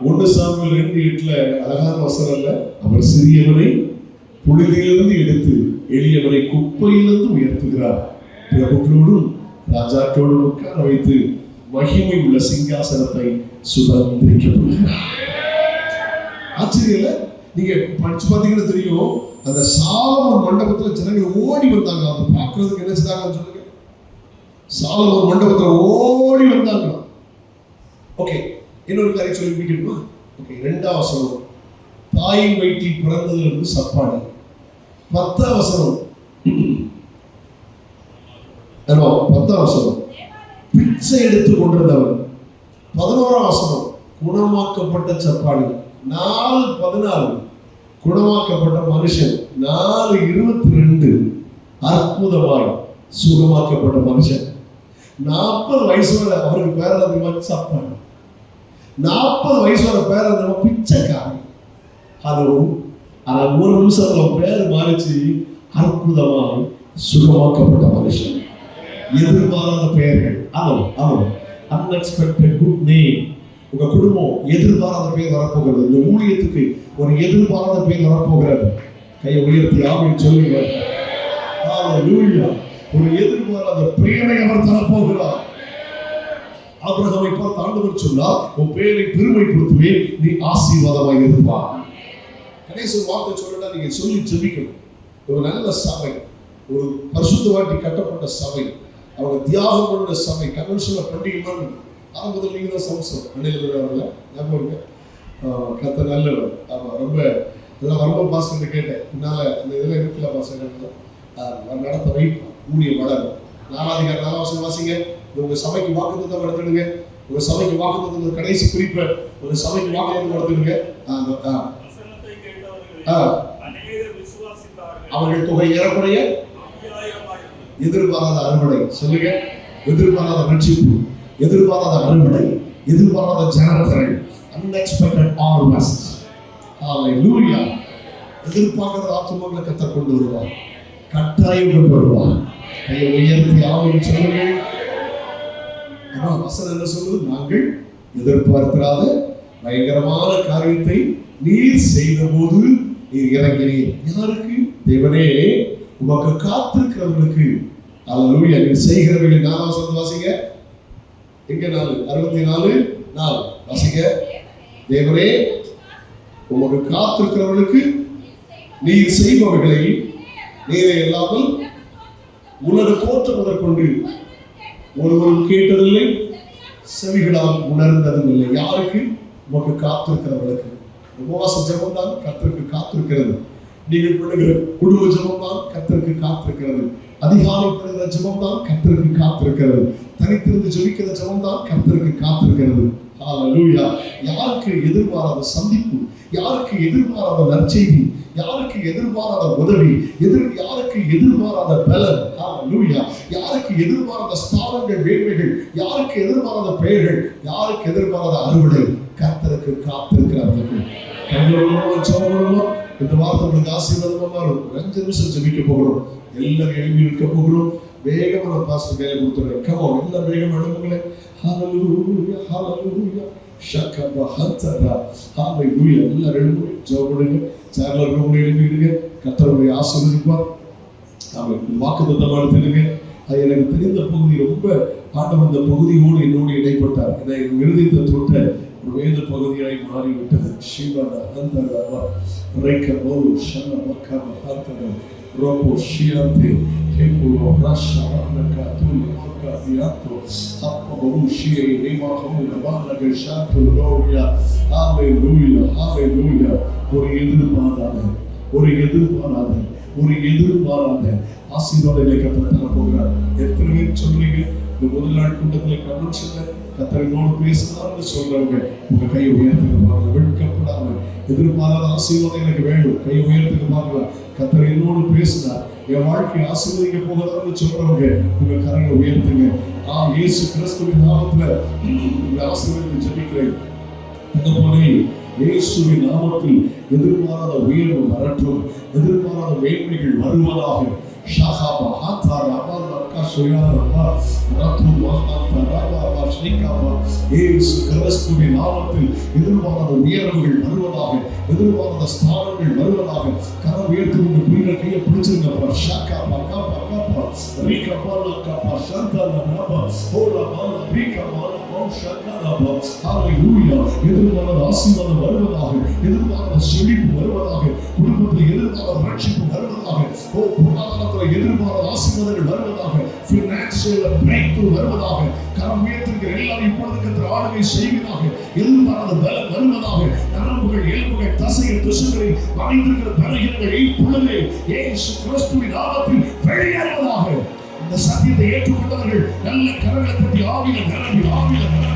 ஒன்று சாமுவேல் 2:8 அழகான வசனம் இல்ல? அவர் சிறியவனை புழுதியிலிருந்து எடுத்து எளியவனை குப்பையிலிருந்து உயர்த்துகிறார். பிரபுக்களோடும் ராஜாக்களோடும் உட்கார வைத்து மகிமை உள்ள சிங்காசனத்தை சுதந்திரிக்கப்படுகிறார். ஆச்சரியம் இல்ல? நீங்க படிச்சு பார்த்தீங்கன்னா தெரியும். அந்த சாலமோன் மண்டபத்துல ஜனங்கள் ஓடி வந்தாங்க. அதை பார்க்கறதுக்கு என்ன செய்தாங்கன்னு சொல்லுங்க. சாலமோன் மண்டபத்துல ஓடி வந்தாங்க. ஓகே, இன்னொரு காரியம் சொல்லி முடிக்கணுமா? ஓகே, 2ஆம் வசனம் தாயின் வயிற்றில் பிறந்ததிலிருந்து சப்பாடி. 10ஆம் வசனம் 10ஆம் வசனம் பிச்சை எடுத்து கொண்டிருந்தவன். 11ஆம் வசனம் குணமாக்கப்பட்ட சப்பாடி. 4:14 குணமாக்கப்பட்ட மனுஷன். 4:22 அற்புதமாய் சுகமாக்கப்பட்ட மனுஷன். 40 வயசு வரை அவருக்கு பேர அதிகமாக சாப்பாடு. 40 வயசு வரை பேர அதிகமாக பிச்சைக்காரன். ஹலோ, ஆனா ஒரு நிமிஷத்துல பேர் மாறிச்சு. அற்புதமாய் சுகமாக்கப்பட்ட மனுஷன். எதிர்பாராத பெயர்கள். Unexpected good name. உங்க குடும்பம் எதிர்பாராத பெயர் வரப்போகிறது. இந்த ஊழியத்துக்கு ஒரு எதிர்பாராத பெயர் வரப்போகிறது. கையை உயர்த்தி ஆமென் சொல்லுங்க. ஹல்லேலூயா. ஒரு எதிர்பாராத பெயரை அவர் தரப்போகிறார். ஆபிரகாமை பார்த்து ஆண்டவர் சொன்னார், உன் பெயரை பெருமைப்படுத்துவேன், நீ ஆசீர்வாதமாக இருப்பாய். கடைசி வார்த்தை சொல்லணும்னா நீங்க சொல்லி ஜெபிக்கணும். ஒரு நல்ல சபை, ஒரு பரிசுத்தவாட்டி கட்டப்பட்ட சபை, அவங்க தியாகம் பண்ண சபை, கன்வென்ஷனல் பண்டிகை மாதிரி ஆரம்பத்தில் நீங்க தான் சம்சம் அணியில் ஞாபகம் கத்த நல்லவர். ஆமாம், ரொம்ப இதெல்லாம் ரொம்ப பாசம் கேட்டேன். என்னால் இந்த இதில் இருக்குல்ல பாசம் நடத்த வைப்போம். ஊழிய வளரும். 4 வாசிங்க. உங்க சபைக்கு வாக்குத்தத்தம் நடத்துடுங்க. உங்க சபைக்கு வாக்குத்தத்தம் கடைசி குறிப்பை ஒரு சபைக்கு வாக்குத்தத்தம் நடத்துடுங்க. அவர்கள் தொகை ஏறக்குறைய எதிர்பாராத அறுவடை. சொல்லுங்க, எதிர்பாராத ரட்சிப்பு, எதிர்பாராத அறுவடை, எதிர்பாராத ஜனத்திரள், அன்எக்ஸ்பெக்டட் ஹார்வெஸ்ட். ஹல்லேலூயா. எதிர்பார்க்காத ஆத்துமாக்களை கர்த்தர் கொண்டு வருவார். கட்டாயம் கொண்டு வருவார். கையை உயர்த்தி ஆமென் சொல்லுங்க. வசனம் என்ன சொல்லுது? நாங்கள் எதிர்பார்க்காத பயங்கரமான காரியத்தை நீர் செய்த போது நீர் இறங்கினீர். யாருக்கு? தேவனே, உமக்கு காத்திருக்கிறவர்களுக்கு. அல்லேலூயா. நீர் செய்கிறவர்கள். 4ஆம் வசனம் வாசிங்க. எங்க 64 வாசிங்க. தேவனே, உமக்கு காத்திருக்கிறவர்களுக்கு நீர் செய்பவர்களை நீரே இல்லாமல் உலக தோற்றம் முதற்கொண்டு ஒருவரும் கேட்டதில்லை, செவிகளால் உணர்ந்ததும் இல்லை. யாருக்கு? உமக்கு காத்திருக்கிறவர்களுக்கு. உபவாச ஜெபம் தான் கர்த்தருக்கு காத்திருக்கிறது. நீங்கள் பண்ணுகிற குடும்ப ஜெபம் தான் கர்த்தருக்கு காத்திருக்கிறது. அதிகாலை பண்ணுகிற ஜெபம் தான் கர்த்தருக்கு காத்திருக்கிறது. தனித்திருந்து ஜெபிக்கிற ஜெபம் தான் கர்த்தருக்கு காத்திருக்கிறது. ஹalleluya. யாருக்கு எதிர்பாராத சந்திப்பு, யாருக்கு எதிர்பாராத நற்செய்தி, யாருக்கு எதிர்பாராத உதவி, யாருக்கு எதிர்பாராத பலன், ஹalleluya. யாருக்கு எதிர்பாராத ஸ்தானங்கள், வேள்விகள், யாருக்கு எதிர்பாராத பெயர்கள், யாருக்கு எதிர்பாராத அறுவடை கர்த்தருக்கு காத்திருக்கிறார்கள். இந்த வார்த்தை உங்களுக்கு ஆசீர்வாதமா இருக்கும். 5 நிமிஷம் ஜெபிக்க போகிறோம். எல்லாரும் எழுப்பி இருக்க போகிறோம். வேகமா பாஸ்டர் கையில கொடுத்துறேன். கம் ஆன், எல்லாம் வேகமா எழுப்புங்களே. ஹalleluya ஹalleluya ஷக்கபா ஹத்தரா ஹalleluya. எல்லாரும் எழுப்பி ஜெபப்படுங்க. சேர்ல இருக்கவங்க எழுப்பிடுங்க. கர்த்தருடைய ஆசீர்வாதம் ஆமென். வாக்குத்தத்தம் எடுத்துடுங்க. அது எனக்கு தெரிந்த பகுதி ரொம்ப ஆண்டவர் இந்த பகுதியோடு என்னோடு இடைப்பட்டார். இதை விருதித்த தொட்ட ஒரு வேத பகுதியாய் மாறிவிட்டது. சிவன அந்தரவா ரைக்கபோரு ஷனபகம ஹத்தர ரோபோ ஷியாந்தே ஹெபுலோ ராஷானகா துலகா தியாத்தோ அப்பபு ஷியே நேமாஹமு நவானக ஷாத்து ரோயா. ஹalleluya ஹalleluya. ஒரு எதிர்பாராத ஆசீர்வாதங்களை கர்த்தர் தர போகிறார். எத்தனை பேர் சொல்றீங்க இந்த முதல் நாள் கூட்டத்தில் கன்வென்ஷன்ல கர்த்தரோடு பேசலாம்னு சொல்றவங்க உங்க கை உயர்த்துக்கு பாருங்க. வெட்கப்படாம எதிர்பாராத ஆசீர்வாதம் எனக்கு வேண்டும். கை உயர்த்துக்கு பாருங்க. கர்த்தர் என்னோடு பேசினார், என் வாழ்க்கை ஆசீர்வதிக்க போகிறதான்னு சொல்றவங்க உங்க கரையை உயர்த்துங்க. இயேசு கிறிஸ்துவின் நாமத்துல ஆசீர்வாதத்தை ஜெபிக்கிறேன். இயேசுவின் நாமத்தில் எதிர்பாராத உயர்வு வரட்டும், எதிர்பாராத மேன்மைகள் வருவதாக. ஷாஹாபா ஹாத்தாரா பாலக்கா சுயாரபா ரத்து வஹாத்தரபா ஸ்ரீகாபா. இயேசு கிறிஸ்துவின் நாமத்தில் எதிர்பாராத உயர்வுகள் வருவதாக, எதிர்பாராத ஸ்தானங்கள் வருவதாக. கரம் உயர்த்தி உங்க புரியுற கையை பிடிச்சிருங்கப்பா. ஷாகாபா காபா காபா ரீகாபா லக்காபா ஷாந்தாலா நாபா ஹோலா பாலா ரீகாபா ஷாகாபா. ஹalleluya. எதிர்பாராத ஆசீர்வாதம் வருவதாக, எதிர்பாராத செழிப்பு வருவதாக, குடும்பத்தில் எதிர்பாராத ரட்சிப்பு வருவதாக, பொருளாதாரத்தில் எதிர்பாராத ஆசீர்வாதங்கள் வருவதாக, பினான்சியல் பிரேக் த்ரூ வருவதாக. கரம் உயர்த்துகிற எல்லாரும் இப்பொழுது கர்த்தர் ஆளுகை செய்வதாக. எதிர்பாராத பலம் வருவதாக. நரம்புகள், எலும்புகள், தசைகள், திசுக்களில் மறைந்திருக்கிற பலகீனங்கள் இப்பொழுது இயேசு கிறிஸ்துவின் நாமத்தில் வெளியேறுவதாக. இந்த சத்தியத்தை ஏற்றுக்கொண்டவர்கள் நல்ல கரங்களை தட்டி ஆவியில நிரம்பி அபிஷேகத்தை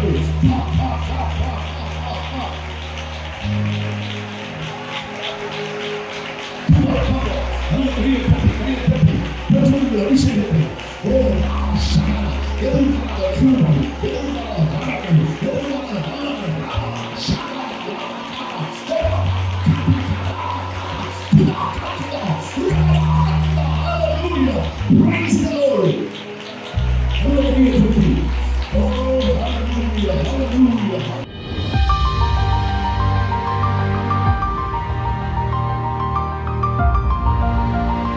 Praise God.